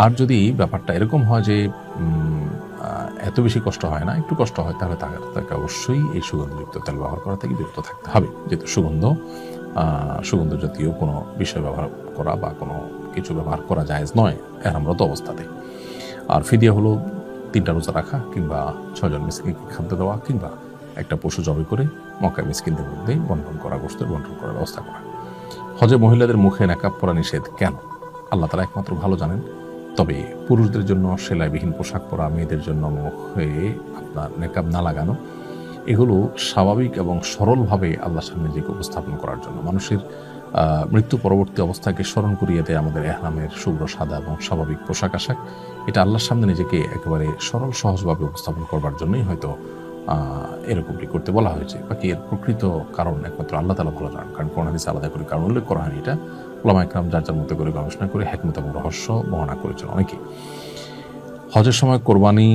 আর যদি ব্যাপারটা এরকম হয় যে এত বেশি কষ্ট হয় না, একটু কষ্ট হয়, তাহলে তাকে অবশ্যই এই সুগন্ধযুক্ত তেল ব্যবহার করা থেকে বিরত থাকতে হবে, যেহেতু সুগন্ধ সুগন্ধ জাতীয় কোনো বিষয় ব্যবহার করা বা কোনো কিছু ব্যবহার করা জায়েজ নয় এহরামরত অবস্থাতে। আর ফিদিয়া হলো 3টা রোজা রাখা, কিংবা 6 জন মিসকিনকে খাদ্য দেওয়া, কিংবা একটা পশু জবাই করে মক্কা মিসকিনদের মধ্যে বন্টন করা, গোশতের বন্টন করার ব্যবস্থা করা। হজে মহিলাদের মুখে নেকাব পরা নিষেধ কেন? আল্লাহ তাআলা একমাত্র ভালো জানেন। তবে পুরুষদের জন্য সেলাইবিহীন পোশাক পরা, মেয়েদের জন্য মুখে আপনার নেকাব না লাগানো, এগুলো স্বাভাবিক এবং সরলভাবে আল্লাহর সামনে নিজেকে উপস্থাপন করার জন্য, মানুষের মৃত্যু পরবর্তী অবস্থাকে স্মরণ করিয়ে দেয় আমাদের এহরামের শুভ্র সাদা এবং স্বাভাবিক পোশাক আশাক। এটা আল্লাহর সামনে নিজেকে একেবারে সরল সহজভাবে উপস্থাপন করবার জন্যই হয়তো এরকমটি করতে বলা হয়েছে। বাকি এর প্রকৃত কারণ একমাত্র আল্লাহ তাআলা ভালো জানেন, কারণ কোরআন হাদিসে আলাদা করে কারণ উল্লেখ করা হয়নি। এটা উলামা ইকরাম যার যার মতো করে গবেষণা করে হিকমত এবং রহস্য বর্ণনা করেছেন অনেকে। হজের সময় কোরবানি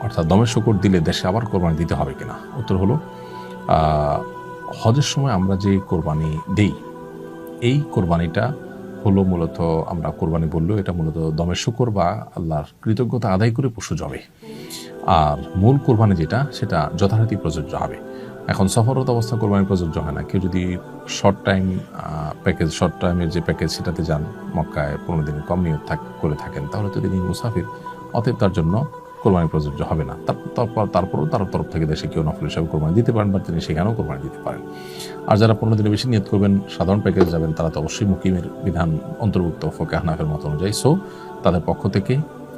অর্থাৎ দমের শূকর দিলে দেশে আবার কোরবানি দিতে হবে কিনা? উত্তর হলো, হজের সময় আমরা যে কোরবানি দেই, এই কোরবানিটা হলো মূলত, আমরা কোরবানি বললেও এটা মূলত দমের শূকর বা আল্লাহর কৃতজ্ঞতা আদায় করে পশু জবে। আর মূল কোরবানি যেটা, সেটা যথারীতি প্রযোজ্য হবে। এখন সফররত অবস্থা কোরবানি প্রযোজ্য হয় না। কেউ যদি শর্ট টাইমের যে প্যাকেজ সেটাতে যান, মক্কায় 15 দিনের কম নিয়ত করে থাকেন, তাহলে তো তিনি মুসাফির, অতএব তার জন্য কোরবানি প্রযোজ্য হবে না। তারপরও তার তরফ থেকে দেশে কেউ নফল হিসাবে কোরবানি দিতে পারেন, বা তিনি সেখানেও কোরবানি দিতে পারেন। আর যারা 15 দিনের বেশি নিয়ত করবেন, সাধারণ প্যাকেজ যাবেন, তারা তো অবশ্যই মুকিমের বিধান অন্তর্ভুক্ত ফোকে হানাফের মত অনুযায়ী। সো তাদের পক্ষ থেকে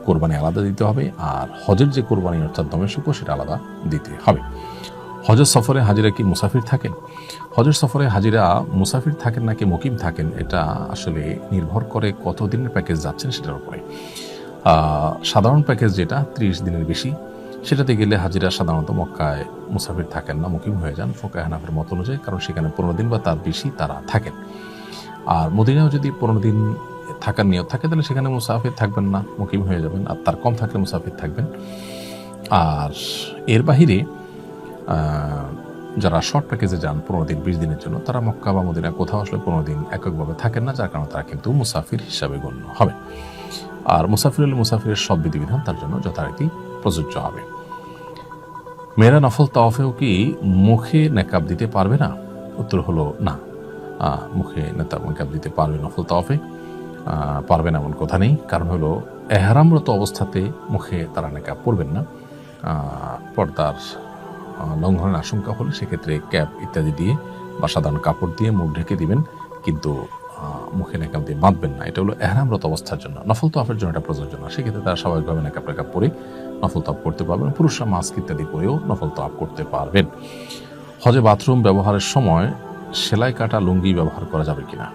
কোরবানি আলাদা দিতে হবে, আর হজের যে কোরবানি অর্থাৎ দমের শূকর সেটা আলাদা দিতে হবে। হজের সফরে হাজিরা কি মুসাফির থাকেন? হজের সফরে হাজিরা মুসাফির থাকেন নাকি মুকিম থাকেন, এটা আসলে নির্ভর করে কতদিনের প্যাকেজ যাচ্ছেন সেটার উপরে। সাধারণ প্যাকেজ যেটা 30 দিনের বেশি, সেটাতে গেলে হাজিরা সাধারণত মক্কায় মুসাফির থাকেন না, মুকিম হয়ে যান ফোকে হানাফের মত অনুযায়ী, কারণ সেখানে 15 দিন বা তার বেশি তারা থাকেন। আর মদিনাও যদি 15 দিন থাকার নিয়ত থাকে, তাহলে সেখানে মুসাফির থাকবেন না, মুকিম হয়ে যাবেন। আর তার কম থাকলে মুসাফির থাকবেন। আর এর বাহিরে যারা শর্ট প্যাকেজে যান 15 দিন 20 দিনের জন্য, তারা মক্কা বা মদিনা কোথাও আসলে 15 দিন এককভাবে থাকেন না, যার কারণে তারা কিন্তু মুসাফির হিসাবে গণ্য হবে। আর মুসাফির হলে মুসাফিরের সব বিধিবিধান তার জন্য যথারীতি প্রযোজ্য হবে। মেয়েরা নফল তাওয়াফেও কি মুখে নেকাব দিতে পারবে না? উত্তর হলো না, মুখে নেকাব দিতে পারবে নফল তাওয়াফে, পারবে না এমন কথা নেই। কারণ হলো, এহরামরত অবস্থাতে মুখে তারা নেকাব পরবেন না। পর্দার লঙ্ঘনের আশঙ্কা হলে সেক্ষেত্রে ক্যাপ ইত্যাদি দিয়ে বা সাধারণ কাপড় দিয়ে মুখ ঢেকে দিবেন, কিন্তু মুখে নেকাব দিয়ে বাঁধবেন না। এটা হলো এহরামরত অবস্থার জন্য। নফল তাওয়াফের জন্য এটা প্রযোজ্য না। সেক্ষেত্রে তারা স্বাভাবিকভাবে নেকাব পরে নফল তাওয়াফ করতে পারবেন। পুরুষরা মাস্ক ইত্যাদি পরেও নফল তাওয়াফ করতে পারবেন। হজে বাথরুম ব্যবহারের সময় সেলাই কাটা লুঙ্গি ব্যবহার করা যাবে কিনা?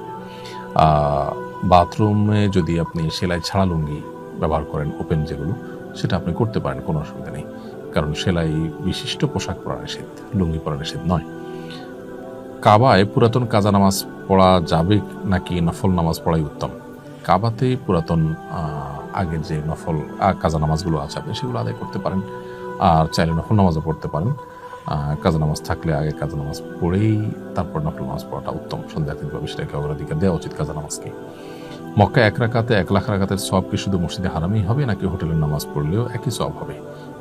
বাথরুমে যদি আপনি সেলাই ছাড়া লুঙ্গি ব্যবহার করেন, ওপেন যেগুলো, সেটা আপনি করতে পারেন, কোনো অসুবিধা নেই। কারণ সেলাই বিশিষ্ট পোশাক পরা নিষেধ, লুঙ্গি পরা নিষেধ নয়। কাবায় পুরাতন কাজা নামাজ পড়া যাবে নাকি নফল নামাজ পড়াই উত্তম? কাবাতে পুরাতন আগের যে নফল কাজা নামাজগুলো আছে, আপনি সেগুলো আদায় করতে পারেন। আর চাইলে নফল নামাজও পড়তে পারেন। কাজা নামাজ থাকলে আগে কাজা নামাজ পড়েই তারপর নফল নামাজ পড়াটা উত্তম। সন্ধ্যাতীতভাবে সেটাকে অগ্রাধিকার দেওয়া উচিত কাজা নামাজকে। মক্কায় 1 রাকাতে 1 লাখ রাকাতের সওয়াব কি শুধু মসজিদে হারামেই হবে, নাকি হোটেলের নামাজ পড়লেও একই সওয়াব হবে?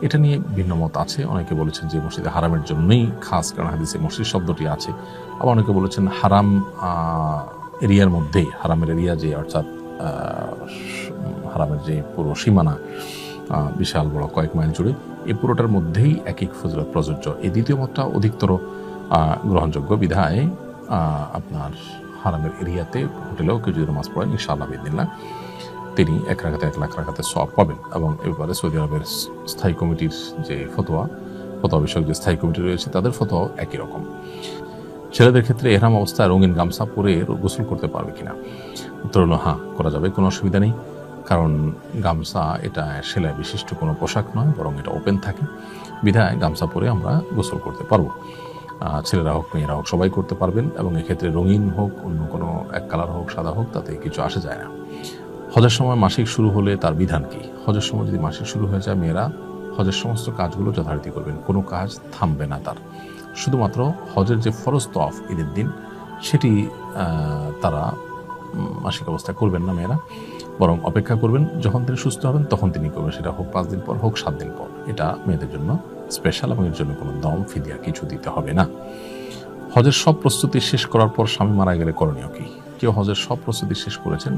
এটা নিয়ে ভিন্ন মত আছে। অনেকে বলেছেন যে মসজিদে হারামের জন্যই খাস, কারণ হাদিসে মসজিদ শব্দটি আছে। আবার অনেকে বলেছেন হারাম এরিয়ার মধ্যেই, হারামের এরিয়া যে অর্থাৎ হারামের যে পুরো সীমানা বিশাল বড় কয়েক মাইল জুড়ে, এই পুরোটার মধ্যেই একই ফজিলত প্রযোজ্য। এই দ্বিতীয় মতটা অধিকতর গ্রহণযোগ্য বিধায় আপনার হারামের এরিয়াতে হোটেলেও কেউ যদি নামাজ পড়েন, ইনশাআল্লাহ বিদিনিল্লাহ তিনি 1 রাকাতে 1 লাখ রাকাতের সওয়াব পাবেন। এবং এবারে সৌদি আরবের স্থায়ী কমিটির যে ফতোয়া বিষয়ক যে স্থায়ী কমিটি রয়েছে, তাদের ফতোয়াও একই রকম। ছেলেদের ক্ষেত্রে এহরাম অবস্থায় রঙিন গামছা পরে গোসল করতে পারবে কিনা? উত্তর হলো হ্যাঁ, করা যাবে, কোনো অসুবিধা নেই। কারণ গামছা এটা সেলাই বিশিষ্ট কোনো পোশাক নয়, বরং এটা ওপেন থাকে, বিধায় গামছা পরে আমরা গোসল করতে পারবো। ছেলেরা হোক মেয়েরা হোক সবাই করতে পারবেন। এবং এক্ষেত্রে রঙিন হোক, অন্য কোনো এক কালার হোক, সাদা হোক, তাতে কিছু আসে যায় না। হজের সময় মাসিক শুরু হলে তার বিধান কি? হজের সময় যদি মাসিক শুরু হয়ে যায়, মেয়েরা হজের সমস্ত কাজগুলো যথারীতি করবেন, কোনো কাজ থামবে না তার। শুধুমাত্র হজের যে ফরজ তওয়াফ ঈদের দিন, সেটি তারা মাসিক অবস্থায় করবেন না মেয়েরা, বরং অপেক্ষা করবেন যখন তিনি সুস্থ হবেন তখন তিনি করবেন। সেটা হোক 5 দিন পর, হোক 7 দিন পর। এটা মেয়েদের জন্য স্পেশাল, এবং এর জন্য কোনো দম ফিদিয়া কিছু দিতে হবে না। হজের সব প্রস্তুতি শেষ করার পর স্বামী মারা গেলে করণীয় কি? কেউ হজের সব প্রস্তুতি শেষ করেছেন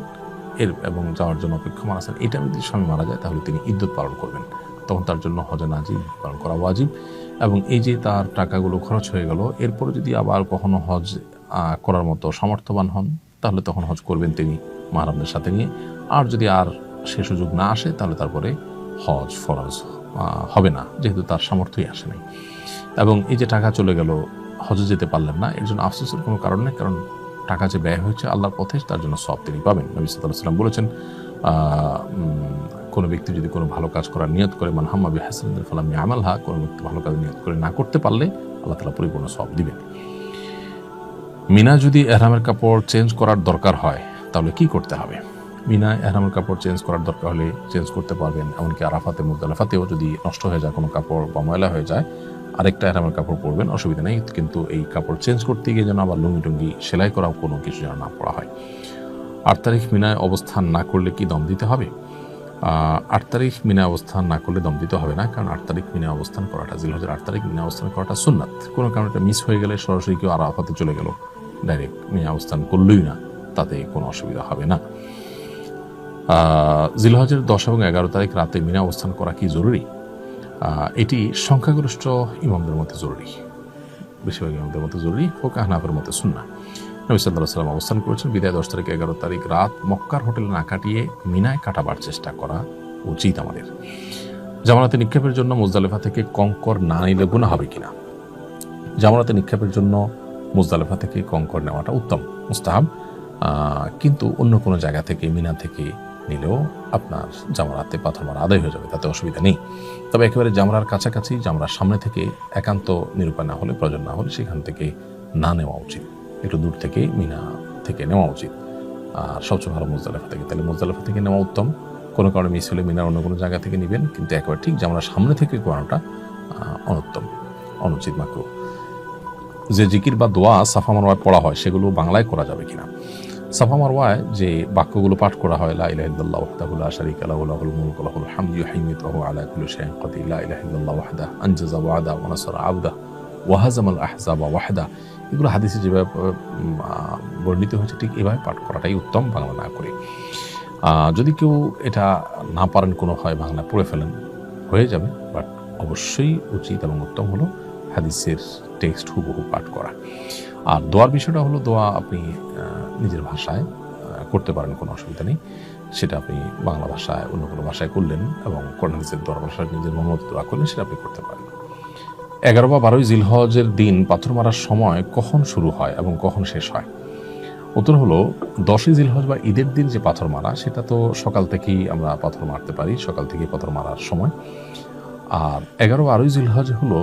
এবং যাওয়ার জন্য অপেক্ষমান আছেন, এটা যদি স্বামী মারা যায় তাহলে তিনি ইদ্যত পালন করবেন, তখন তার জন্য হজে নাজিব পালন করা ওয়াজিব। এবং এই যে তার টাকাগুলো খরচ হয়ে গেল, এরপরে যদি আবার কখনো হজ করার মতো সামর্থ্যবান হন তাহলে তখন হজ করবেন তিনি মাহরামদের সাথে নিয়ে। আর যদি আর সে সুযোগ না আসে তাহলে তারপরে হজ ফরজ হবে না, যেহেতু তার সামর্থ্যই আসে নাই। এবং এই যে টাকা চলে গেল, হজে যেতে পারলেন না, এর জন্য আফসোসের কোনো কারণ নেই, কারণ টাকা যে ব্যয় হয়েছে আল্লাহর পথে তার জন্য সওয়াব তিনি পাবেন। নবী সাল্লাল্লাহু আলাইহি ওয়াসাল্লাম বলেছেন, কোনো ব্যক্তি যদি কোনো ভালো কাজ করার নিয়ত করে, মান হাম্মা বিহাসানাতিন ফালাম ইয়ামালহা, কোনো ব্যক্তি ভালো কাজ নিয়ত করে না করতে পারলে আল্লাহ তাআলা পরিপূর্ণ সওয়াব দিবেন। মিনা যদি ইহরামের কাপড় চেঞ্জ করার দরকার হয় তাহলে কি করতে হবে? মিনা ইহরামের কাপড় চেঞ্জ করার দরকার হলে চেঞ্জ করতে পারবেন। এমনকি আরাফাতে, মুজদালিফাতেও যদি নষ্ট হয়ে যায় কোনো কাপড় বা ময়লা হয়ে যায়, আরেকটা ইহরামের কাপড় পরবেন, অসুবিধা নেই। কিন্তু এই কাপড় চেঞ্জ করতে গিয়ে যেন আবার লুঙ্গি টুঙ্গি সেলাই করা কোনো কিছু যেন না পড়া হয়। 8 তারিখ মিনায় অবস্থান না করলে কি দম দিতে হবে? 8 তারিখ মিনায় অবস্থান না করলে দম দিতে হবে না, কারণ 8 তারিখ মিনায় অবস্থান করাটা, জিলহজের 8 তারিখ মিনায় অবস্থান করাটা সুন্নাত। কোনো কারণে এটা মিস হয়ে গেলে সরাসরি কেউ আরাফাতে চলে গেল, ডাইরেক্ট মিনায় অবস্থান করলই না, তাতে কোনো অসুবিধা হবে না। জিলহজের 10 এবং 11 তারিখ রাতে মিনা অবস্থান করা কি জরুরি? এটি সংখ্যাগরিষ্ঠ ইমামদের মধ্যে জরুরি, বেশিরভাগ ইমামদের মধ্যে জরুরি, ফুকাহা হানাফির মধ্যে সুন্নাহ। নবী সাল্লাল্লাহু আলাইহি ওয়াসাল্লাম অবস্থান করেছেন, বিদায় 10 তারিখ 11 তারিখ রাত মক্কার হোটেলে না কাটিয়ে মিনায় কাটাবার চেষ্টা করা উচিত আমাদের। জামারাতে নিক্ষেপের জন্য মুজদালিফা থেকে কঙ্কর না নিলে গুনাহ হবে কিনা? জামারাতে নিক্ষেপের জন্য মুজদালিফা থেকে কঙ্কর নেওয়াটা উত্তম, মুস্তাহাব, কিন্তু অন্য কোনো জায়গা থেকে, মিনা থেকে নিলেও আপনার জামরাতে পাথর মারা আদায় হয়ে যাবে, তাতে অসুবিধা নেই। তবে একেবারে জামরার কাছাকাছি, জামরার সামনে থেকে একান্ত নিরুপায় না হলে, প্রয়োজন না হলে সেখান থেকে না নেওয়া উচিত, একটু দূর থেকে মিনা থেকে নেওয়া উচিত। আর সবচেয়ে ভালো মুজদালিফা থেকে, তাহলে মুজদালিফা থেকে নেওয়া উত্তম। কোনো কারণে মিস হলে মিনার অন্য কোনো জায়গা থেকে নেবেন, কিন্তু একেবারে ঠিক জামরার সামনে থেকে করানোটা অনুত্তম, অনুচিত, মাকরুহ। যে জিকির বা দোয়া সাফা মারওয়ায় পড়া হয় সেগুলো বাংলায় করা যাবে কিনা? সাফা মারওয়ায় যে বাক্যগুলো পাঠ করা হয়, লা ইলাহা ইল্লাল্লাহু ওয়াহদাহু লা শারীকা লাহু লাহুল মুলকু ওয়া লাহুল হামদু ইউহয়ি ওয়া ইউমীতু ওয়া হুয়া আলা কুল্লি শাইইন কাদির, লা ইলাহা ইল্লাল্লাহু ওয়াহদাহু আনজাযা ওয়া'দাহু ওয়া নাসারা 'আবদাহু ওয়া হাযামাল আহজাবা ওয়াহদাহু, এগুলো হাদিসে যেভাবে বর্ণিত হয়েছে ঠিক এভাবে পাঠ করাটাই উত্তম, বাংলা না করে। যদি কেউ এটা না পারেন, কোনো হয় বাংলা পড়ে ফেলেন, হয়ে যাবে, বাট অবশ্যই উচিত এবং উত্তম হলো হাদিসের টেক্সট হুবহু পাঠ করা। আর দোয়ার বিষয়টা হলো, দোয়া আপনি নিজের ভাষায় করতে পারেন, কোনো অসুবিধা নেই। সেটা আপনি বাংলা ভাষায়, অন্য কোনো ভাষায় করলেন এবং কোরআন হাদিসের দোয়ার ভাষায় নিজের মনোমত দোয়া করলেন, সেটা আপনি করতে পারেন। 11 বা 12 জিলহজের দিন পাথর মারার সময় কখন শুরু হয় এবং কখন শেষ হয়? উত্তর হলো, 10 জিলহজ বা ঈদের দিন যে পাথর মারা, সেটা তো সকাল থেকেই আমরা পাথর মারতে পারি, সকাল থেকেই পাথর মারার সময়। আর 11-12 জিলহজ হলো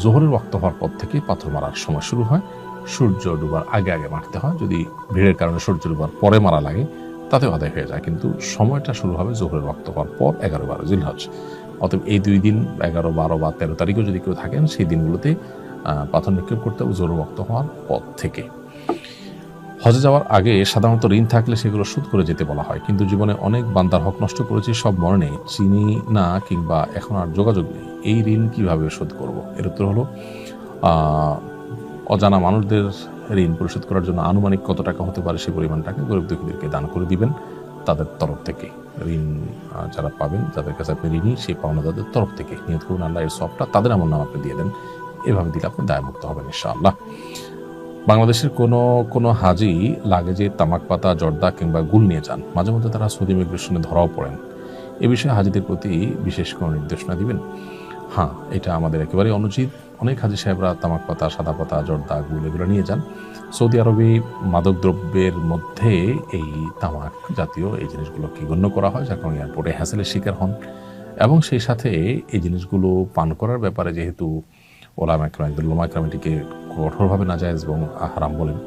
জোহরের ওয়াক্ত হওয়ার পর থেকে পাথর মারার সময় শুরু হয়। সূর্য ডুবার আগে আগে মারতে হয়, যদি ভিড়ের কারণে সূর্য ডুবার পরে মারা লাগে তাতেও আদায় হয়ে যায়, কিন্তু সময়টা শুরু হবে জোহরের ওয়াক্ত হওয়ার পর 11-12 জিলহজ। অতএব এই 2 দিন, 11, 12 বা 13 তারিখও যদি কেউ থাকেন, সেই দিনগুলোতে পাথর নিক্ষেপ করতে হবে জোহরের ওয়াক্ত হওয়ার পর থেকে। হজে যাওয়ার আগে সাধারণত ঋণ থাকলে সেগুলো শোধ করে যেতে বলা হয়, কিন্তু জীবনে অনেক বান্দার হক নষ্ট করেছি, সব মনে নেই, চিনি না কিংবা এখন আর যোগাযোগ নেই, এই ঋণ কিভাবে শোধ করব? এর উত্তর হলো, অজানা মানুষদের ঋণ পরিশোধ করার জন্য আনুমানিক কত টাকা হতে পারে সেই পরিমাণ টাকা গরিব দুঃখীদেরকে দান করে দিবেন তাদের তরফ থেকে। ঋণ যারা পাবেন, যাদের কাছে আপনি ঋণী, সেই পাওনাদারদের তরফ থেকে নিয়ত করুন আল্লাহ এর সবটা তাদের আমল নাম আপনি দিয়ে দেন, এভাবে দিলে আপনি দায়মুক্ত হবেন ইনশাআল্লাহ। বাংলাদেশের কোনো হাজি লাগেজে তামাক পাতা, জর্দা কিংবা গুল নিয়ে যান, মাঝে মধ্যে তারা সৌদি ইমিগ্রেশনে ধরাও পড়েন, এ বিষয়ে হাজিদের প্রতি বিশেষ কোনো নির্দেশনা দিবেন? হ্যাঁ, এটা আমাদের একেবারেই অনুচিত। অনেক হাজি সাহেবরা তামাক পাতা, সাদা পাতা, জর্দা, গুল এগুলো নিয়ে যান। সৌদি আরবে মাদক দ্রব্যের মধ্যে এই তামাক জাতীয় এই জিনিসগুলোকে গণ্য করা হয়, যার কারণে এয়ারপোর্টে হ্যাসেলের শিকার হন। এবং সেই সাথে এই জিনিসগুলো পান করার ব্যাপারে যেহেতু ওলামা একরাম এটিকে কঠোরভাবে নাজায়েজ এবং হারাম বলেন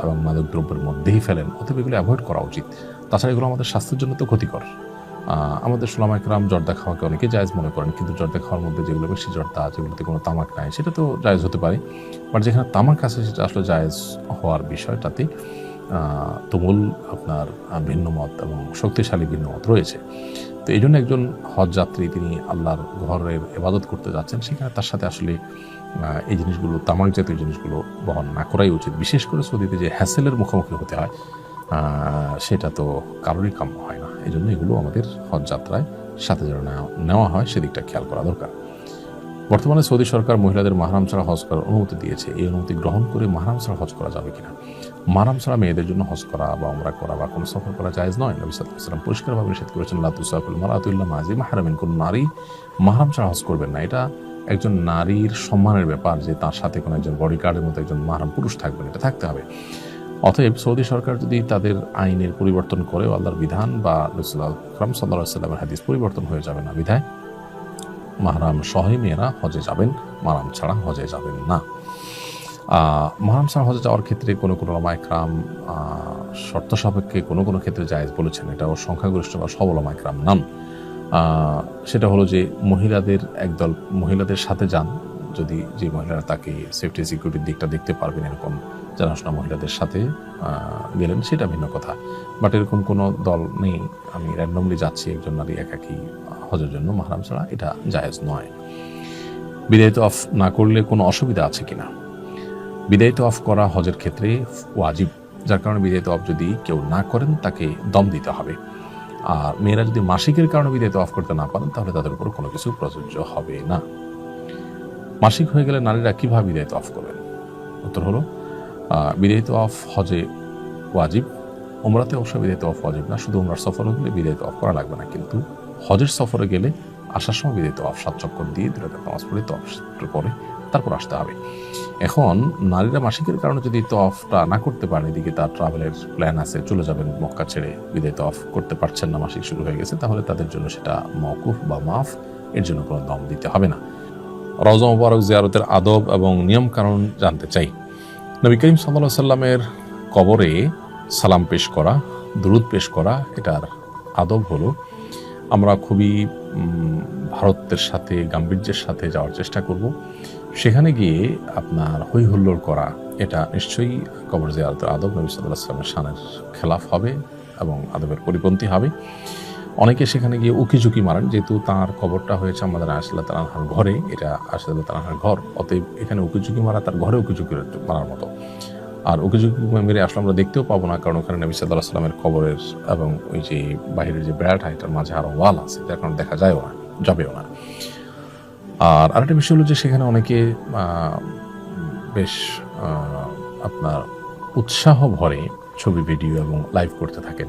এবং মাদক দ্রব্যের মধ্যেই ফেলেন, অতএব এগুলো অ্যাভয়েড করা উচিত। তাছাড়া এগুলো আমাদের স্বাস্থ্যের জন্য তো ক্ষতিকর। আমাদের ওলামা একরাম জর্দা খাওয়াকে অনেকে জায়েজ মনে করেন, কিন্তু জর্দা খাওয়ার মধ্যে যেগুলো বেশি জর্দা, যেগুলোতে কোনো তামাক নাই, সেটা তো জায়েজ হতে পারে, বাট যেখানে তামাক আছে সেটা আসলে জায়েজ হওয়ার বিষয়টাতে তুমুল আপনার ভিন্নমত এবং শক্তিশালী ভিন্নমত রয়েছে। তো এই জন্য একজন হজ যাত্রী তিনি আল্লাহর ঘরের ইবাদত করতে যাচ্ছেন, সেখানে তার সাথে আসলে এই জিনিসগুলো, তামাক জাতীয় জিনিসগুলো বহন না করাই উচিত। বিশেষ করে সৌদিতে যে হ্যাসেলের মুখোমুখি হতে হয়, সেটা তো কারোরই কাম্য হয় না। এই জন্য এগুলো আমাদের হজ যাত্রায় সাথে যেন নেওয়া হয় সেদিকটা খেয়াল করা দরকার। বর্তমানে সৌদি সরকার মহিলাদের মাহরাম ছাড়া হজ করার অনুমতি দিয়েছে। এই অনুমতি গ্রহণ করে মাহরাম ছাড়া হজ করা যাবে কিনা? মাহরাম ছাড়া মেয়েদের জন্য হজ করা বা উমরা করা বা কোনো সফর করা জায়েজ নয়। নবী সাল্লাল্লাহু আলাইহি ওয়াসাল্লাম পরিষ্কারভাবে নিষেধ করেছেন, লা তুসাফিল মারআতু ইল্লা মা জি মাহরামিন, কোন নারী মাহরাম ছাড়া হজ করবেন না। এটা একজন নারীর সম্মানের ব্যাপার যে তার সাথে কোনো একজন বডিগার্ডের মতো একজন মাহরাম পুরুষ থাকবেন, এটা থাকতে হবে। অতএব সৌদি সরকার যদি তাদের আইনের পরিবর্তন করে, আল্লাহর বিধান বা রাসূলুল্লাহ সাল্লাল্লাহু আলাইহি ওয়াসাল্লামের হাদিস পরিবর্তন হয়ে যাবে না, বিধায় মাহরাম সহই মেয়েরা হজে যাবেন, মাহরাম ছাড়া হজে যাবেন না। মাহরাম ছাড়া হজে যাওয়ার ক্ষেত্রে কোনো উলামা ইকরাম শর্ত সাপেক্ষে কোনো ক্ষেত্রে জায়েজ বলেছেন। এটাও সংখ্যাগরিষ্ঠ বা সব উলামা ইকরাম নন। সেটা হলো যে মহিলাদের একদল মহিলাদের সাথে যান, যদি যে মহিলারা তাকে সেফটি সিকিউরিটির দিকটা দেখতে পারবেন, এরকম জানাশোনা মহিলাদের সাথে গেলেন, সেটা ভিন্ন কথা। বাট এরকম কোনো দল নেই, আমি র্যান্ডমলি যাচ্ছি একজন নারী একাকী হজের জন্য মাহরাম ছাড়া, এটা জায়েজ নয়। বিদায় তওয়াফ না করলে কোনো অসুবিধা আছে কিনা? বিদায় তওয়াফ করা হজের ক্ষেত্রে ওয়াজিব, যার কারণে বিদায় তওয়াফ যদি কেউ না করেন তাকে দম দিতে হবে। আর মেয়েরা যদি মাসিকের কারণে বিদায় তওয়াফ করতে না পারেন তাহলে তাদের উপর কোনো কিছু প্রযোজ্য হবে না। মাসিক হয়ে গেলে নারীরা কিভাবে বিদায় তওয়াফ করবেন? উত্তর হলো, বিদায় তওয়াফ হজে ওয়াজিব, উমরাতে অবশ্য বিদায় তওয়াফ ওয়াজিব না, শুধু উমরার সফরে গেলে বিদায় তওয়াফ করা লাগবে না। কিন্তু হজের সফরে গেলে আসার সময় বিদায় তওয়াফ 7 চক্কর দিয়ে 2 রাকাত নামাজ পড়ে তওয়াফ করে তারপর আসতে হবে। এখন নারীরা মাসিকের কারণে যদি তওয়াফটা না করতে পারেন, এদিকে তার ট্রাভেলের প্ল্যান আছে, চলে যাবেন মক্কা ছেড়ে, বিদায় তওয়াফ করতে পারছেন না, মাসিক শুরু হয়ে গেছে, তাহলে তাদের জন্য সেটা মওকুফ বা মাফ, এর জন্য কোনো দম দিতে হবে না। রওজা মুবারক জিয়ারতের আদব এবং নিয়ম কানুন জানতে চাই। নবী করিম সাল্লাল্লাহু আলাইহি সাল্লামের কবরে সালাম পেশ করা, দুরূদ পেশ করা, এটার আদব হলো আমরা খুবই ভারতের সাথে, গাম্ভীর্যের সাথে যাওয়ার চেষ্টা করব। সেখানে গিয়ে আপনার হই হুল্লোড় করা, এটা নিশ্চয়ই কবর জিয়ারতের আদব নবী সাল্লাল্লাহু আলাইহি সাল্লামের শানের খেলাফ হবে এবং আদবের পরিপন্থী হবে। অনেকে সেখানে গিয়ে উকিঝুঁকি মারেন, যেহেতু তার কবরটা হয়েছে আমাদের আয়েশা রাদিয়াল্লাহু আনহার ঘরে, এটা আয়েশা রাদিয়াল্লাহু আনহার ঘর, অতএব এখানে উকিঝুঁকি মারা তার ঘরে উকিঝুঁকি মারার মতো। আর উকিঝুঁকি মেরে আসলে আমরা দেখতেও পাবো না, কারণ ওখানে নবী সাল্লাল্লাহু আলাইহি সাল্লামের কবরের এবং ওই যে বাহিরের যে বেড়াটা, এটার মাঝে আরো ওয়াল আছে, যার কারণে দেখা যায়ও না, যাবেও না। আর আরেকটা বিষয় হলো যে সেখানে অনেকে বেশ আপনার উৎসাহ ভরে ছবি, ভিডিও এবং লাইভ করতে থাকেন।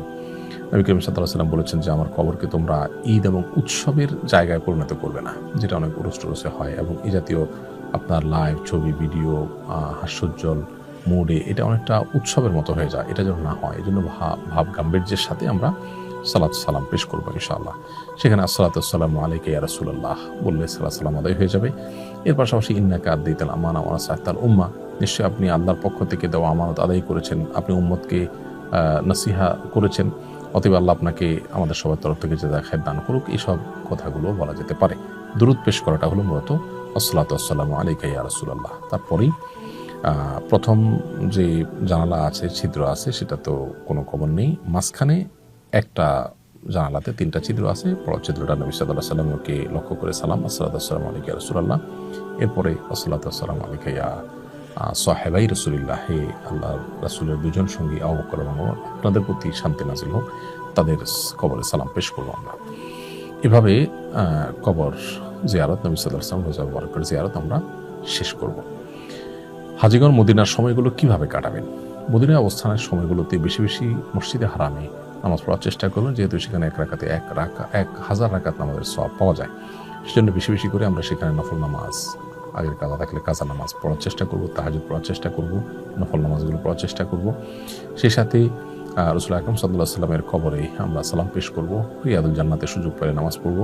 নবী করিম সাল্লাল্লাহু আলাইহি ওয়াসাল্লাম বলেছেন যে আমার কবরকে তোমরা ঈদ এবং উৎসবের জায়গায় পরিণত করবে না, যেটা অনেক উরুস-টুরুসে হয়, এবং এই জাতীয় আপনার লাইভ ছবি, ভিডিও, হাস্যোজ্জ্বল মুডে এটা অনেকটা উৎসবের মতো হয়ে যায়, এটা যেন না হয়। এই জন্য ভাব গাম্ভীর্যের সাথে আমরা সালাত সালাম পেশ করবো ইনশাআল্লাহ। সেখানে আসসালাতু ওয়াসসালামু আলাইকা ইয়া রাসূলুল্লাহ বললে সালাত সালাম আদায় হয়ে যাবে। এর পাশাপাশি ইন্নাকা আদ্দাইতাল আমানা ওয়া নাসাহতাল উম্মাহ, নিশ্চয়ই আপনি আল্লাহর পক্ষ থেকে দেওয়া আমানত আদায় করেছেন, আপনি উম্মতকে নসিহা করেছেন, অতএব আল্লাহ আপনাকে আমাদের সবার তরফ থেকে যে খায়ের দান করুক, এইসব কথাগুলো বলা যেতে পারে। দুরূদ পেশ করাটা হলো মূলত আসসালাতু ওয়াসসালামু আলাইকা ইয়া রাসূলুল্লাহ। তারপরেই প্রথম যে জানালা আছে, ছিদ্র আছে, সেটা তো কোনো কবর নেই, মাঝখানে একটা জানালাতে 3টা ছিদ্র আছে। বড় ছিদ্রটা নবী সাল্লাল্লাহু আলাইহি ওয়াসাল্লামকে লক্ষ্য করে সালাম, আসসালাতু ওয়াসসালামু আলাইকা ইয়া রাসূলুল্লাহ। এরপরে আসসালাতু ওয়াসসালামু আলাইকা ইয়া সাহেবাই রাসূলিল্লাহ, হে আল্লাহর রাসূলের দুজন সঙ্গী আবু বকর এবং ওমর, আপনাদের প্রতি শান্তি নাজিল হোক, তাদের কবরে সালাম পেশ করবো আমরা। এভাবে কবর জিয়ারত, নবী সাল্লাল্লাহু আলাইহি ওয়াসাল্লাম রওজা মুবারকের জিয়ারত আমরা শেষ করব। হাজীগণ মদিনার সময়গুলো কিভাবে কাটাবেন? মদিনায় অবস্থানের সময়গুলোতে বেশি বেশি মসজিদে হারামে নামাজ পড়ার চেষ্টা করবেন, যেহেতু সেখানে 1000 রাকাত নামাজের সওয়াব পাওয়া যায়। সেজন্য বেশি বেশি করে আমরা সেখানে নফল নামাজ, আগের কাজা থাকলে কাজা নামাজ পড়ার চেষ্টা করব, তাহাজ্জুদ পড়ার চেষ্টা করব, নফল নামাজগুলো পড়ার চেষ্টা করব। সেই সাথে রাসূল আকরাম সাল্লাল্লাহু আলাইহি ওয়াসাল্লামের কবরে আমরা সালাম পেশ করব, রিয়াদুল জান্নাতে সুযোগ পেলে নামাজ পড়ব,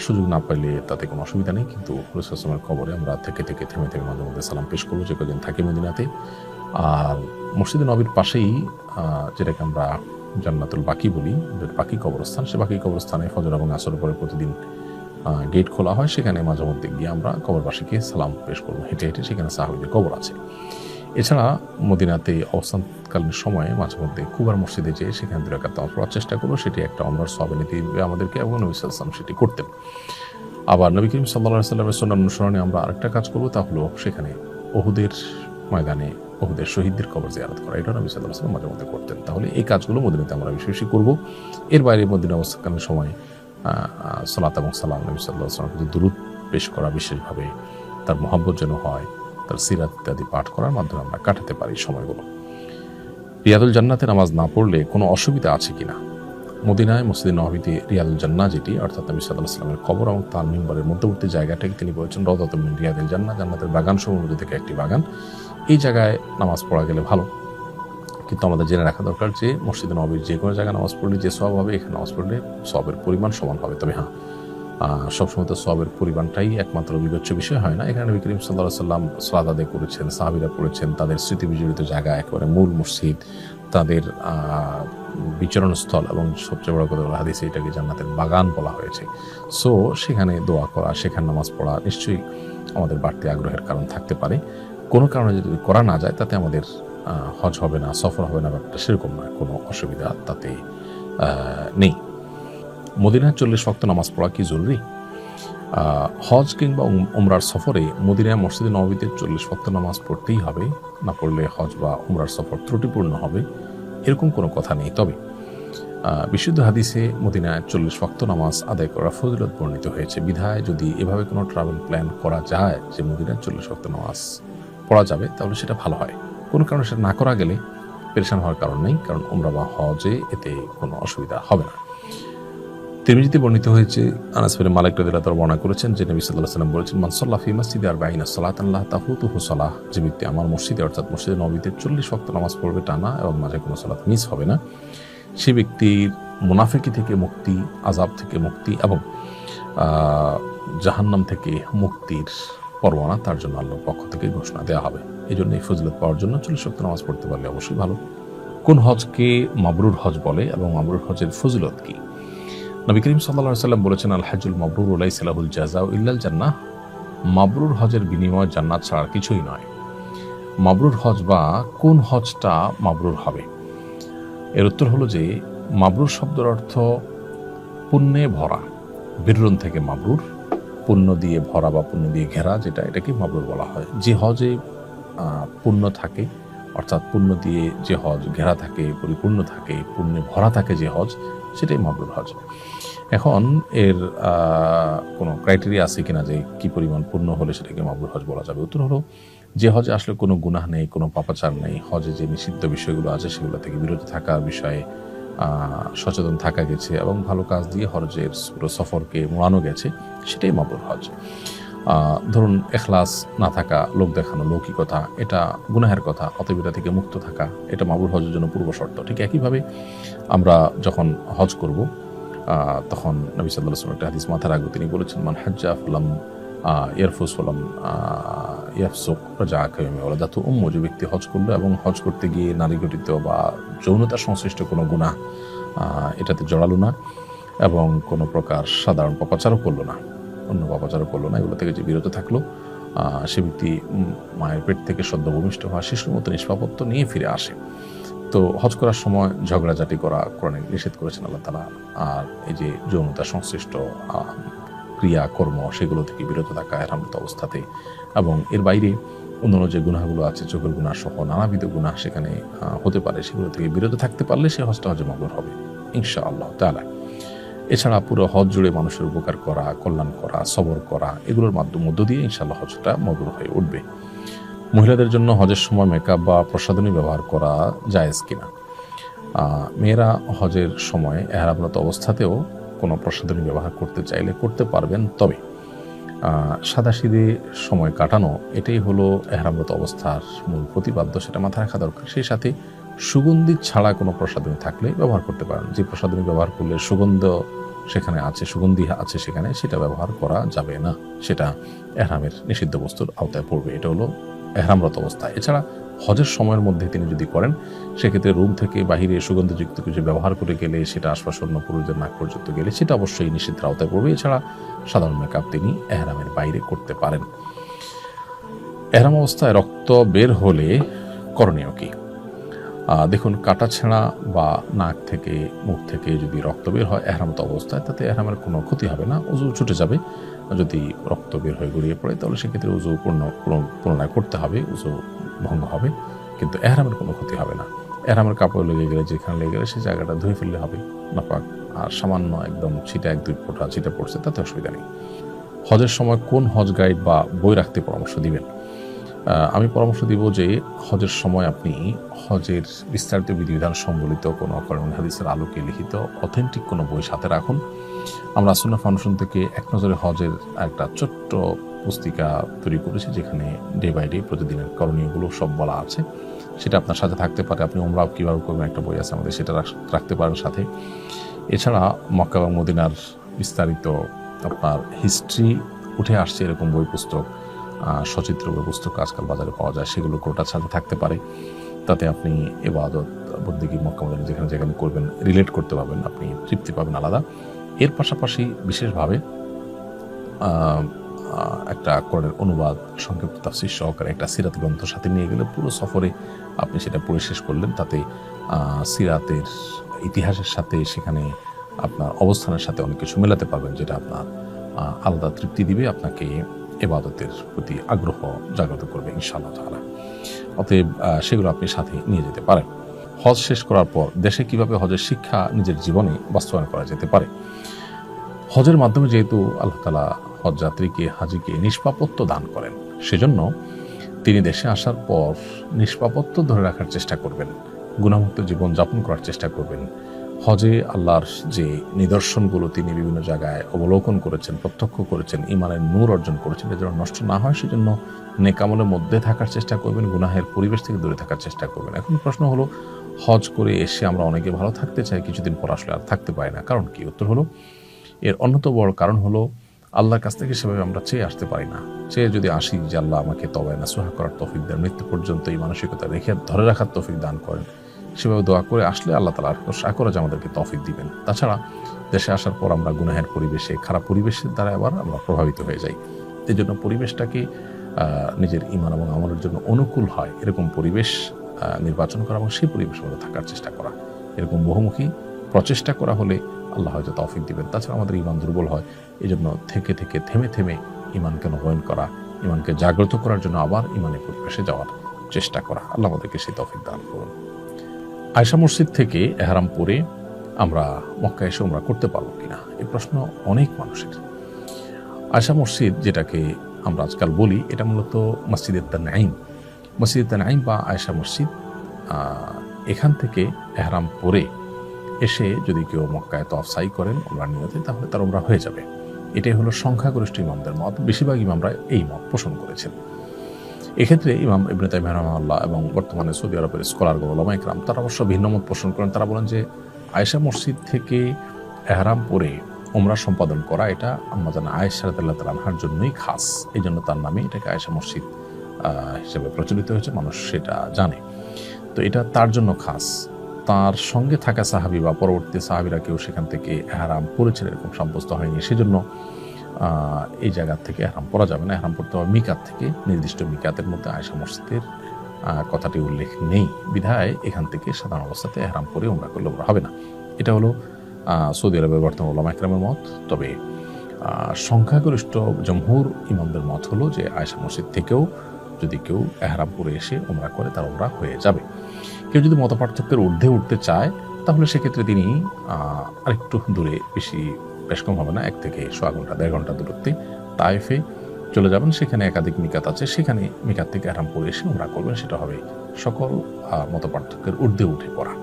সুযোগ না পাইলে তাতে কোনো অসুবিধা নেই, কিন্তু রাসূল সাল্লাল্লাহু আলাইহি ওয়াসাল্লামের কবরে আমরা থেকে থেমে মাঝে মধ্যে সালাম পেশ করব, যে কদিন থাকি মদিনাতে। আর মসজিদে নবীর পাশেই যেটাকে আমরা জান্নাতুল বাকি বলি, বাকি কবরস্থান, সে বাকি কবরস্থানে ফজর এবং আসরের পরে প্রতিদিন গেট খোলা হয়, সেখানে মাঝে মধ্যে গিয়ে আমরা কবরবাসীকে সালাম পেশ করবো হেঁটে হেঁটে, সেখানে সাহাবীদের কবর আছে। এছাড়া মদিনাতে অবস্থান অবস্থাকালীন সময়ে মাঝে মধ্যে কুবার মসজিদে যেয়ে সেখানে 2 রাকাত নামাজ পড়ার চেষ্টা করবো। সেটি একটা ওমরার সওয়াব এনে দিবে আমাদেরকে, এবং নবী সাল্লাল্লাহু আলাইহি ওয়াসাল্লাম সেটি করতেন। আবার নবী করিম সাল্লাল্লাহু আলাইহি ওয়াসাল্লামের সুন্নাহ অনুসরণে আমরা আরেকটা কাজ করবো, তা হলো সেখানে উহুদের ময়দানে উহুদের শহীদদের কবর জিয়ারত করা। এটা নবী সাল্লাল্লাহু আলাইহি ওয়াসাল্লাম মাঝে মধ্যে করতেন। তাহলে এই কাজগুলো মদিনাতে আমরা বেশি বেশি করবো। এর বাইরে মদিনা অবস্থাকালীন সময় সালাত এবং সালাম নবী সাল্লাল্লাহু আলাইহি ওয়াসাল্লামের দুরূদ পেশ করা, বিশেষভাবে তার মহব্বত যেন হয়, তার সিরাত ইত্যাদি পাঠ করার মাধ্যমে আমরা কাটাতে পারি সময়গুলো। রিয়াদুল জান্নাতে নামাজ না পড়লে কোনো অসুবিধা আছে কিনা? মদিনায় মসজিদে নববীতে রিয়াদুল জান্নাহ, যেটি অর্থাৎ নবী সাল্লাল্লাহু আলাইহি ওয়াসাল্লামের কবর এবং তার মিম্বরের মধ্যবর্তী জায়গাটাকে তিনি বলেছেন রাউদাতুম মিন রিয়াদিল জান্নাহ, জান্নাতের বাগান সমূহের মধ্যে থেকে একটি বাগান। এই জায়গায় নামাজ পড়া গেলে ভালো, কিন্তু আমাদের জেনে রাখা দরকার যে মসজিদে নববীর যে কোনো জায়গায় নামাজ পড়লে যে সওয়াব হবে, এখানে নামাজ পড়লে সওয়াবের পরিমাণ সমান হবে। তবে হ্যাঁ, সবসময় তো সওয়াবের পরিমাণটাই একমাত্র বিবেচ্য বিষয় হয় না। এখানে নবী করিম সাল্লাল্লাহু আলাইহি ওয়াসাল্লাম সালাত আদায় করেছেন, সাহাবীরা পড়েছেন, তাদের স্মৃতি বিজড়িত জায়গা, একেবারে মূল মসজিদ, তাদের বিচরণস্থল, এবং সবচেয়ে বড় কথা হলো হাদিসে এটাকে জান্নাতের বাগান বলা হয়েছে। সো সেখানে দোয়া করা, সেখানে নামাজ পড়া নিশ্চয়ই আমাদের বাড়তি আগ্রহের কারণ থাকতে পারে। কোনো কারণে যদি করা না যায় তাতে আমাদের হজ হবে না, সফর হবে না, ব্যাপারটা সেরকম নয়, কোনো অসুবিধা তাতে নেই। মদিনায় 40 ওয়াক্ত নামাজ পড়া কি জরুরি? হজ কিংবা উমরার সফরে মদিনায় মসজিদে নববীতে 40 ওয়াক্ত নামাজ পড়তেই হবে, না পড়লে হজ বা উমরার সফর ত্রুটিপূর্ণ হবে, এরকম কোনো কথা নেই। তবে বিশুদ্ধ হাদিসে মদিনায় 40 ওয়াক্ত নামাজ আদায় করা ফজিলত বর্ণিত হয়েছে। বিধায় যদি এভাবে কোনো ট্রাভেল প্ল্যান করা যায় যে মদিনায় 40 ওয়াক্ত নামাজ পড়া যাবে, তাহলে সেটা ভালো হয়। কোনো কারণে সেটা না করা গেলে পেরেশান হওয়ার কারণ নেই, কারণ উমরা বা হজে এতে কোনো অসুবিধা হবে না। তিরমিজিতে বর্ণিত হয়েছে, আনাস বিন মালিক রাদিয়াল্লাহু তাআলা বর্ণনা করেছেন যে নবী সাল্লাল্লাহু আলাইহি ওয়াসাল্লাম বলেছেন, মান সাল্লা ফি মাসজিদি 40 সালাতান লা তাফুতুহু সালাহ, যে ব্যক্তি আমার মসজিদে অর্থাৎ মসজিদে নববীতে 40 ওয়াক্ত নামাজ পড়বে টানা এবং মাঝে কোনো সালাত মিস হবে না, সে ব্যক্তির মুনাফিকি থেকে মুক্তি, আযাব থেকে মুক্তি এবং জাহান্নাম থেকে মুক্তির পরওয়ানা তার জন্য আল্লাহর পক্ষ থেকে ঘোষণা দেওয়া হবে। এই জন্য এই ফজিলত পাওয়ার জন্য 40 ওয়াক্ত নামাজ পড়তে পারলে অবশ্যই ভালো। কোন হজকে মাবরুর হজ বলে এবং মাবরুর হজের ফজিলত কি? নবী করিম সাল্লাল্লাহু আলাইহি ওয়াসাল্লাম বলেছেন, আল হাজ্জুল মাবরুর লাইসা লাহুল জাযাউ ইল্লাল জান্নাহ, মাবরুর হজের বিনিময় জান্নাত ছাড়া কিছুই নয়। মাবরুর হজ বা কোন হজটা মাবরুর হবে? এর উত্তর হলো যে মাবরুর শব্দের অর্থ পুণ্যে ভরা, বিররুন থেকে মাবরুর, পুণ্য দিয়ে ভরা বা পুণ্য দিয়ে ঘেরা, যেটা এটাকে মাবরুর বলা হয়। যে হজে পুণ্য থাকে, অর্থাৎ পুণ্য দিয়ে যে হজ ঘেরা থাকে, পরিপূর্ণ থাকে, পুণ্যে ভরা থাকে যে হজ, সেটাই মাবরুর হজ। এখন এর কোনো ক্রাইটেরিয়া আছে কিনা যে কি পরিমাণ পুণ্য হলে সেটাকে মাবরুর হজ বলা যাবে? উত্তর হলো যে হজে আসলে কোনো গুনাহ নেই, কোনো পাপাচার নেই, হজে যে নিষিদ্ধ বিষয়গুলো আছে সেগুলো থেকে বিরত থাকার বিষয়ে সচেতন থাকা গেছে এবং ভালো কাজ দিয়ে হজের পুরো সফরকে মোড়ানো গেছে, সেটাই মাবরুর হজ। ধরুন এখলাস না থাকা, লোক দেখানো, লৌকিকতা, এটা গুনাহের কথা, অতএব এটা থেকে মুক্ত থাকা, এটা মাবরুর হজের জন্য পূর্ব শর্ত। ঠিক একইভাবে আমরা যখন হজ করব তখন নবী সাল্লাল্লাহু আলাইহি ওয়াসাল্লাম একটা হাদিস মাথায় রাখবো, তিনি বলেছেন, মান হাজ্জা ফালাম ইয়ারফুস ফালাম ইয়াফসুক রাজাআ কায়মা ওয়ালাদাতু উম্মু, যে ব্যক্তি হজ করলো এবং হজ করতে গিয়ে নারী ঘটিত বা যৌনতা সংশ্লিষ্ট কোনো গুনাহ এটাতে জড়ালো না এবং কোনো প্রকার সাধারণ পাপাচারও করলো না, অন্য পাপাচারও করলো না, এগুলো থেকে যে বিরত থাকলো, সে ব্যক্তি মায়ের পেট থেকে সদ্য ভূমিষ্ঠ হওয়া শিশুর মতো নিষ্পাপত্ব নিয়ে ফিরে আসে। তো হজ করার সময় ঝগড়াঝাটি করা কোরআনে নিষেধ করেছেন আল্লাহ তাআলা। আর এই যে যৌনতা সংশ্লিষ্ট ক্রিয়া কর্ম, সেগুলো থেকে বিরত থাকা ইহরামরত অবস্থাতে, এবং এর বাইরে অন্যান্য যে গুনাহগুলো আছে, চোখের গুনাহ সহ নানাবিধ গুনাহ সেখানে হতে পারে, সেগুলো থেকে বিরত থাকতে পারলে সে হজটা হজে মাবরুর হবে ইনশাআল্লাহ তাআলা। এছাড়া পুরো হজ জুড়ে মানুষের উপকার করা, কল্যাণ করা, সবর করা, এগুলোর মধ্য দিয়ে ইনশাআল্লাহ হজটা মাবরুর হয়ে উঠবে। মহিলাদের জন্য হজের সময় মেকআপ বা প্রসাধনী ব্যবহার করা জায়েজ কিনা? মেয়েরা হজের সময় ইহরামরত অবস্থাতেও কোনো প্রসাধনী ব্যবহার করতে চাইলে করতে পারবেন, তবে সাদাসিধে সময় কাটানো এটাই হলো ইহরামরত অবস্থার মূল প্রতিপাদ্য, সেটা মাথায় রাখা দরকার। সেই সাথে সুগন্ধি ছাড়া কোনো প্রসাধনী থাকলে ব্যবহার করতে পারেন। যে প্রসাধনী ব্যবহার করলে সুগন্ধি আছে সেখানে, সেটা ব্যবহার করা যাবে না, সেটা ইহরামের নিষিদ্ধ বস্তুর আওতায় পড়বে। এটা হলো ইহরামরত অবস্থা। এছাড়া হজের সময়ের মধ্যে তিনি যদি করেন, সেক্ষেত্রে রুম থেকে বাহিরে সুগন্ধযুক্ত কিছু ব্যবহার করে গেলে, সেটা আশপাশন্য পুরুষদের নাক পর্যন্ত গেলে, সেটা অবশ্যই নিষিদ্ধের আওতায় পড়বে। এছাড়া সাধারণ মেকআপ তিনি ইহরামের বাইরে করতে পারেন। ইহরাম অবস্থায় রক্ত বের হলে করণীয় কি? দেখুন, কাটা ছেঁড়া বা নাক থেকে মুখ থেকে যদি রক্ত বের হয় এহরামত অবস্থায়, তাতে এহরামের কোনো ক্ষতি হবে না, উজু ছুটে যাবে। যদি রক্ত বের হয়ে গড়িয়ে পড়ে তাহলে সেক্ষেত্রে উজু পুনরায় করতে হবে, উজু ভঙ্গ হবে, কিন্তু এহরামের কোনো ক্ষতি হবে না। এহরামের কাপড় লেগে গেলে, যেখানে লেগে গেলে সেই জায়গাটা ধুয়ে ফেললে হবে, নাপাক আর সামান্য একদম ছিটা 1-2 ফোঁটা ছিটা পড়ছে, তাতে অসুবিধা নেই। হজের সময় কোন হজ গাইড বা বই রাখতে পরামর্শ দিবেন? আমি পরামর্শ দিব যে হজের সময় আপনি হজের বিস্তারিত বিধিবিধান সম্বলিত কোনো কোরআন হাদিসের আলোকে লিখিত অথেন্টিক কোনো বই সাথে রাখুন। আমরা সুন্নাহ ফাউন্ডেশন থেকে এক নজরে হজের একটা ছোট্ট পুস্তিকা তৈরি করেছি, যেখানে ডে বাই ডে প্রতিদিনের করণীয়গুলো সব বলা আছে। সেটা আপনার সাথে থাকতে পারে। আপনি উমরাহ কীভাবে করবেন একটা বই আছে আমাদের, সেটা রাখতে পারেন সাথে। এছাড়া মক্কা এবং মদিনার বিস্তারিত আপনার হিস্ট্রি উঠে আসছে এরকম বই পুস্তক, সচিত্র বই পুস্তক আজকাল বাজারে পাওয়া যায়, সেগুলো কোটার সাথে থাকতে পারে। তাতে আপনি ইবাদত বন্দেগী মক্কা মদিনা যেখানে যেখানে করবেন রিলেট করতে পারবেন, আপনি তৃপ্তি পাবেন আলাদা। এর পাশাপাশি বিশেষভাবে একটা কোরআনের অনুবাদ, সংক্ষিপ্ত তাফসীর সহকারে একটা সিরাত গ্রন্থ সাথে নিয়ে গেলে পুরো সফরে আপনি সেটা পড়ে শেষ করলেন। তাতে সিরাতের ইতিহাসের সাথে সেখানে আপনার অবস্থানের সাথে অনেক কিছু মেলাতে পারবেন, যেটা আপনার আলাদা তৃপ্তি দিবে, আপনাকে ইবাদতের প্রতি আগ্রহ জাগ্রত করবে ইনশাআল্লাহ তাআলা। অতএব সেগুলো আপনি সাথে নিয়ে যেতে পারেন। হজ শেষ করার পর দেশে কিভাবে হজের শিক্ষা নিজের জীবনে বাস্তবায়ন করা যেতে পারে? হজের মাধ্যমে যেহেতু আল্লাহ তাআলা হজ যাত্রীকে, হাজিকে নিষ্পাপত্ব দান করেন, সেজন্য তিনি দেশে আসার পর নিষ্পাপত্ব ধরে রাখার চেষ্টা করবেন, গুনাহমুক্ত জীবন যাপন করার চেষ্টা করবেন। হজে আল্লাহর যে নিদর্শনগুলো তিনি বিভিন্ন জায়গায় অবলোকন করেছেন, প্রত্যক্ষ করেছেন, ঈমানের নূর অর্জন করেছেন, এটা যেন নষ্ট না হয় সেজন্য নেক আমলের মধ্যে থাকার চেষ্টা করবেন, গুনাহের পরিবেশ থেকে দূরে থাকার চেষ্টা করবেন। এখন প্রশ্ন হলো, হজ করে এসে আমরা অনেকে ভালো থাকতে চাই, কিছুদিন পর আসলে আর থাকতে পারি না, কারণ কি? উত্তর হলো, এর অন্যতম বড় কারণ হলো আল্লাহর কাছ থেকে সেভাবে আমরা চেয়ে আসতে পারি না। চেয়ে যদি আসি যে আল্লাহ আমাকে তওবা নাসুহা করার তৌফিক দেন, মৃত্যু পর্যন্ত এই মানসিকতা রেখে ধরে রাখার তৌফিক দান করেন, সেভাবে দোয়া করে আসলে আল্লাহ তাআলা আশা করা যে আমাদেরকে তৌফিক দিবেন। তাছাড়া দেশে আসার পর আমরা গুনাহের পরিবেশে, খারাপ পরিবেশের দ্বারা আবার আমরা প্রভাবিত হয়ে যাই। এই জন্য পরিবেশটাকে নিজের ঈমান এবং আমলের জন্য অনুকূল হয় এরকম পরিবেশ নির্বাচন করা এবং সেই পরিবেশের মধ্যে থাকার চেষ্টা করা, এরকম বহুমুখী প্রচেষ্টা করা হলে আল্লাহ হয়তো তৌফিক দিবেন। তাছাড়া আমাদের ঈমান দুর্বল হয়, এই জন্য থেকে থেমে থেমে ঈমানকে নবায়ন করা, ঈমানকে জাগ্রত করার জন্য আবার ঈমানের পরিবেশে যাওয়ার চেষ্টা করা। আল্লাহ আমাদেরকে সেই তৌফিক দান করুন। আয়েশা মসজিদ থেকে এহরাম পরে আমরা মক্কা এসে উমরা করতে পারবো কিনা, এই প্রশ্ন অনেক মানুষের। আয়েশা মসজিদ যেটাকে আমরা আজকাল বলি, এটা মূলত মসজিদে তানঈম। মসজিদে তানঈম বা আয়েশা মসজিদ, এখান থেকে এহরাম পরে এসে যদি কেউ মক্কায় তওয়াফ সাই করেন উমরার নিয়তে, তাহলে তার উমরা হয়ে যাবে। এটাই হলো সংখ্যাগরিষ্ঠ ইমামদের মত। বেশিরভাগ ইমামরা এই মত পোষণ করেছেন। এক্ষেত্রে ইমাম ইবনে তাইমিয়া রাহিমাহুল্লাহ এবং বর্তমানে সৌদি আরবের স্কলারগণ, উলামা ইকরাম, তারা অবশ্য ভিন্ন মত পোষণ করেন। তারা বলেন যে আয়েশা মসজিদ থেকে এহরাম পরে উমরা সম্পাদন করা এটা আম্মা জান আয়েশা রাদিয়াল্লাহু তাআলা আনহার জন্যই খাস। এই জন্য তার নামে এটাকে আয়েশা মসজিদ হিসেবে প্রচলিত হয়েছে, মানুষ সেটা জানে। তো এটা তার জন্য খাস। তার সঙ্গে থাকা সাহাবী বা পরবর্তী সাহাবীরা কেউ সেখান থেকে এহরাম পরেছেন এরকম সাব্যস্ত হয়নি, সেজন্য এই জায়গা থেকে এহরাম পরা যাবে না। এহরাম পড়তে হবে মিকাত থেকে, নির্দিষ্ট মিকাতের মধ্যে আয়েশা মসজিদের কথাটি উল্লেখ নেই বিধায় এখান থেকে সাধারণ অবস্থাতে এহরাম পরে উমরা করলে উমরা হবে না। এটা হলো সৌদি আরবের বর্তমান উলামা ইকরামের মত। তবে সংখ্যাগরিষ্ঠ জমহুর ইমামদের মত হলো যে আয়েশা মসজিদ থেকেও যদি কেউ এহরাম পরে এসে উমরা করে তার উমরা হয়ে যাবে। কেউ যদি মতপার্থক্যের ঊর্ধ্বে উঠতে চায় তাহলে সেক্ষেত্রে তিনি আরেকটু দূরে, বেশ কম হবে না, 1 থেকে 1.5 ঘন্টা 1.5 ঘন্টা দূরত্বে তায়েফে চলে যাবেন। সেখানে একাধিক মিকাত আছে, সেখানে মিকাত থেকে এহরাম পরে এসে উমরা করবেন। সেটা হবে সকল মতপার্থক্যের ঊর্ধ্বে উঠে পড়া।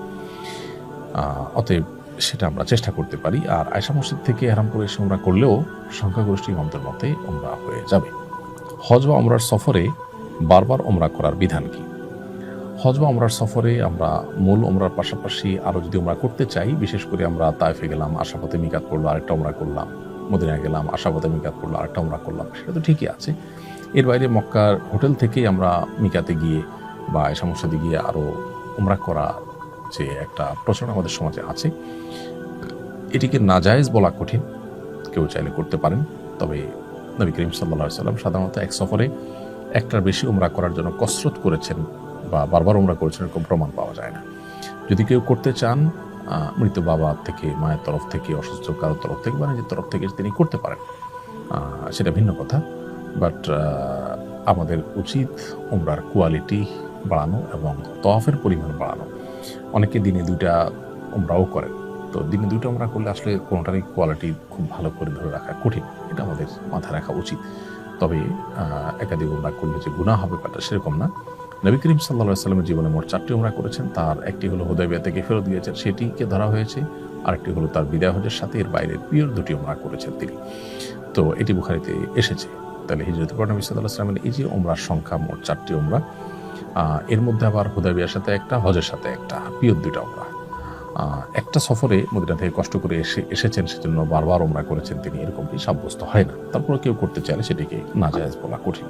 অতএব সেটা আমরা চেষ্টা করতে পারি। আর আয়েশা মসজিদ থেকে এহরাম পরে এসে উমরা করলেও সংখ্যাগরিষ্ঠ ইমামদের মতে উমরা হয়ে যাবে। হজ বা উমরার সফরে বারবার উমরা করার বিধান কি? হজ বা উমরার সফরে আমরা মূল উমরার পাশাপাশি আরও যদি উমরা করতে চাই, বিশেষ করে আমরা তায়েফে গেলাম, আশাপথে মিকাত পড়লো, আরেকটা উমরা করলাম, মদিনায় গেলাম, আশাপথে মিকাত পড়লো, আরেকটা উমরা করলাম, সেটা তো ঠিকই আছে। এর বাইরে মক্কার হোটেল থেকেই আমরা মিকাতে গিয়ে বা আয়েশা মসজিদে গিয়ে আরও উমরা করা যে একটা প্রচলন আমাদের সমাজে আছে, এটিকে নাজায়েজ বলা কঠিন। কেউ চাইলে করতে পারেন। তবে নবী করিম সাল্লাল্লাহু আলাইহি ওয়াসাল্লাম সাধারণত এক সফরে একটার বেশি উমরা করার জন্য কসরত করেছেন বা বারবার উমরা করেছেন এরকম প্রমাণ পাওয়া যায় না। যদি কেউ করতে চান মৃত বাবার থেকে, মায়ের তরফ থেকে, অসুস্থ কারোর তরফ থেকে বা নিজের তরফ থেকে তিনি করতে পারেন, সেটা ভিন্ন কথা। বাট আমাদের উচিত উমরার কোয়ালিটি বাড়ানো এবং তওয়াফের পরিমাণ বাড়ানো। অনেকে দিনে 2টা উমরাও করেন, তো দিনে 2টা উমরা করলে আসলে কোনোটারই কোয়ালিটি খুব ভালো করে ধরে রাখা কঠিন, এটা আমাদের মাথায় রাখা উচিত। তবে একাধিক উমরা করলে যে গুনাহ হবে ব্যাপারটা সেরকম না। নবী করিম সাল্লাল্লাহু আলাইহি ওয়াসাল্লামের জীবনে মোট 4টি উমরা করেছেন, তার একটি হলো হুদায়বিয়া থেকে ফেরত গিয়েছেন, সেটিকে ধরা হয়েছে। আরেকটি হলো তার বিদায় হজের সাথে, এর বাইরে পিওর 2টি উমরা করেছেন তিনি। তো এটি বুখারীতে এসেছে। তাহলে হিজরতের পর নবী সাল্লাল্লাহু আলাইহি ওয়াসাল্লামের এই যে উমরার সংখ্যা মোট 4টি উমরা, এর মধ্যে আবার হুদায়বিয়ার সাথে একটা, হজের সাথে একটা, পিওর 2টা উমরা। একটা সফরে মদিনা থেকে কষ্ট করে এসেছেন, সেজন্য বারবার উমরা করেছেন তিনি, এরকমটি সাব্যস্ত হয় না। তারপরে কেউ করতে চাইলে সেটিকে নাজায়েজ বলা কঠিন।